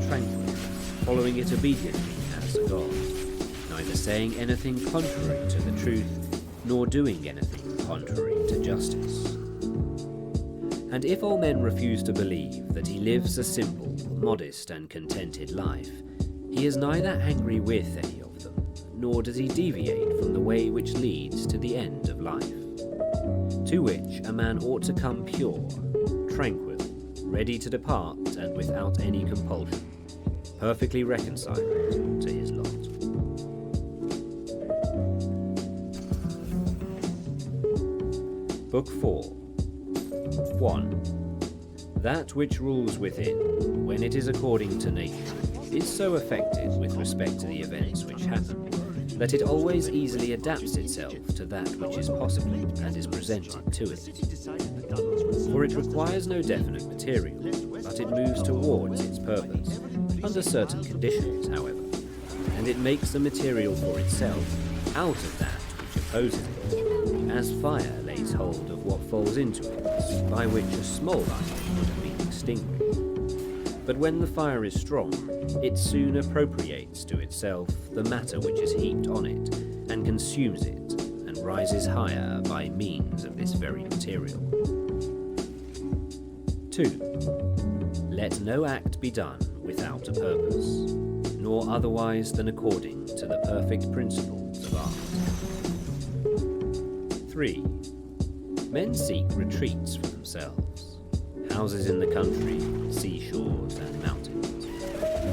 tranquilly, following it obediently as a god, neither saying anything contrary to the truth, nor doing anything contrary to justice. And if all men refuse to believe that he lives a simple, modest, and contented life, he is neither angry with any of them, nor does he deviate from the way which leads to the end of life, to which a man ought to come pure, tranquil, ready to depart and without any compulsion, perfectly reconciled to his lot. Book 4. 1. That which rules within, when it is according to nature, is so affected with respect to the events which happen, that it always easily adapts itself to that which is possible and is presented to it. For it requires no definite material, but it moves towards its purpose, under certain conditions, however, and it makes the material for itself out of that which opposes it, as fire lays hold of what falls into it, by which a small light would have been extinguished. But when the fire is strong, it soon appropriates to itself the matter which is heaped on it, and consumes it, and rises higher by means of this very material. 2. Let no act be done without a purpose, nor otherwise than according to the perfect principles of art. 3. Men seek retreats for themselves, houses in the country, seashores and mountains,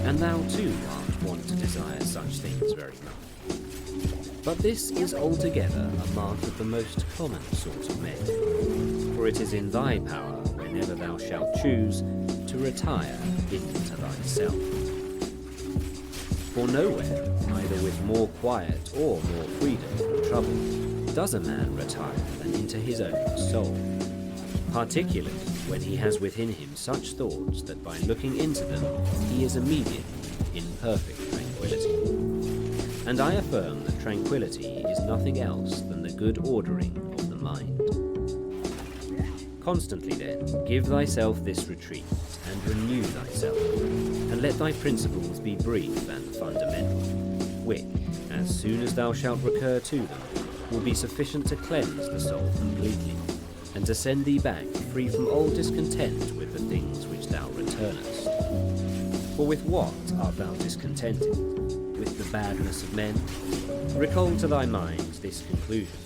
and thou too art wont to desire such things very much. But this is altogether a mark of the most common sort of men, for it is in thy power, whenever thou shalt choose, to retire into thyself. For nowhere, either with more quiet or more freedom from trouble, does a man retire than into his own soul, particularly when he has within him such thoughts that by looking into them he is immediately in perfect tranquillity. And I affirm that tranquillity is nothing else than the good ordering of the mind. Constantly then give thyself this retreat, and renew thyself, and let thy principles be brief and fundamental, which, as soon as thou shalt recur to them, will be sufficient to cleanse the soul completely, and to send thee back free from all discontent with the things which thou returnest. For with what art thou discontented? With the badness of men? Recall to thy mind this conclusion,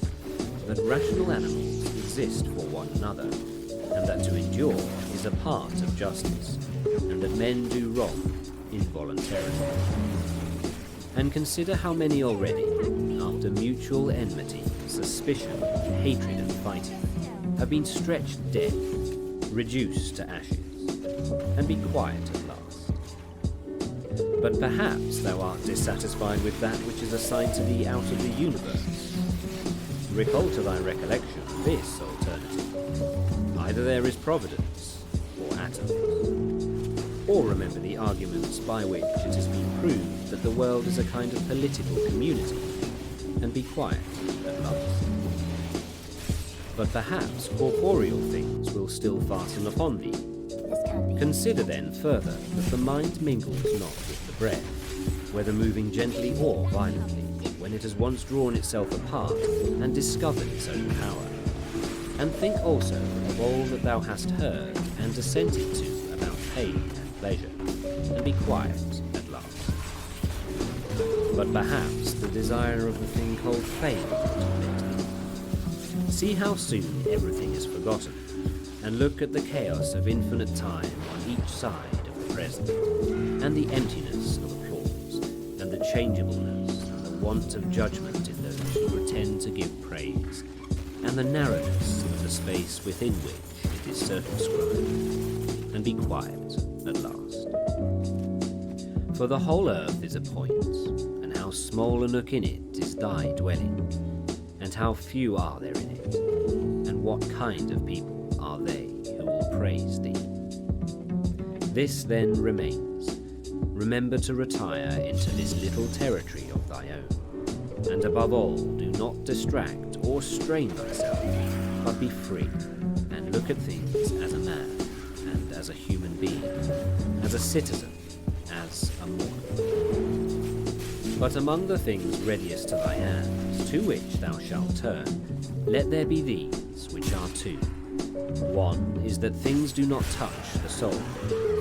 that rational animals exist for one another, and that to endure is a part of justice, and that men do wrong involuntarily. And consider how many already, after mutual enmity, suspicion, hatred and fighting, have been stretched dead, reduced to ashes, and be quiet at last. But perhaps thou art dissatisfied with that which is assigned to thee out of the universe. Recall to thy recollection this alternative. Either there is providence, or atoms. Or remember the arguments by which it has been proved that the world is a kind of political community, and be quiet at last. But perhaps corporeal things will still fasten upon thee. Consider then further that the mind mingles not with the breath, whether moving gently or violently, when it has once drawn itself apart and discovered its own power. And think also of all that thou hast heard and assented to about pain and pleasure, and be quiet at last. But perhaps the desire of the thing called fame will torment thee. See how soon everything is forgotten, and look at the chaos of infinite time on each side of the present, and the emptiness of applause, and the changeableness and the want of judgment in those who pretend to give praise, and the narrowness of the space within which it is circumscribed, and be quiet at last. For the whole earth is a point, and how small a nook in it is thy dwelling, and how few are there in it, and what kind of people are they who will praise thee. This then remains. Remember to retire into this little territory of thy own, and above all do not distract or strain thyself, but be free, and look at things as a man, and as a human being, as a citizen, as a mortal. But among the things readiest to thy hands, to which thou shalt turn, let there be these, which are two. One is that things do not touch the soul,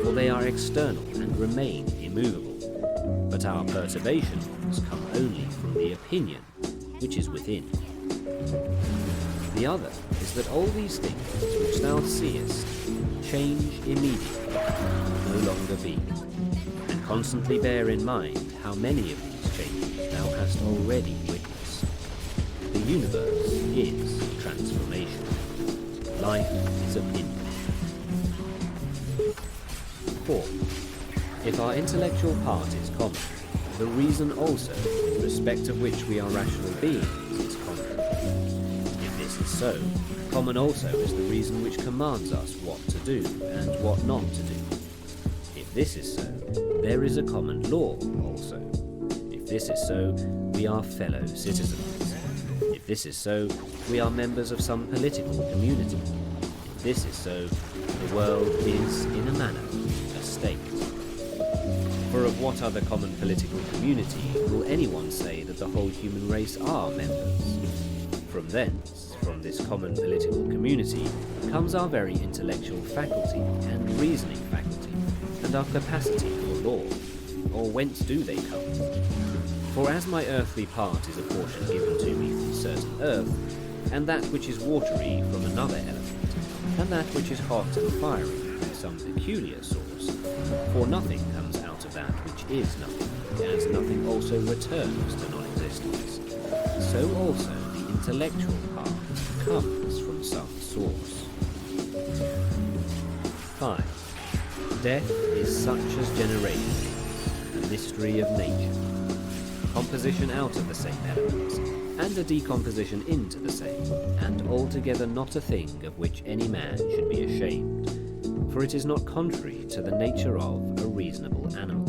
for they are external and remain immovable, but our perturbations come only from the opinion which is within. The other is that all these things which thou seest change immediately, no longer be, and constantly bear in mind how many of these changes thou hast already witnessed. The universe is transformation. Life is opinion. 4. If our intellectual part is common, the reason also, in respect of which we are rational beings, is common. If this is so, common also is the reason which commands us what to do and what not to do. If this is so, there is a common law also. If this is so, we are fellow citizens. If this is so, we are members of some political community. If this is so, the world is, in a manner, a state. For of what other common political community will anyone say that the whole human race are members? From thence, from this common political community, comes our very intellectual faculty and reasoning faculty, and our capacity for law. Or whence do they come? For as my earthly part is a portion given to me from certain earth, and that which is watery from another element, and that which is hot and fiery from some peculiar source, for nothing comes out of that which is nothing, as nothing also returns to non-existence. So also the intellectual part comes from some source. 5. Death is such as generation, a mystery of nature, composition out of the same elements, and a decomposition into the same, and altogether not a thing of which any man should be ashamed, for it is not contrary to the nature of a reasonable animal,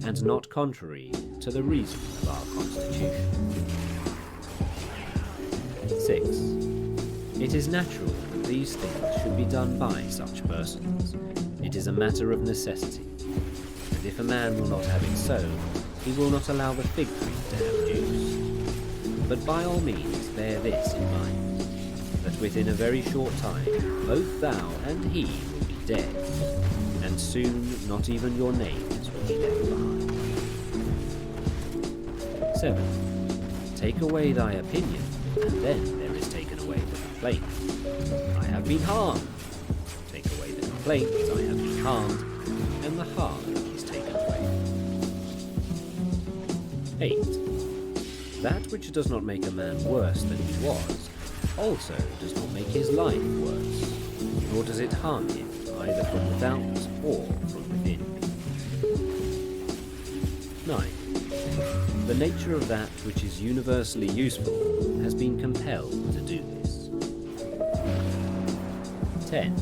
and not contrary to the reason of our constitution. 6. It is natural that these things should be done by such persons. It is a matter of necessity, and if a man will not have it so, he will not allow the fig tree to have juice. But by all means bear this in mind, that within a very short time both thou and he will be dead, and soon not even your names will be left behind. 7. Take away thy opinion, and then there is taken away the complaint. I have been harmed. Take away the complaint, I have been harmed, and the harm is taken away. 8. That which does not make a man worse than he was, also does not make his life worse, nor does it harm him either from without or from within. 9. The nature of that which is universally useful has been compelled to do this. 10.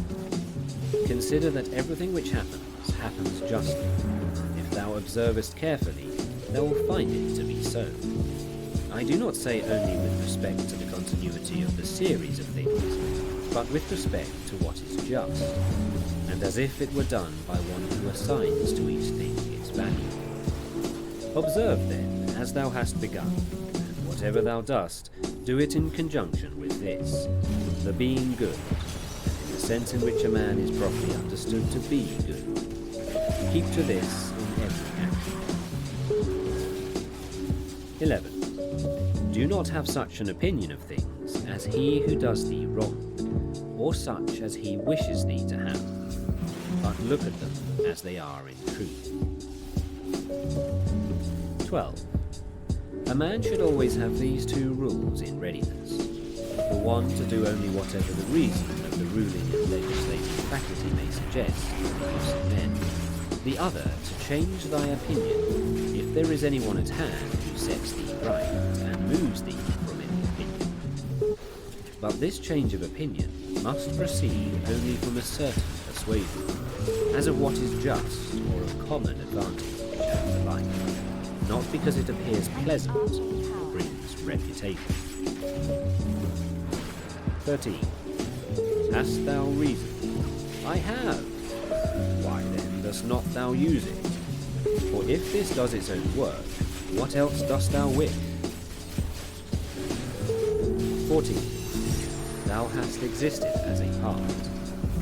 Consider that everything which happens, happens justly. If thou observest carefully, thou wilt find it to be so. I do not say only with respect to the continuity of the series of things, but with respect to what is just, and as if it were done by one who assigns to each thing its value. Observe then, as thou hast begun, and whatever thou dost, do it in conjunction with this, the being good, in the sense in which a man is properly understood to be good. Keep to this in every action. 11. Do not have such an opinion of things as he who does thee wrong, or such as he wishes thee to have, but look at them as they are in truth. 12. A man should always have these two rules in readiness. The one to do only whatever the reason of the ruling and legislating faculty may suggest for the use of men. The other to change thy opinion if there is anyone at hand who sets thee right and moves thee from any opinion. But this change of opinion must proceed only from a certain persuasion, as of what is just or of common advantage and the like, not because it appears pleasant or brings reputation. 13. Hast thou reason? I have. Why then dost not thou use it? For if this does its own work, what else dost thou wish? 14. Thou hast existed as a part.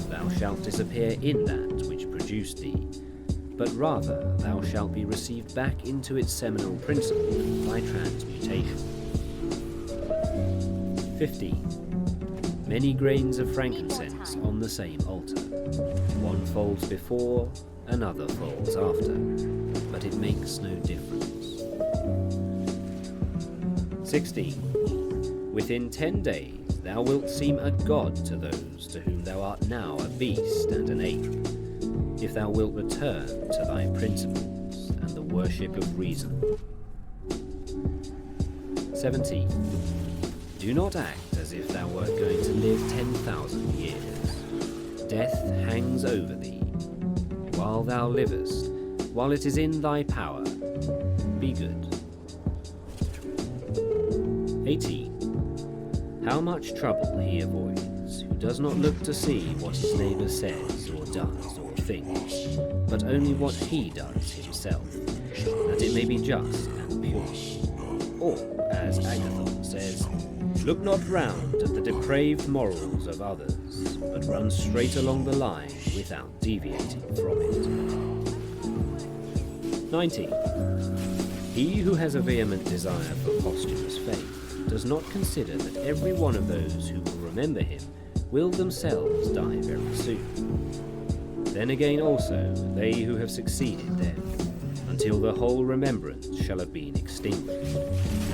Thou shalt disappear in that which produced thee. but rather thou shalt be received back into its seminal principle by transmutation. 15. Many grains of frankincense on the same altar. One falls before, another falls after, but it makes no difference. 16. Within 10 days thou wilt seem a god to those to whom thou art now a beast and an ape, if thou wilt return to thy principles and the worship of reason. 17. Do not act as if thou wert going to live 10,000 years. Death hangs over thee. While thou livest, while it is in thy power, be good. 18. How much trouble he avoids, who does not look to see what his neighbour says or does or thinks, but only what he does himself, that it may be just and pure. Or, as Agathon says, look not round at the depraved morals of others, but run straight along the line without deviating from it. 19. He who has a vehement desire for posthumous fame does not consider that every one of those who will remember him will themselves die very soon. Then again also they who have succeeded them, until the whole remembrance shall have been extinguished,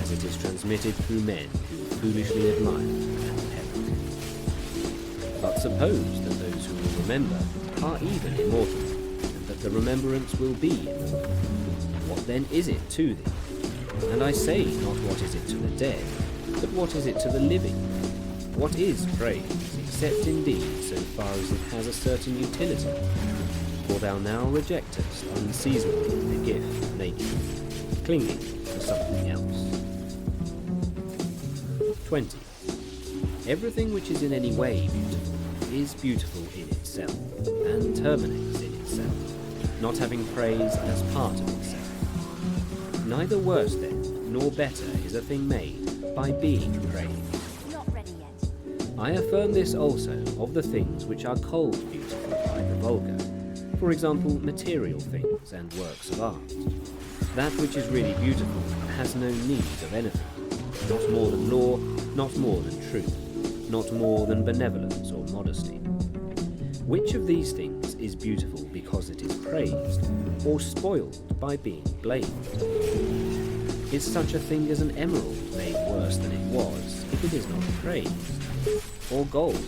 as it is transmitted through men who foolishly admire and perish. But suppose that those who will remember are even immortal, and that the remembrance will be immortal. What then is it to thee? And I say not what is it to the dead, but what is it to the living? What is praise, except indeed so far as it has a certain utility? For thou now rejectest unseasonably the gift of nature, clinging to something else. 20. Everything which is in any way beautiful is beautiful in itself, and terminates in itself, not having praise as part of itself. Neither worse then, nor better is a thing made by being praised. Not ready yet. I affirm this also of the things which are called beautiful by the vulgar, for example, material things and works of art. That which is really beautiful has no need of anything, not more than law, not more than truth, not more than benevolence or modesty. Which of these things is beautiful because it is praised, or spoiled by being blamed? Is such a thing as an emerald made worse than it was if it is not praised? Or gold,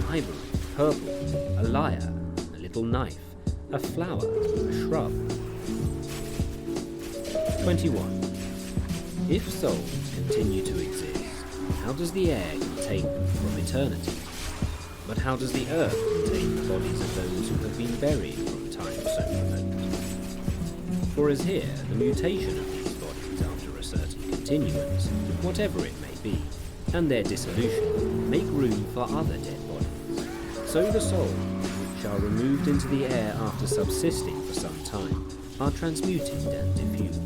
ivory, purple, a lyre, a little knife, a flower, a shrub? 21. If souls continue to exist, how does the air contain them from eternity? But how does the earth contain the bodies of those who have been buried from time so remote? For as here, the mutation of these bodies after a certain continuance, whatever it may be, and their dissolution, make room for other dead bodies, so the souls, which are removed into the air after subsisting for some time, are transmuted and diffused,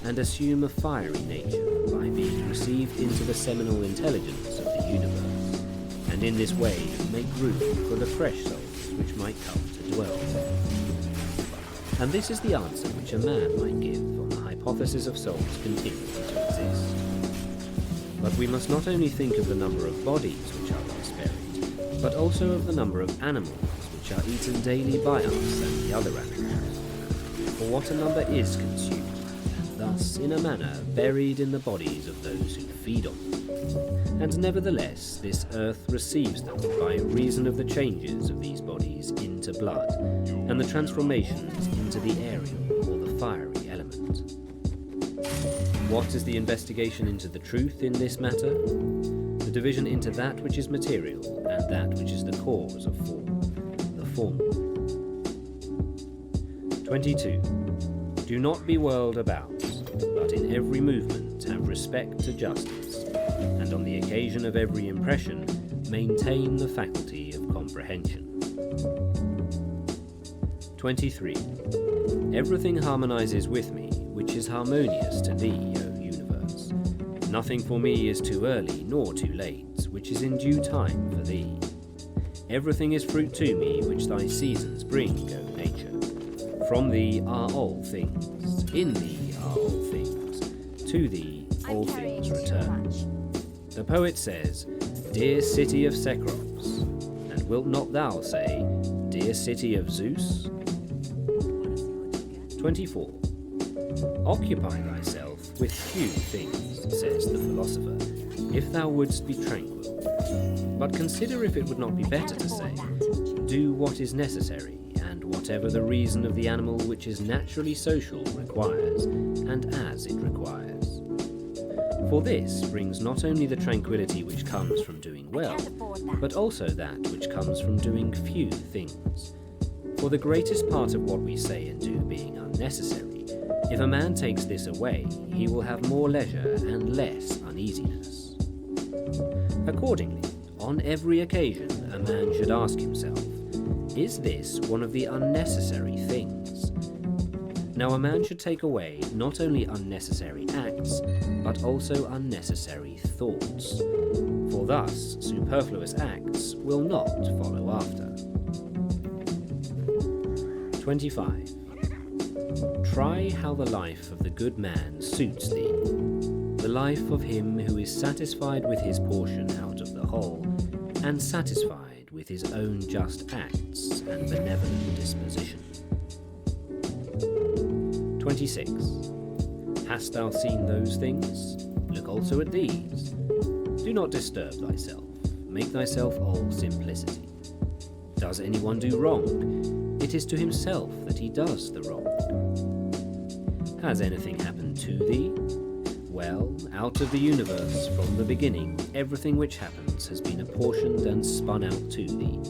and assume a fiery nature by being received into the seminal intelligence of the universe, and in this way make room for the fresh souls which might come to dwell there. And this is the answer which a man might give on the hypothesis of souls continuing to exist. But we must not only think of the number of bodies which are thus buried, but also of the number of animals which are eaten daily by us and the other animals. For what a number is consumed, thus, in a manner, buried in the bodies of those who feed on them. And nevertheless, this earth receives them by reason of the changes of these bodies into blood, and the transformations into the aerial or the fiery element. What is the investigation into the truth in this matter? The division into that which is material and that which is the cause of form, the formal. 22. Do not be whirled about, but in every movement have respect to justice, and on the occasion of every impression maintain the faculty of comprehension. 23. Everything harmonizes with me, which is harmonious to thee, O universe. Nothing for me is too early nor too late, which is in due time for thee. Everything is fruit to me which thy seasons bring, O nature. From thee are all things, in thee are all things, to thee all things return. The poet says, Dear city of Cecrops, and wilt not thou say, Dear city of Zeus? 24. Occupy thyself with few things, says the philosopher, if thou wouldst be tranquil. But consider if it would not be better to say, Do what is necessary, and whatever the reason of the animal which is naturally social requires, and as it requires. For this brings not only the tranquility which comes from doing well, but also that which comes from doing few things. For the greatest part of what we say and do being unnecessary, if a man takes this away, he will have more leisure and less uneasiness. Accordingly, on every occasion a man should ask himself, is this one of the unnecessary things? Now a man should take away not only unnecessary acts, but also unnecessary thoughts, for thus superfluous acts will not follow after. 25. Try how the life of the good man suits thee, the life of him who is satisfied with his portion out of the whole, and satisfied with his own just acts and benevolent disposition. 26. Hast thou seen those things? Look also at these. Do not disturb thyself, make thyself all simplicity. Does anyone do wrong? It is to himself that he does the wrong. Has anything happened to thee? Well, out of the universe, from the beginning, everything which happens has been apportioned and spun out to thee.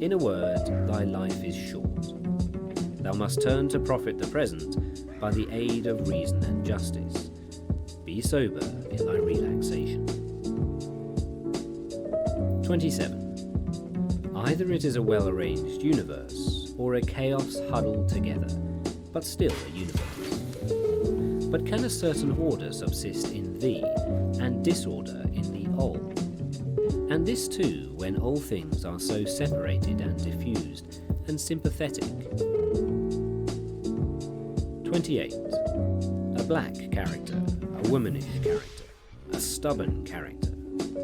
In a word, thy life is short. Thou must turn to profit the present by the aid of reason and justice. Be sober in thy relaxation. 27. Either it is a well-arranged universe, or a chaos huddled together, but still a universe. But can a certain order subsist in thee, and disorder in the all? And this too, when all things are so separated and diffused, and sympathetic. 28. A black character, a womanish character, a stubborn character,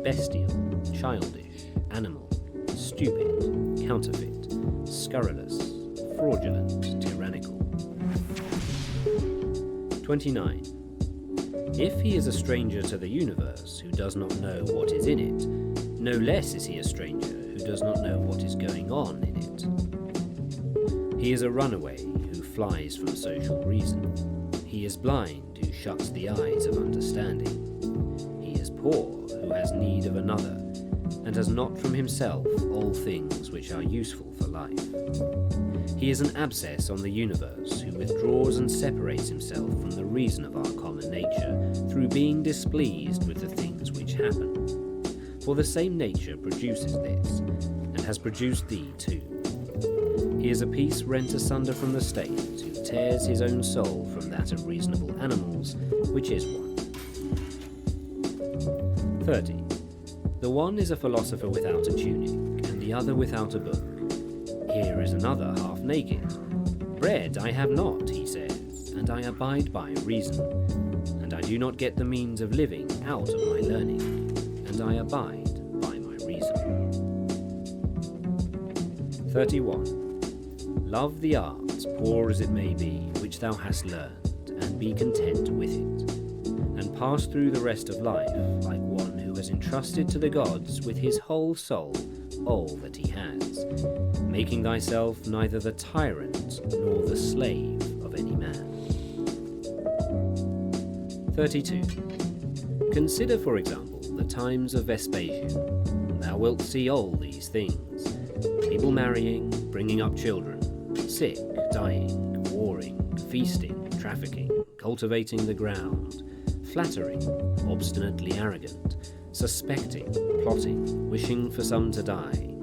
bestial, childish, animal, stupid, counterfeit, scurrilous, fraudulent, tyrannical. 29. If he is a stranger to the universe who does not know what is in it, no less is he a stranger who does not know what is going on in it. He is a runaway who flies from social reason. He is blind who shuts the eyes of understanding. He is poor who has need of another, and has not from himself all things which are useful for life. He is an abscess on the universe who withdraws and separates himself from the reason of our common nature through being displeased with the things which happen. For the same nature produces this, and has produced thee too. He is a piece rent asunder from the state who tears his own soul from that of reasonable animals, which is one. 30. The one is a philosopher without a tunic, and the other without a book. Here is another half naked. Bread I have not, he says, and I abide by reason, and I do not get the means of living out of my learning, and I abide by my reason. 31. Love the arts, poor as it may be, which thou hast learned, and be content with it, and pass through the rest of life like one who has entrusted to the gods with his whole soul all that he has, making thyself neither the tyrant nor the slave of any man. 32. Consider, for example, the times of Vespasian. Thou wilt see all these things: people marrying, bringing up children, sick, dying, warring, feasting, trafficking, cultivating the ground, flattering, obstinately arrogant, suspecting, plotting, wishing for some to die,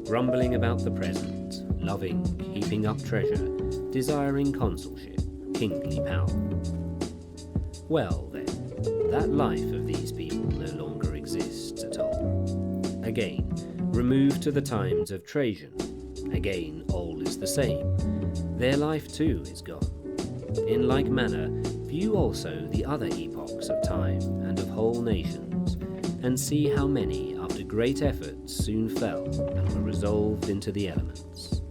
grumbling about the present, loving, heaping up treasure, desiring consulship, kingly power. Well then, that life of these people no longer exists at all. Again, remove to the times of Trajan. Again, all is the same, their life too is gone. In like manner, view also the other epochs of time and of whole nations, and see how many, after great efforts, soon fell and were resolved into the elements.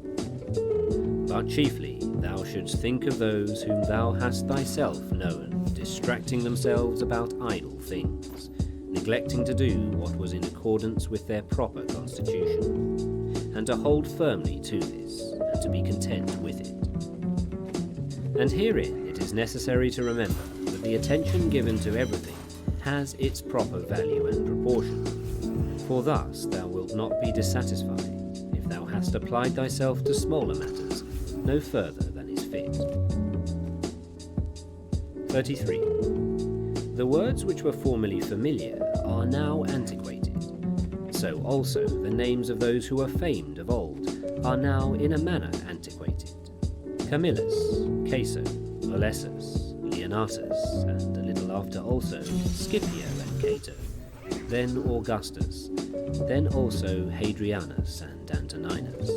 But chiefly thou shouldst think of those whom thou hast thyself known, distracting themselves about idle things, neglecting to do what was in accordance with their proper constitution, and to hold firmly to this, and to be content with it. And herein it is necessary to remember that the attention given to everything has its proper value and proportion, for thus thou wilt not be dissatisfied if thou hast applied thyself to smaller matters no further than is fit. 33. The words which were formerly familiar are now antiquated. So also the names of those who were famed of old are now in a manner antiquated. Camillus, Caeso, Valessus, Leonatus, and a little after also Scipio and Cato, then Augustus, then also Hadrianus and Antoninus.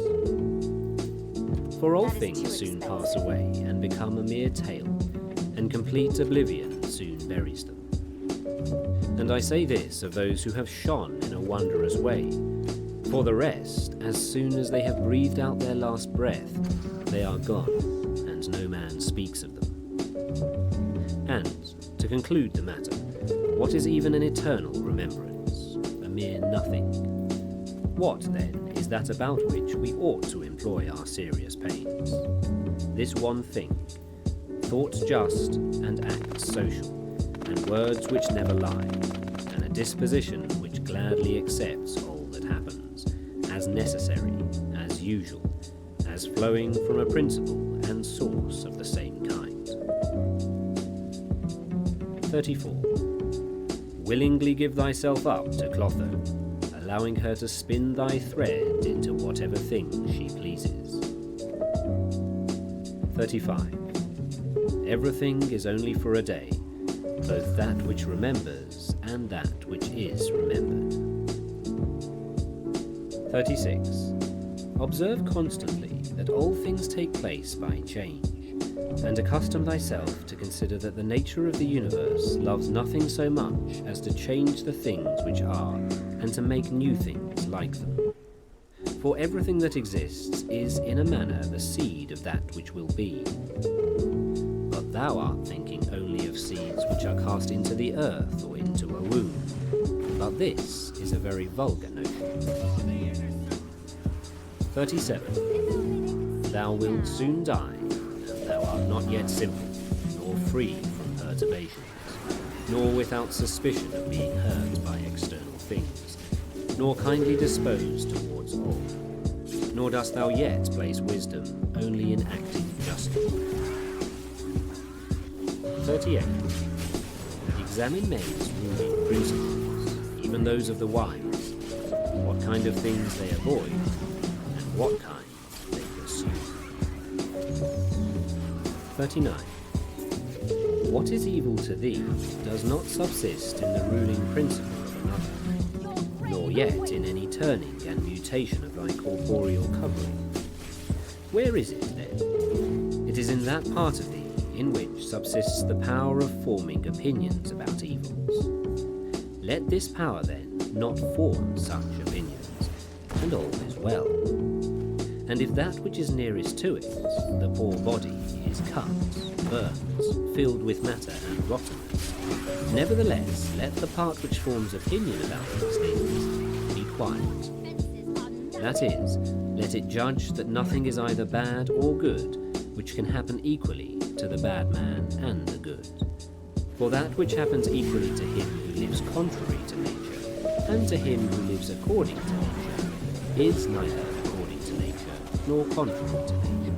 For all That is things too soon expensive. pass away and become a mere tale, and complete oblivion soon buries them. And I say this of those who have shone in a wondrous way. For the rest, as soon as they have breathed out their last breath, they are gone, and no man speaks of them. And, to conclude the matter, what is even an eternal remembrance? A mere nothing. What, then, is that about which we ought to employ our serious pains? This one thing: thoughts just, and acts social, and words which never lie, and a disposition which gladly accepts all that happens, as necessary, as usual, as flowing from a principle and source of the same kind. 34. Willingly give thyself up to Clotho, allowing her to spin thy thread into whatever thing she pleases. 35. Everything is only for a day, both that which remembers and that which is remembered. 36. Observe constantly that all things take place by change, and accustom thyself to consider that the nature of the universe loves nothing so much as to change the things which are, and to make new things like them. For everything that exists is in a manner the seed of that which will be. But thou art thinking only of seeds which are cast into the earth or into a womb. But this is a very vulgar notion. 37. Thou wilt soon die, and thou art not yet simple, nor free from perturbations, nor without suspicion of being hurt by external things, nor kindly disposed towards all. Nor dost thou yet place wisdom only in acting justly. 38. Examine men's ruling principles, even those of the wise, what kind of things they avoid, and what kind they pursue. 39. What is evil to thee does not subsist in the ruling principle of another, nor yet in any turning and mutation of thy corporeal covering. Where is it, then? It is in that part of thee in which subsists the power of forming opinions about evils. Let this power, then, not form such opinions, and all is well. And if that which is nearest to it, the poor body, is cut, burnt, filled with matter and rottenness, nevertheless let the part which forms opinion about these things be quiet. That is, let it judge that nothing is either bad or good, which can happen equally to the bad man and the good. For that which happens equally to him who lives contrary to nature, and to him who lives according to nature, is neither according to nature nor contrary to nature.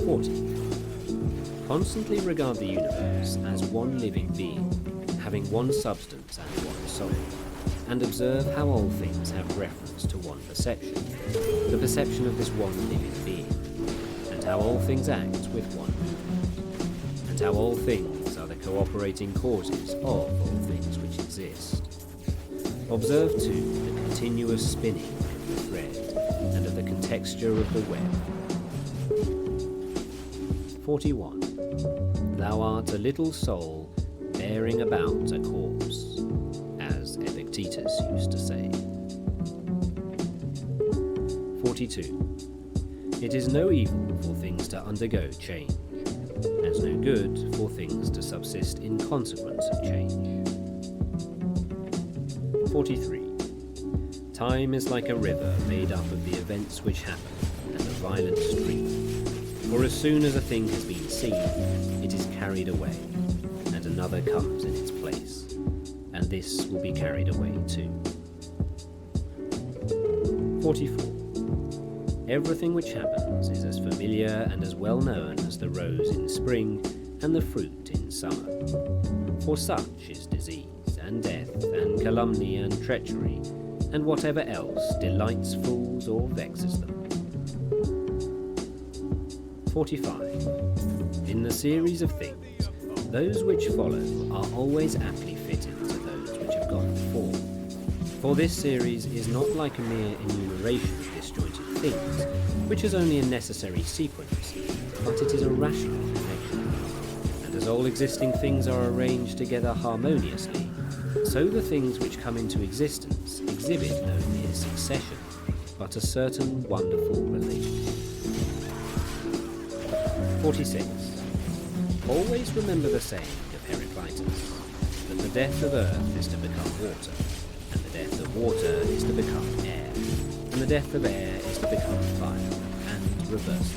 40. Constantly regard the universe as one living being, having one substance and one soul, and observe how all things have reference to one perception, the perception of this one living being, and how all things act with one movement, and how all things are the cooperating causes of all things which exist. Observe, too, the continuous spinning of the thread, and of the contexture of the web. 41. Thou art a little soul bearing about a corpse, as Epictetus used to say. 42. It is no evil for things to undergo change, as no good for things to subsist in consequence of change. 43. Time is like a river made up of the events which happen, and a violent stream. For as soon as a thing has been seen, it is carried away, and another comes in its place, and this will be carried away too. 44. Everything which happens is as familiar and as well known as the rose in spring and the fruit in summer. For such is disease, and death, and calumny, and treachery, and whatever else delights fools or vexes them. 45. In the series of things, those which follow are always aptly fitted to those which have gone before. For this series is not like a mere enumeration of disjointed things, which is only a necessary sequence, but it is a rational connection. And as all existing things are arranged together harmoniously, so the things which come into existence exhibit no mere succession, but a certain wonderful relation. 46. Always remember the saying of Heraclitus, that the death of earth is to become water, and the death of water is to become air, and the death of air is to become fire, and reverse.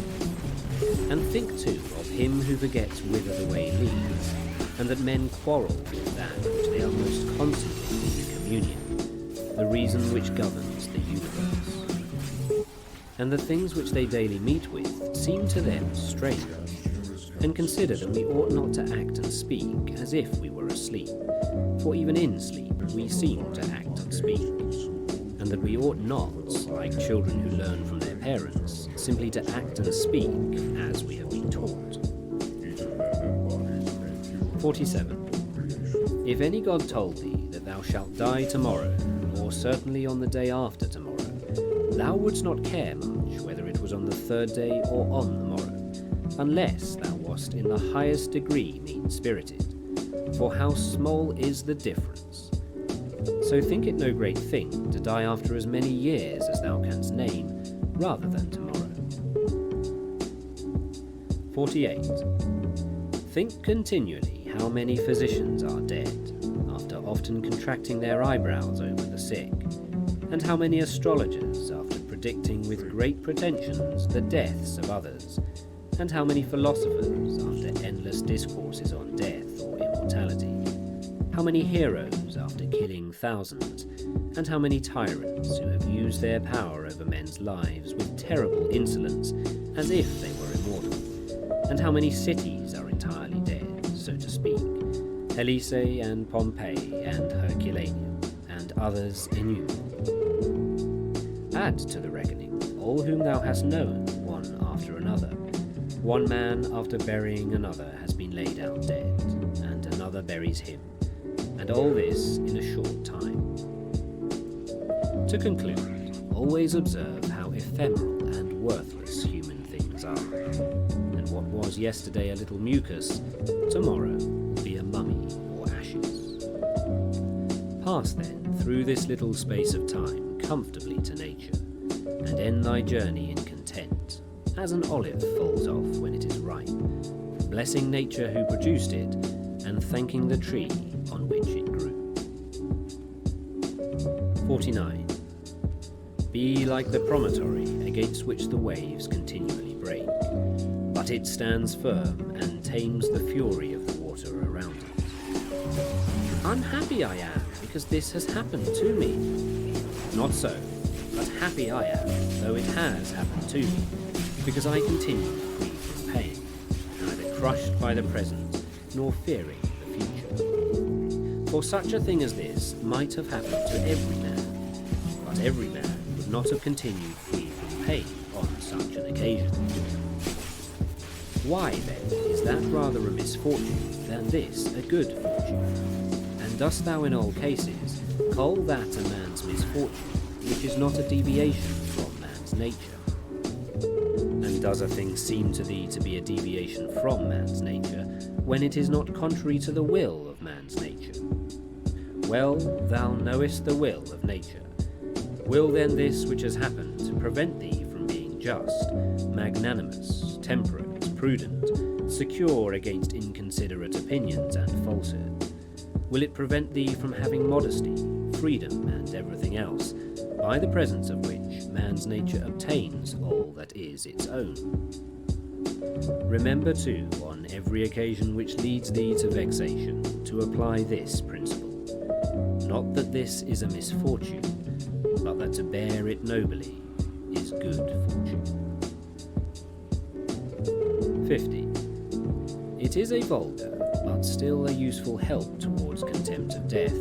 And think too of him who forgets whither the way leads, and that men quarrel with that which they are most constantly in communion, the reason which governs the universe. And the things which they daily meet with seem to them strange, and consider that we ought not to act and speak as if we were asleep, for even in sleep we seem to act and speak, and that we ought not, like children who learn from their parents, simply to act and speak as we have been taught. 47. If any god told thee that thou shalt die tomorrow, or certainly on the day after tomorrow, thou wouldst not care much whether it was on the third day or on the morrow, unless thou wast in the highest degree mean-spirited. For how small is the difference? So think it no great thing to die after as many years as thou canst name, rather than tomorrow. 48. Think continually how many physicians are dead, after often contracting their eyebrows over the sick, and how many astrologers after predicting with great pretensions the deaths of others, and how many philosophers after endless discourses on death or immortality, how many heroes after killing thousands, and how many tyrants who have used their power over men's lives with terrible insolence as if they were immortal, and how many cities are entirely dead, so to speak, Helice and Pompeii and Herculaneum, and others innumerable. Add to the reckoning all whom thou hast known, one after another. One man after burying another has been laid out dead, and another buries him, and all this in a short time. To conclude, always observe how ephemeral and worthless human things are, and what was yesterday a little mucus, tomorrow will be a mummy or ashes. Pass then through this little space of time comfortably to nature, and end thy journey in content, as an olive falls off when it is ripe, blessing nature who produced it, and thanking the tree on which it grew. 49. Be like the promontory against which the waves continually break, but it stands firm and tames the fury of the water around it. Unhappy I am because this has happened to me. Not so, but happy I am, though it has happened to me, because I continue free from pain, neither crushed by the present, nor fearing the future. For such a thing as this might have happened to every man, but every man would not have continued free from pain on such an occasion. Why, then, is that rather a misfortune than this a good fortune? And dost thou in all cases call that a man's misfortune, which is not a deviation from man's nature? And does a thing seem to thee to be a deviation from man's nature, when it is not contrary to the will of man's nature? Well, thou knowest the will of nature. Will then this which has happened prevent thee from being just, magnanimous, temperate, prudent, secure against inconsiderate opinions and falsehood? Will it prevent thee from having modesty, freedom, and everything else, by the presence of which man's nature obtains all that is its own? Remember too, on every occasion which leads thee to vexation, to apply this principle. Not that this is a misfortune, but that to bear it nobly is good fortune. 50. It is a vulgar, but still a useful help towards contempt of death,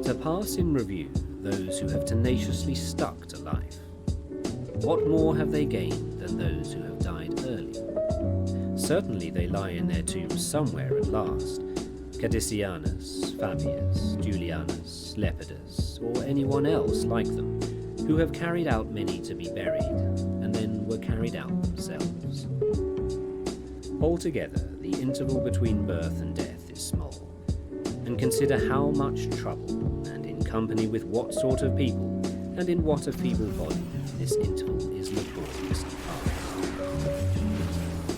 to pass in review those who have tenaciously stuck to life. What more have they gained than those who have died early? Certainly they lie in their tombs somewhere at last, Cadicianus, Fabius, Julianus, Lepidus, or anyone else like them, who have carried out many to be buried, and then were carried out themselves. Altogether, the interval between birth and death is small, and consider how much trouble, and in company with what sort of people, and in what a feeble body, this interval is laboriously passed.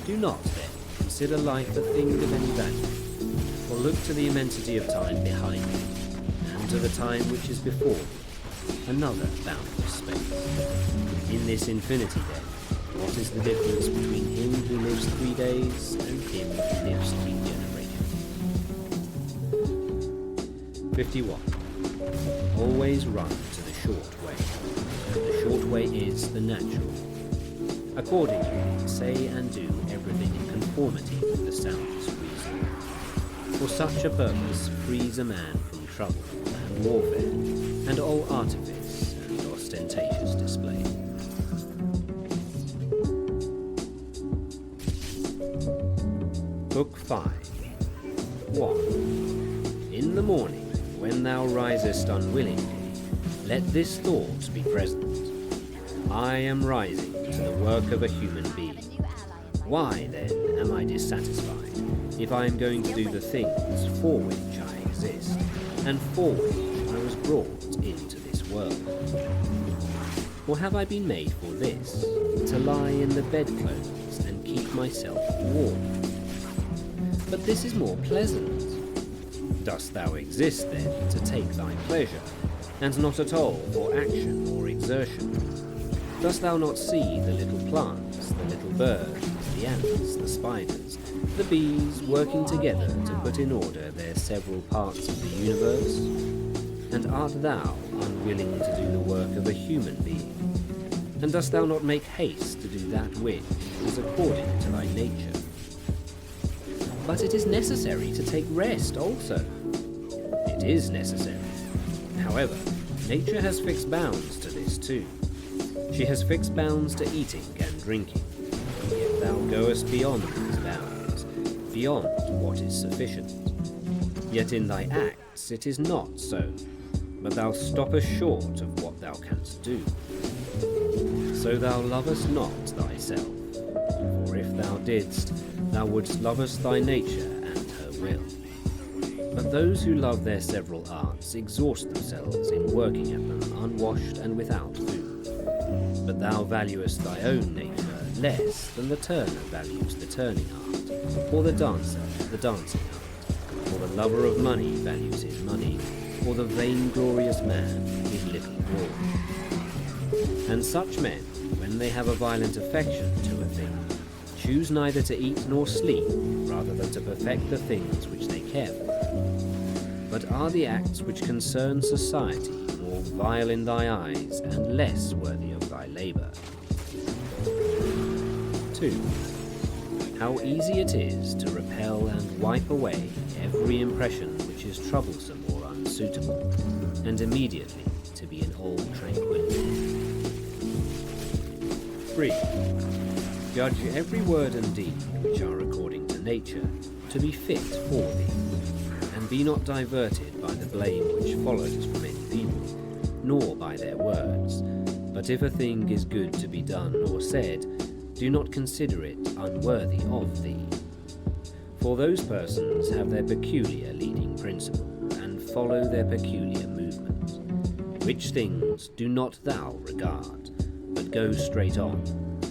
Do not, then, consider life a thing of any value, or look to the immensity of time behind you, and to the time which is before you, another boundless space. In this infinity, then, what is the difference between him who lives 3 days and him who lives 3 generations? 51. Always run to the short way, and the short way is the natural. Accordingly, say and do everything in conformity with the soundest reason. For such a purpose frees a man from trouble and warfare, and all artifice and ostentatious display. Book 5. 1. In the morning, when thou risest unwillingly, let this thought be present. I am rising to the work of a human being. Why, then, am I dissatisfied, if I am going to do the things for which I exist, and for which I was brought into this world? Or have I been made for this, to lie in the bedclothes and keep myself warm? But this is more pleasant. Dost thou exist, then, to take thy pleasure, and not at all for action or exertion? Dost thou not see the little plants, the little birds, the ants, the spiders, the bees working together to put in order their several parts of the universe? And art thou unwilling to do the work of a human being? And dost thou not make haste to do that which is according to thy nature? But it is necessary to take rest also. It is necessary. However, nature has fixed bounds to this too. She has fixed bounds to eating and drinking, and yet thou goest beyond these bounds, beyond what is sufficient. Yet in thy acts it is not so, but thou stoppest short of what thou canst do. So thou lovest not thyself, for if thou didst, thou wouldst lovest thy nature and her will. But those who love their several arts exhaust themselves in working at them unwashed and without food. But thou valuest thy own nature less than the turner values the turning art, or the dancer the dancing art, or the lover of money values his money, or the vainglorious man his little glory. And such men, when they have a violent affection to a thing, choose neither to eat nor sleep rather than to perfect the things which they care for. But are the acts which concern society more vile in thy eyes and less worthy of thy labour? 2. How easy it is to repel and wipe away every impression which is troublesome or unsuitable, and immediately to be in all tranquillity. 3. Judge every word and deed which are according to nature to be fit for thee, and be not diverted by the blame which follows from any people, nor by their words. But if a thing is good to be done or said, do not consider it unworthy of thee. For those persons have their peculiar leading principle, and follow their peculiar movement, which things do not thou regard, but go straight on,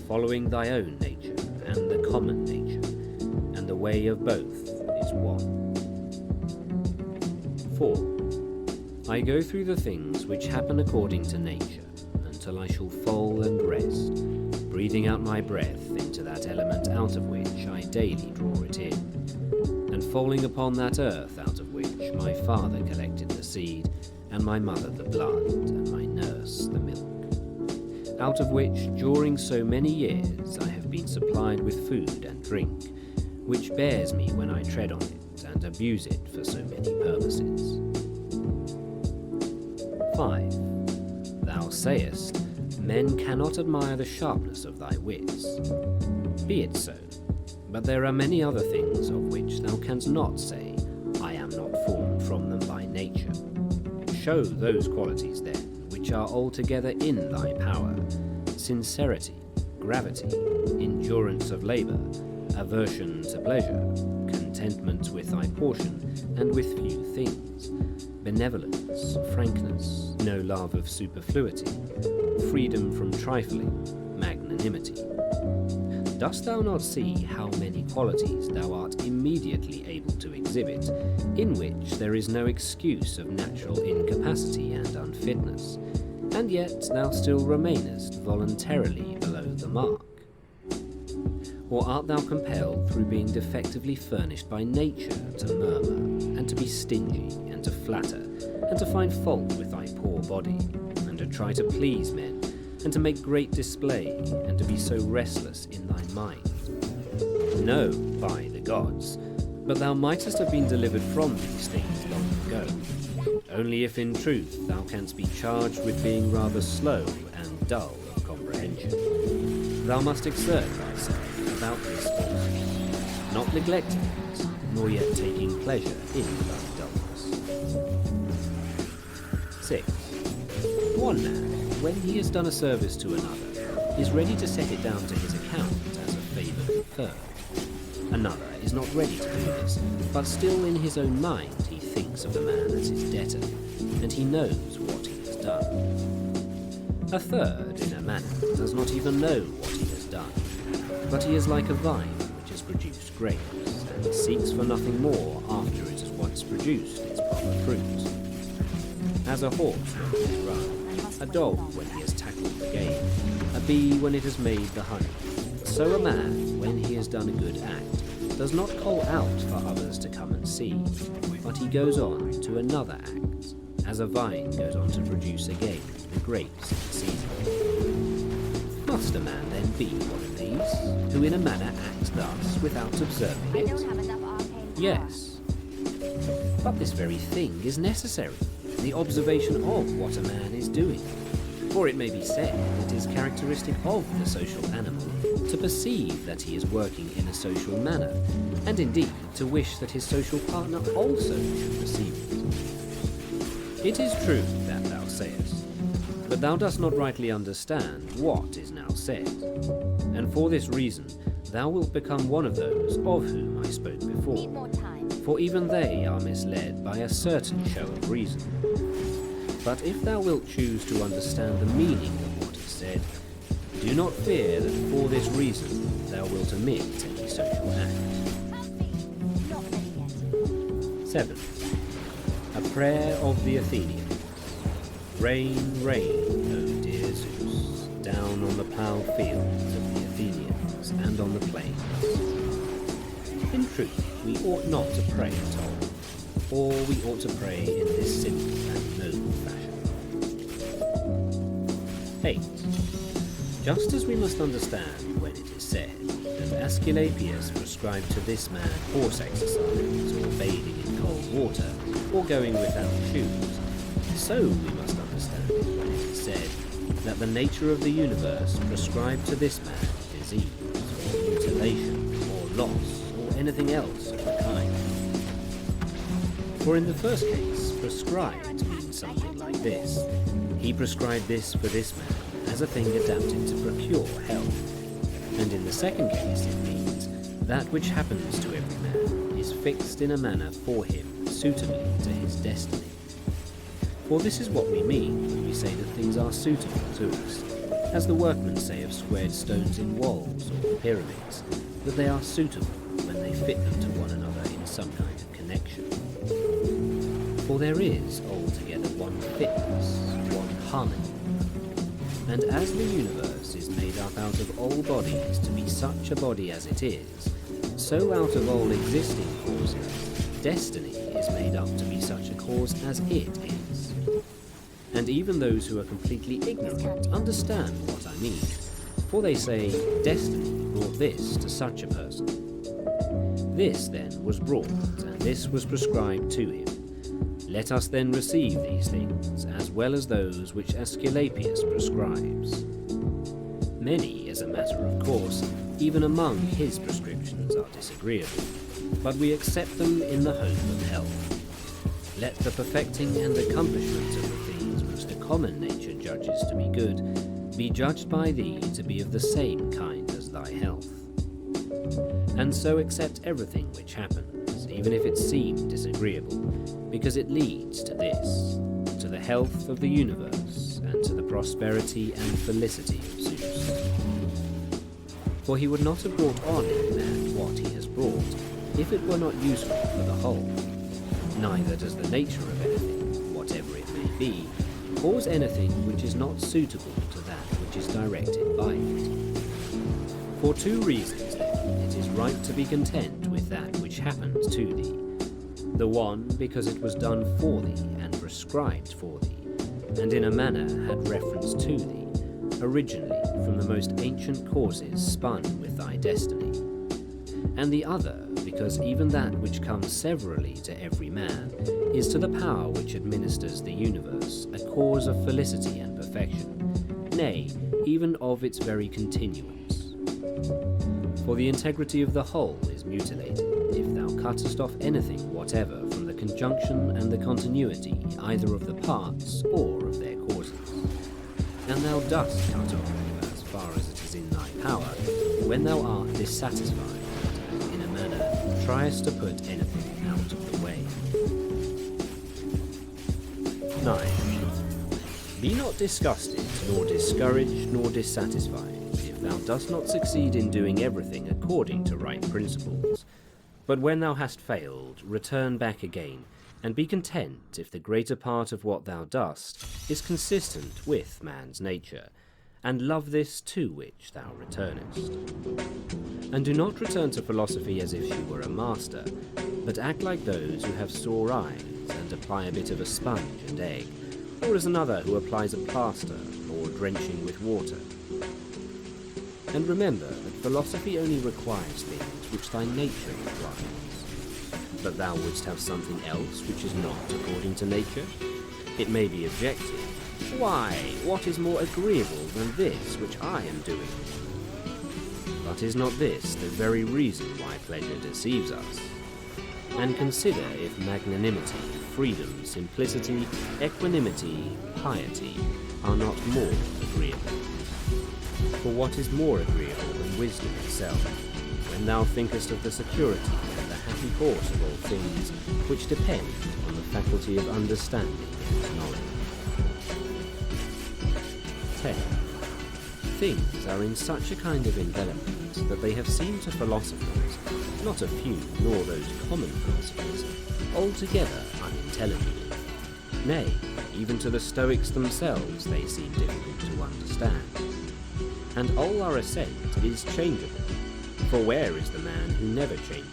following thy own nature and the common nature, and the way of both is one. 4. I go through the things which happen according to nature, until I shall fall and rest, breathing out my breath into that element out of which I daily draw it in, and falling upon that earth out of which my father collected the seed, and my mother the blood, and my nurse the milk, out of which during so many years I have been supplied with food and drink, which bears me when I tread on it and abuse it for so many purposes. 5. Thou sayest, men cannot admire the sharpness of thy wits. Be it so, but there are many other things of which thou canst not say, I am not formed from them by nature. Show those qualities then, which are altogether in thy power: sincerity, gravity, endurance of labour, aversion to pleasure, contentment with thy portion and with few things, benevolence, frankness, no love of superfluity, freedom from trifling, magnanimity. Dost thou not see how many qualities thou art immediately able to exhibit, in which there is no excuse of natural incapacity and unfitness, and yet thou still remainest voluntarily below the mark? Or art thou compelled through being defectively furnished by nature to murmur, and to be stingy, and to flatter, and to find fault with thy poor body, and to try to please men, and to make great display, and to be so restless in thy mind? No, by the gods, but thou mightest have been delivered from these things long ago, only if in truth thou canst be charged with being rather slow and dull of comprehension. Thou must exert thyself about this also, not neglecting it, nor yet taking pleasure in thy dullness. 6. One man, when he has done a service to another, is ready to set it down to his account as a favour conferred. Another is not ready to do this, but still in his own mind he thinks of the man as his debtor, and he knows what he has done. A third, in a manner, does not even know what he has done, but he is like a vine which has produced grapes, and seeks for nothing more after it has once produced its proper fruit. As a horse when he has run, a dog when he has tackled the game, a bee when it has made the honey, so a man, when he has done a good act, does not call out for others to come and see, but he goes on to another act, as a vine goes on to produce again the grapes in season. Must a man then be one of these, who in a manner acts thus without observing I it? don't have enough arcane power. Yes. But this very thing is necessary, the observation of what a man is doing. For it may be said it is characteristic of the social animal to perceive that he is working in a social manner, and indeed to wish that his social partner also should perceive it. It is true that thou sayest, but thou dost not rightly understand what is now said, and for this reason thou wilt become one of those of whom I spoke before. Need more time. For even they are misled by a certain show of reason. But if thou wilt choose to understand the meaning of what is said, do not fear that for this reason thou wilt omit any social act. Not ready yet. 7. A prayer of the Athenians. Rain, rain, O dear Zeus, down on the ploughed fields of the Athenians and on the plains. In truth, we ought not to pray at all, or we ought to pray in this simple and noble fashion. 8. Just as we must understand when it is said that Asclepius prescribed to this man horse exercise, or bathing in cold water, or going without shoes, so we must understand it when it is said that the nature of the universe prescribed to this man disease, or mutilation, or loss, or anything else of the kind. For in the first case, prescribed means something like this. He prescribed this for this man as a thing adapted to procure health, And in the second case it means that which happens to every man is fixed in a manner for him suitably to his destiny. For this is what we mean when we say that things are suitable to us, as the workmen say of squared stones in walls or pyramids, that they are suitable when they fit them to one another in some kind of connection. For there is altogether one fitness, one harmony. And as the universe is made up out of all bodies to be such a body as it is, so out of all existing causes, destiny is made up to be such a cause as it is. And even those who are completely ignorant understand what I mean, for they say, destiny brought this to such a person. This then was brought, and this was prescribed to him. Let us then receive these things, as well as those which Aesculapius prescribes. Many, as a matter of course, even among his prescriptions are disagreeable, but we accept them in the hope of health. Let the perfecting and accomplishment of the things which the common nature judges to be good be judged by thee to be of the same kind as thy health. And so accept everything which happens, even if it seem disagreeable, because it leads to this, to the health of the universe, and to the prosperity and felicity of Zeus. For he would not have brought on in man what he has brought, if it were not useful for the whole. Neither does the nature of anything, whatever it may be, cause anything which is not suitable to that which is directed by it. For two reasons, then, it is right to be content with that which happens to thee. The one, because it was done for thee and prescribed for thee, and in a manner had reference to thee, originally from the most ancient causes spun with thy destiny. And the other, because even that which comes severally to every man is to the power which administers the universe a cause of felicity and perfection, nay, even of its very continuance. For the integrity of the whole is mutilated, if thou cuttest off anything whatever from the conjunction and the continuity either of the parts or of their causes. And thou dost cut off, as far as it is in thy power, when thou art dissatisfied, and in a manner triest to put anything out of the way. 9. Be not disgusted, nor discouraged, nor dissatisfied, if thou dost not succeed in doing everything according to right principles. But when thou hast failed, return back again, and be content if the greater part of what thou dost is consistent with man's nature, and love this to which thou returnest. And do not return to philosophy as if she were a master, but act like those who have sore eyes, and apply a bit of a sponge and egg, or as another who applies a plaster, or drenching with water. And remember that philosophy only requires things which thy nature requires. But thou wouldst have something else which is not according to nature? It may be objected, why, what is more agreeable than this which I am doing? But is not this the very reason why pleasure deceives us? And consider if magnanimity, freedom, simplicity, equanimity, piety are not more agreeable. For what is more agreeable than wisdom itself, when thou thinkest of the security and the happy course of all things which depend on the faculty of understanding and knowledge? 10. Things are in such a kind of envelopment that they have seemed to philosophers, not a few nor those common philosophers, altogether unintelligible. Nay, even to the Stoics themselves they seem difficult to understand. And all our assent is changeable, for where is the man who never changes?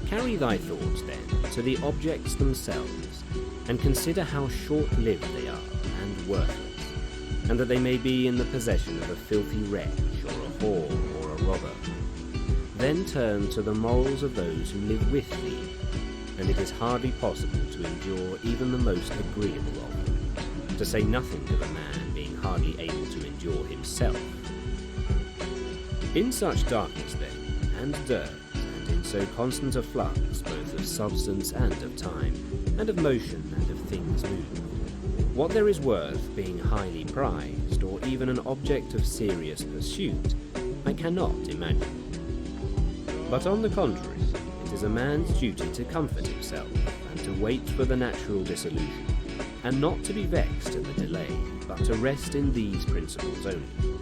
Carry thy thoughts, then, to the objects themselves, and consider how short-lived they are and worthless, and that they may be in the possession of a filthy wretch, or a whore, or a robber. Then turn to the morals of those who live with thee, and it is hardly possible to endure even the most agreeable of them, to say nothing of a man being hardly able to endure himself. In such darkness, then, and dirt, and in so constant a flux, both of substance and of time, and of motion and of things moved, What there is worth being highly prized, or even an object of serious pursuit, I cannot imagine. But on the contrary, it is a man's duty to comfort himself, and to wait for the natural dissolution, and not to be vexed at the delay, but to rest in these principles only.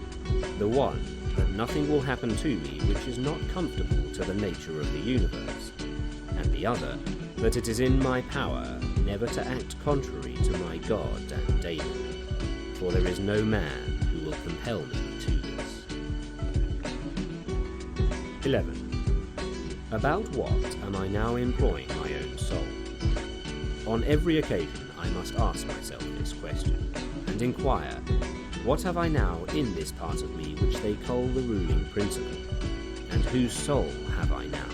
The one, that nothing will happen to me which is not comfortable to the nature of the universe, and the other, that it is in my power never to act contrary to my God and David, for there is no man who will compel me to this. 11. About what am I now employing my own soul? On every occasion I must ask myself this question, and inquire, what have I now in this part of me which they call the ruling principle, and whose soul have I now?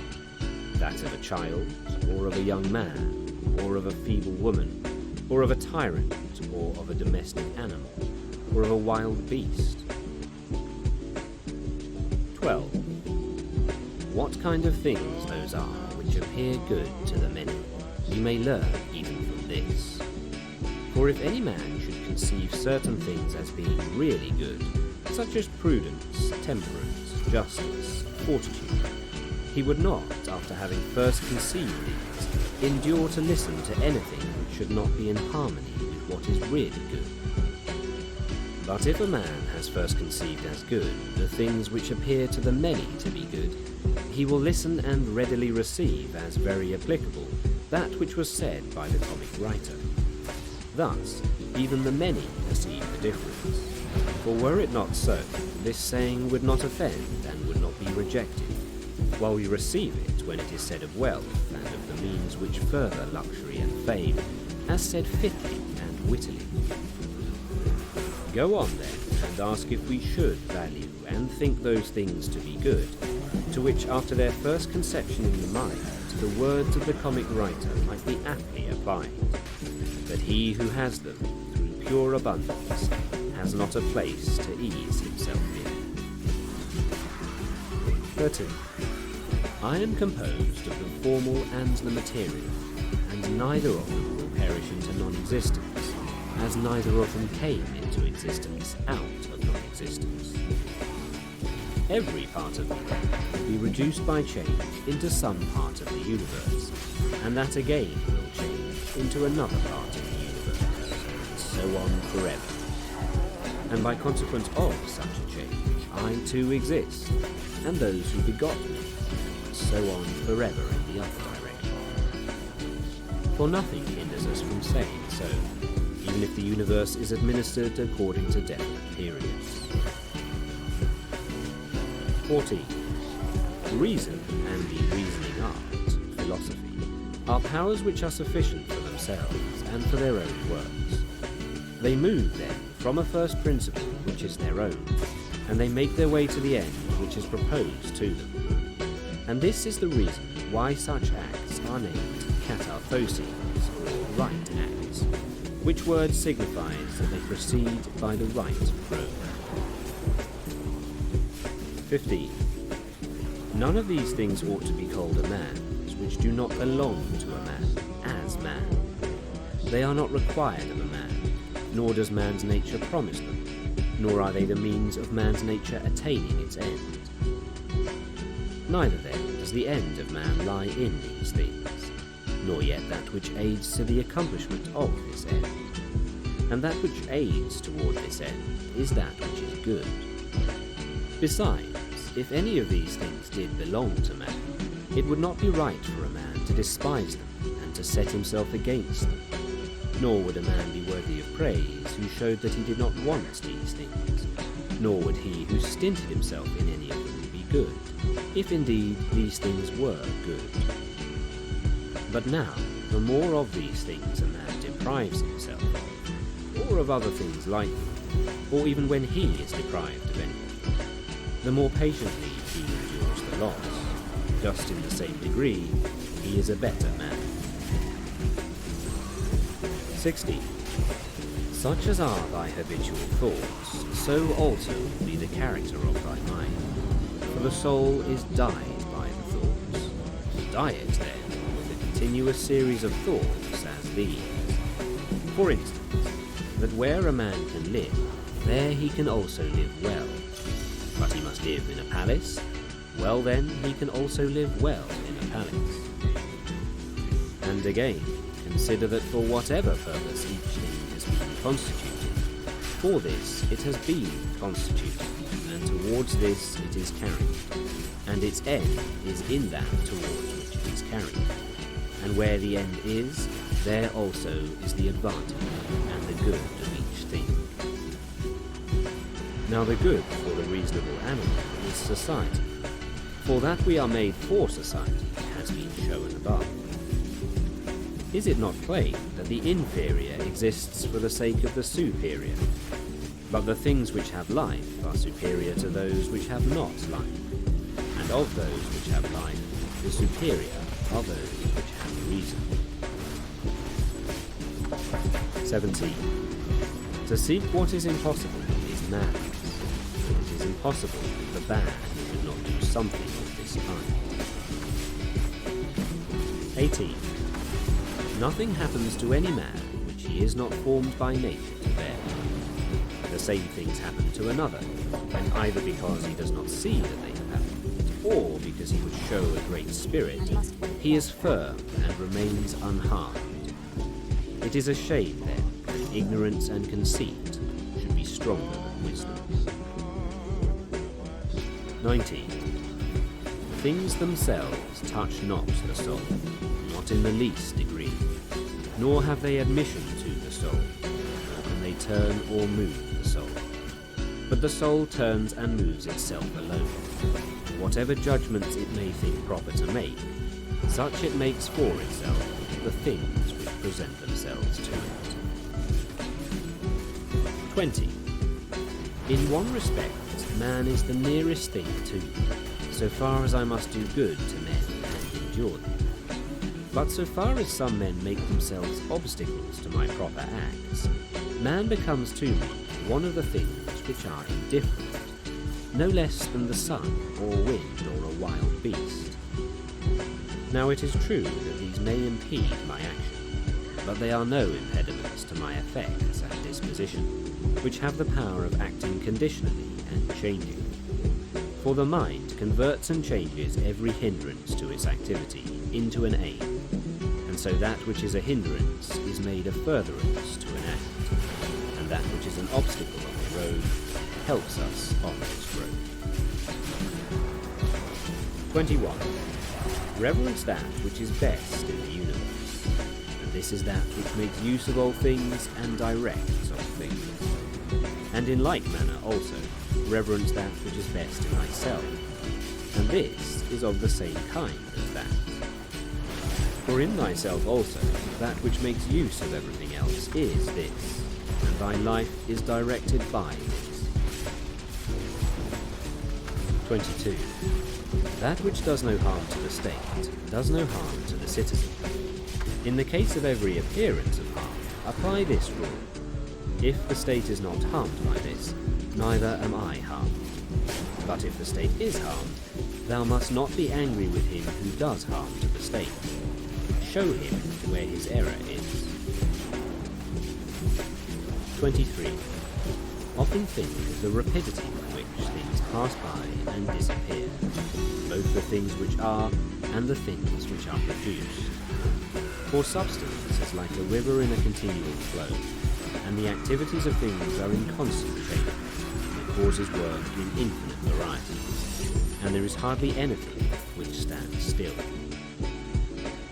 That of a child, or of a young man, or of a feeble woman, or of a tyrant, or of a domestic animal, or of a wild beast? 12. What kind of things those are which appear good to the many, we may learn even from this. For if any man should conceive certain things as being really good, such as prudence, temperance, justice, fortitude, he would not, after having first conceived these, endure to listen to anything which should not be in harmony with what is really good. But if a man has first conceived as good the things which appear to the many to be good, he will listen and readily receive as very applicable that which was said by the comic writer. Thus, even the many perceive the difference. For were it not so, this saying would not offend and would not be rejected, while we receive it when it is said of wealth and of the means which further luxury and fame, as said fitly and wittily. Go on then, and ask if we should value and think those things to be good, to which after their first conception in the mind, the words of the comic writer might be aptly applied, that he who has them, through pure abundance, has not a place to ease himself in. 13. I am composed of the formal and the material, and neither of them will perish into non-existence, as neither of them came into existence out of non-existence. Every part of me will be reduced by change into some part of the universe, and that again will change into another part of the universe, and so on forever. And by consequence of such a change, I too exist, and those who begot me, and so on forever in the other direction. For nothing hinders us from saying so, even if the universe is administered according to definite periods. 14. Reason and the reasoning art, philosophy, are powers which are sufficient for themselves and for their own works. They move, then, from a first principle which is their own, and they make their way to the end which is proposed to them. And this is the reason why such acts are named katarthoses, or right acts, which word signifies that they proceed by the right road. 15. None of these things ought to be called a man's which do not belong to a man, as man. They are not required of a man, nor does man's nature promise them, nor are they the means of man's nature attaining its end. Neither then does the end of man lie in these things, nor yet that which aids to the accomplishment of this end. And that which aids toward this end is that which is good. Besides, if any of these things did belong to man, it would not be right for a man to despise them and to set himself against them. Nor would a man be worthy of praise who showed that he did not want these things, nor would he who stinted himself in any of them be good, if indeed these things were good. But now, the more of these things a man deprives himself of, or of other things like them, or even when he is deprived of any of them, the more patiently he endures the loss. Just in the same degree, he is a better man. 16. Such as are thy habitual thoughts, so also will be the character of thy mind. For the soul is dyed by the thoughts. Dye it, then, with a continuous series of thoughts as these. For instance, that where a man can live, there he can also live well. But he must live in a palace. Well then, he can also live well in a palace. And again, consider that for whatever purpose each thing has been constituted, for this it has been constituted, and towards this it is carried, and its end is in that towards which it is carried. And where the end is, there also is the advantage and the good of each thing. Now the good for the reasonable animal is society, for that we are made for society has been shown above. Is it not plain that the inferior exists for the sake of the superior? But the things which have life are superior to those which have not life, and of those which have life, the superior are those which have reason. 17. To seek what is impossible is madness. It is impossible that the bad should not do something of this kind. 18. Nothing happens to any man which he is not formed by nature to bear. The same things happen to another, and either because he does not see that they have happened, or because he would show a great spirit, he is firm and remains unharmed. It is a shame, then, that ignorance and conceit should be stronger than wisdom. 19. Things themselves touch not the soul, not in the least degree, nor have they admission to the soul, nor can they turn or move the soul. But the soul turns and moves itself alone. Whatever judgments it may think proper to make, such it makes for itself the things which present themselves to it. 20. In one respect, man is the nearest thing to me, so far as I must do good to men and endure them. But so far as some men make themselves obstacles to my proper acts, man becomes to me one of the things which are indifferent, no less than the sun, or wind, or a wild beast. Now it is true that these may impede my action, but they are no impediments to my effects and disposition, which have the power of acting conditionally and changing. For the mind converts and changes every hindrance to its activity into an aim, and so that which is a hindrance is made a furtherance to an act, and that which is an obstacle on the road helps us on this road. 21. Reverence that which is best in the universe, and this is that which makes use of all things and directs all things. And in like manner also, reverence that which is best in thyself, and this is of the same kind as that. For in thyself also, that which makes use of everything else is this, and thy life is directed by this. 22. That which does no harm to the state does no harm to the citizen. In the case of every appearance of harm, apply this rule. If the state is not harmed by this, neither am I harmed. But if the state is harmed, thou must not be angry with him who does harm to the state. Show him where his error is. 23. Often think of the rapidity with which things pass by and disappear, both the things which are and the things which are produced. For substance is like a river in a continual flow, and the activities of things are in constant change. It causes work in infinite variety, and there is hardly anything which stands still.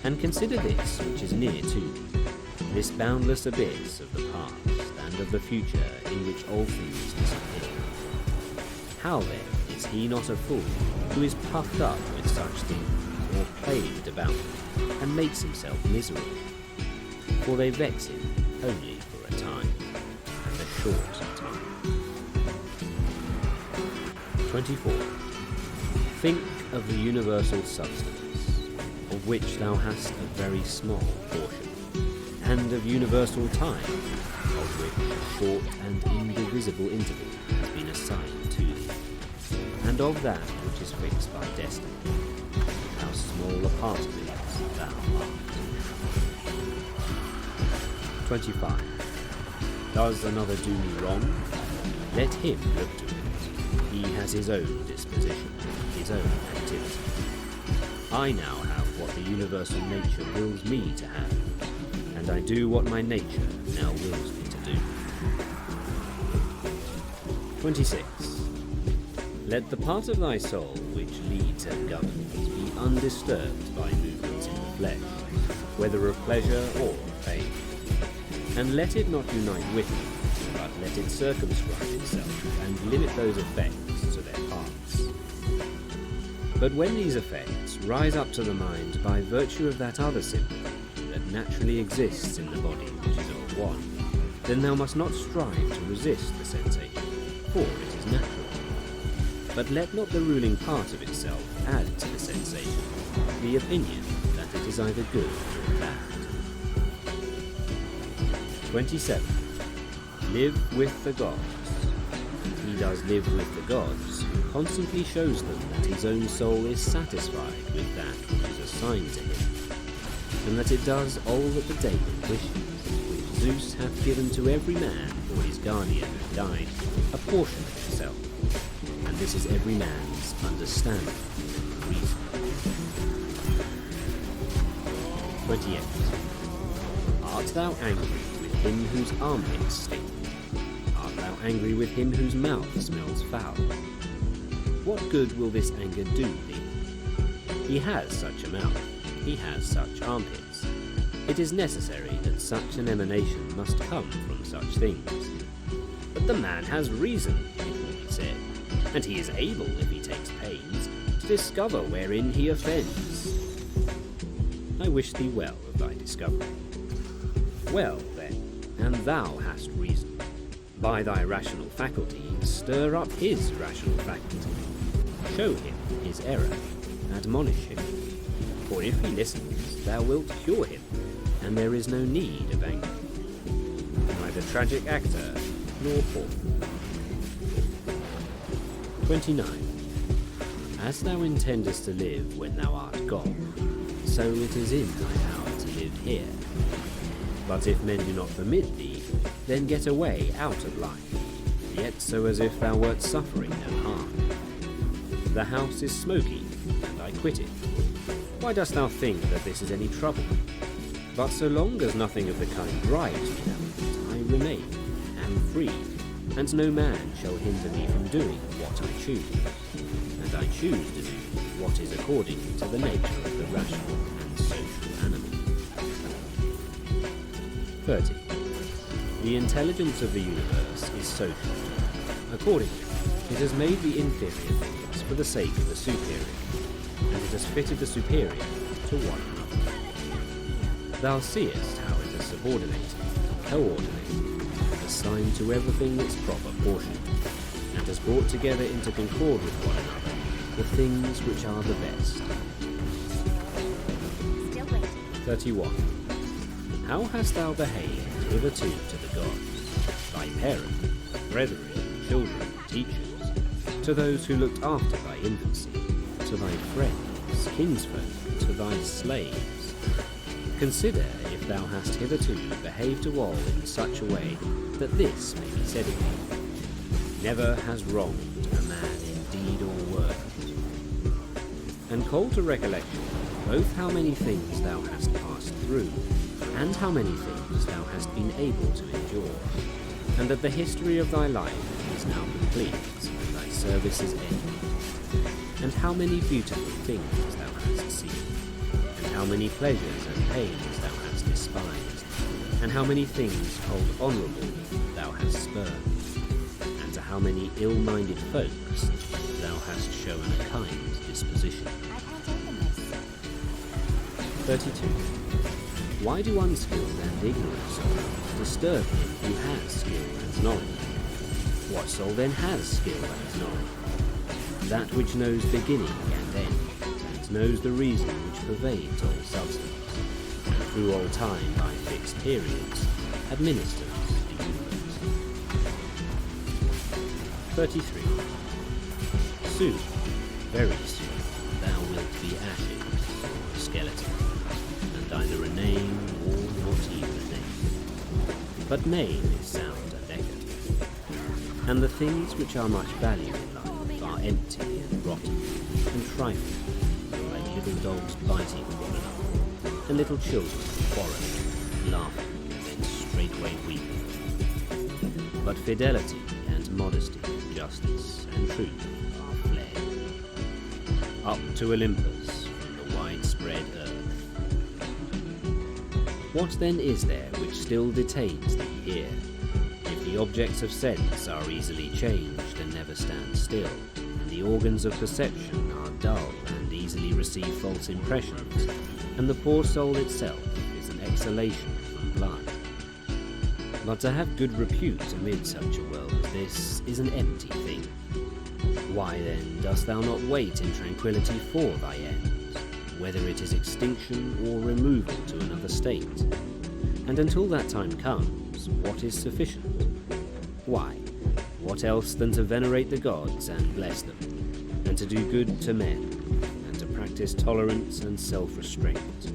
And consider this which is near to you, this boundless abyss of the past and of the future in which all things disappear. How then is he not a fool who is puffed up with such things, or plagued about them, and makes himself miserable? For they vex him only for a time, and a short time. 24. Think of the universal substance, of which thou hast a very small portion, and of universal time, of which a short and indivisible interval has been assigned to thee, and of that which is fixed by destiny, how small a part of it thou art. 25. Does another do me wrong? Let him look to it. He has his own disposition, his own activity. I now have what the universal nature wills me to have, and I do what my nature now wills me to do. 26. Let the part of thy soul which leads and governs be undisturbed by movements in the flesh, whether of pleasure or of pain. And let it not unite with it, but let it circumscribe itself and limit those effects to their parts. But when these effects rise up to the mind by virtue of that other symptom that naturally exists in the body which is of one, then thou must not strive to resist the sensation, for it is natural. But let not the ruling part of itself add to the sensation the opinion that it is either good or bad. 27. Live with the gods. And he does live with the gods, who constantly shows them that his own soul is satisfied with that which is assigned to him, and that it does all that the Daemon wishes, which Zeus hath given to every man or his guardian who died, a portion of himself, and this is every man's understanding and reason. 28. Art thou angry with him whose armpits stink? Art thou angry with him whose mouth smells foul? What good will this anger do thee? He has such a mouth, he has such armpits. It is necessary that such an emanation must come from such things. But the man has reason, it will be said, and he is able, if he takes pains, to discover wherein he offends. I wish thee well of thy discovery. Well, then, and thou hast reason. By thy rational faculty, stir up his rational faculty. Show him his error, admonish him. For if he listens, thou wilt cure him, and there is no need of anger. Neither tragic actor nor poor. 29. As thou intendest to live when thou art gone, so it is in thy power to live here. But if men do not permit thee, then get away out of life, yet so as if thou wert suffering no harm. The house is smoky, and I quit it. Why dost thou think that this is any trouble? But so long as nothing of the kind drives me out, I remain, am free, and no man shall hinder me from doing what I choose. And I choose to do what is according to the nature of the rational and social animal. 30. The intelligence of the universe is social. Accordingly, it has made the inferior things for the sake of the superior, and it has fitted the superior to one another. Thou seest how it has subordinated, coordinated, and assigned to everything its proper portion, and has brought together into concord with one another the things which are the best. Still waiting. 31. How hast thou behaved hitherto to the gods, thy parents, brethren, children, teachers, to those who looked after thy infancy, to thy friends, kinsfolk, to thy slaves? Consider if thou hast hitherto behaved to all in such a way that this may be said of thee. Never has wronged a man in deed or word. And call to recollection both how many things thou hast passed through, and how many things thou hast been able to endure, and that the history of thy life is now complete, and thy service is ended, and how many beautiful things thou hast seen, and how many pleasures and pains thou hast despised, and how many things called honourable thou hast spurned, and to how many ill-minded folks thou hast shown a kind disposition. I can't open this. 32. Why do unskilled and ignorant souls disturb him who has skill and knowledge? What soul then has skill and knowledge? That which knows beginning and end, and knows the reason which pervades all substance, and through all time by fixed periods administers the universe. 33. Soon, very soon, thou wilt be ashes, or a skeleton, and either a name or not even a name. But name is sound. and the things which are much valued in life are empty and rotten, and trifling, like little dogs biting one another, and little children quarrelling, laughing, and then straightway weeping. But fidelity and modesty, justice and truth are fled. Up to Olympus from the widespread earth. What then is there which still detains thee here? If the objects of sense are easily changed and never stand still, and the organs of perception are dull and easily receive false impressions, and the poor soul itself is an exhalation from blood. But to have good repute amid such a world as this is an empty thing. Why then dost thou not wait in tranquillity for thy end, whether it is extinction or removal to another state? And until that time comes, what is sufficient? Why, what else than to venerate the gods and bless them, and to do good to men, and to practice tolerance and self-restraint?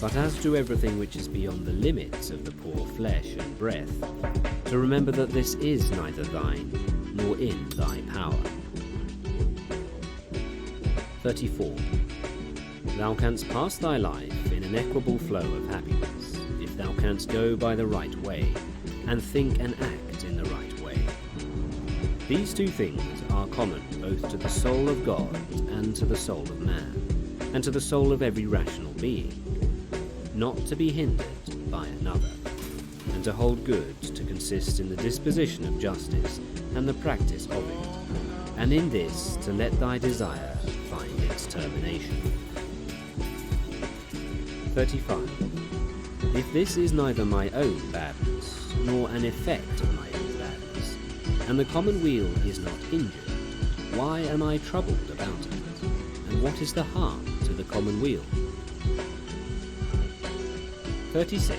But as to everything which is beyond the limits of the poor flesh and breath, to remember that this is neither thine, nor in thy power. 34. Thou canst pass thy life in an equable flow of happiness, if thou canst go by the right way, and think and act in the right way. These two things are common both to the soul of God and to the soul of man, and to the soul of every rational being, not to be hindered by another, and to hold good to consist in the disposition of justice and the practice of it, and in this to let thy desire find its termination. 35. If this is neither my own badness, nor an effect of my own badness, and the common weal is not injured, why am I troubled about it? And what is the harm to the common weal? 36.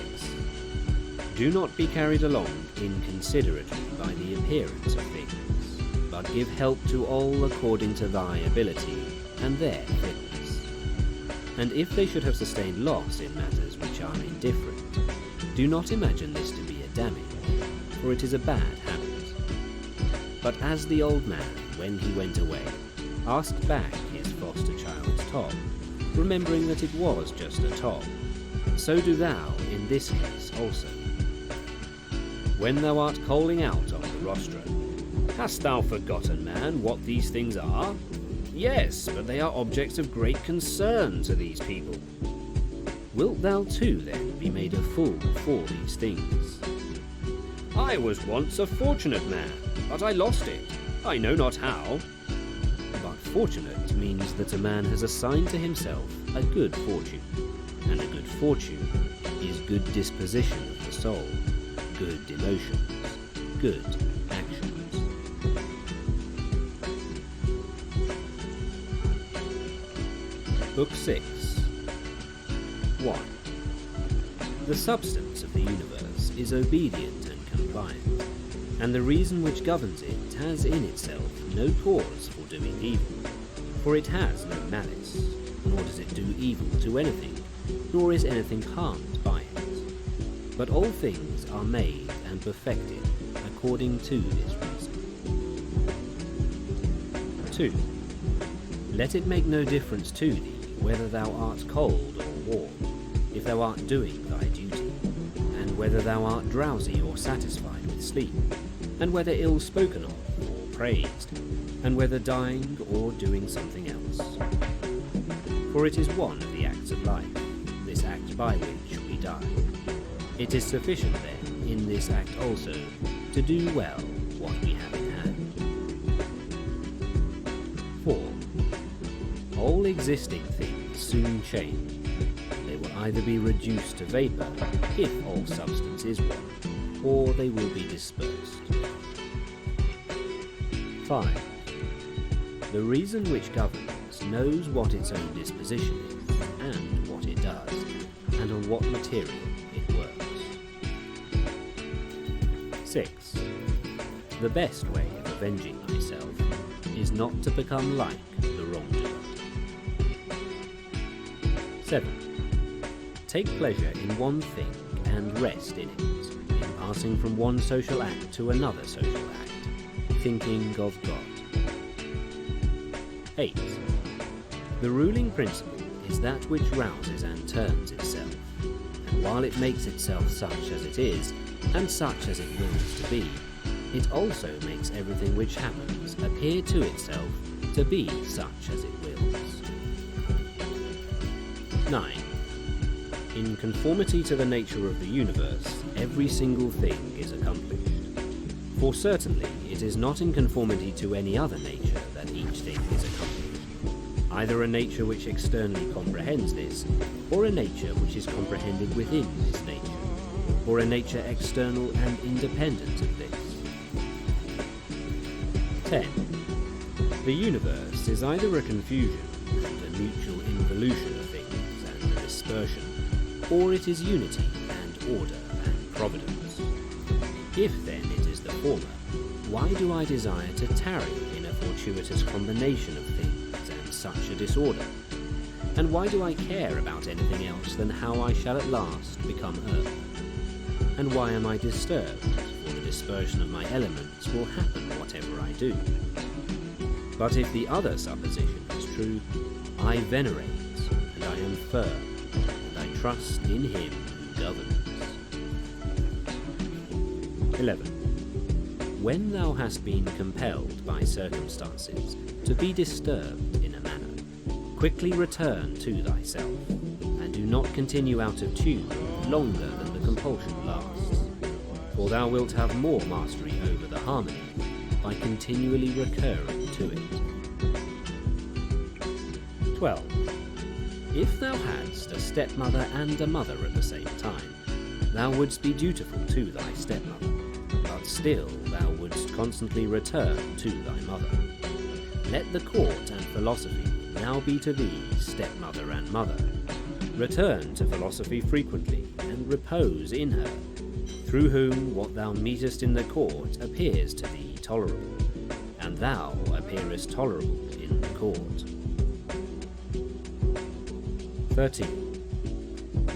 Do not be carried along inconsiderately by the appearance of things, but give help to all according to thy ability and their fitness. And if they should have sustained loss in matters which are indifferent, do not imagine this to be a damage, for it is a bad habit. But as the old man, when he went away, asked back his foster child's top, remembering that it was just a top, so do thou in this case also. When thou art coaling out on the rostrum, hast thou forgotten, man, what these things are? Yes, but they are objects of great concern to these people. Wilt thou too then be made a fool for these things? I was once a fortunate man, but I lost it, I know not how. But fortunate means that a man has assigned to himself a good fortune, and a good fortune is good disposition of the soul, good emotions, good actions. Book 6. 1. The substance of the universe is obedient and compliant, and the reason which governs it has in itself no cause for doing evil, for it has no malice, nor does it do evil to anything, nor is anything harmed by it. But all things are made and perfected according to this reason. 2. Let it make no difference to thee whether thou art cold or warm, if thou art doing thy duty, and whether thou art drowsy or satisfied with sleep, and whether ill spoken of or praised, and whether dying or doing something else. For it is one of the acts of life, this act by which we die. It is sufficient then, in this act also, to do well what we have in hand. 4. All existing things soon change. They will either be reduced to vapour, if all substance is one, or they will be dispersed. 5. The reason which governs knows what its own disposition is, and what it does, and on what material it works. 6. The best way of avenging thyself is not to become like the wrongdoer. 7. Take pleasure in one thing and rest in it, passing from one social act to another social act, thinking of God. 8. The ruling principle is that which rouses and turns itself, and while it makes itself such as it is, and such as it wills to be, it also makes everything which happens appear to itself to be such as it wills. 9. In conformity to the nature of the universe, every single thing is accomplished. For certainly it is not in conformity to any other nature that each thing is accomplished, either a nature which externally comprehends this, or a nature which is comprehended within this nature, or a nature external and independent of this. 10. The universe is either a confusion and a mutual involution of things and a dispersion, or it is unity and order and providence. If then it is the former, why do I desire to tarry in a fortuitous combination of things and such a disorder? And why do I care about anything else than how I shall at last become earth? And why am I disturbed? For the dispersion of my elements will happen whatever I do. But if the other supposition is true, I venerate, and I am firm, and I trust in him who governs. 11. When thou hast been compelled by circumstances to be disturbed in a manner, quickly return to thyself, and do not continue out of tune longer than the compulsion lasts, for thou wilt have more mastery over the harmony by continually recurring to it. 12. If thou hadst a stepmother and a mother at the same time, thou wouldst be dutiful to thy stepmother, but still thou wouldst constantly return to thy mother. Let the court and philosophy now be to thee stepmother and mother. Return to philosophy frequently, and repose in her, through whom what thou meetest in the court appears to thee tolerable, and thou appearest tolerable in the court. 13.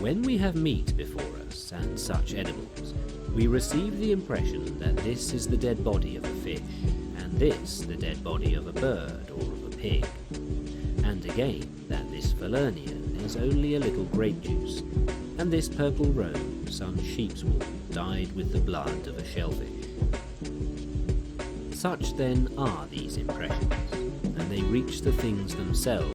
When we have meat before us and such edibles, we receive the impression that this is the dead body of a fish, and this the dead body of a bird or of a pig, and again that this Falernian is only a little grape juice, and this purple robe some sheep's wool dyed with the blood of a shellfish. Such then are these impressions, and they reach the things themselves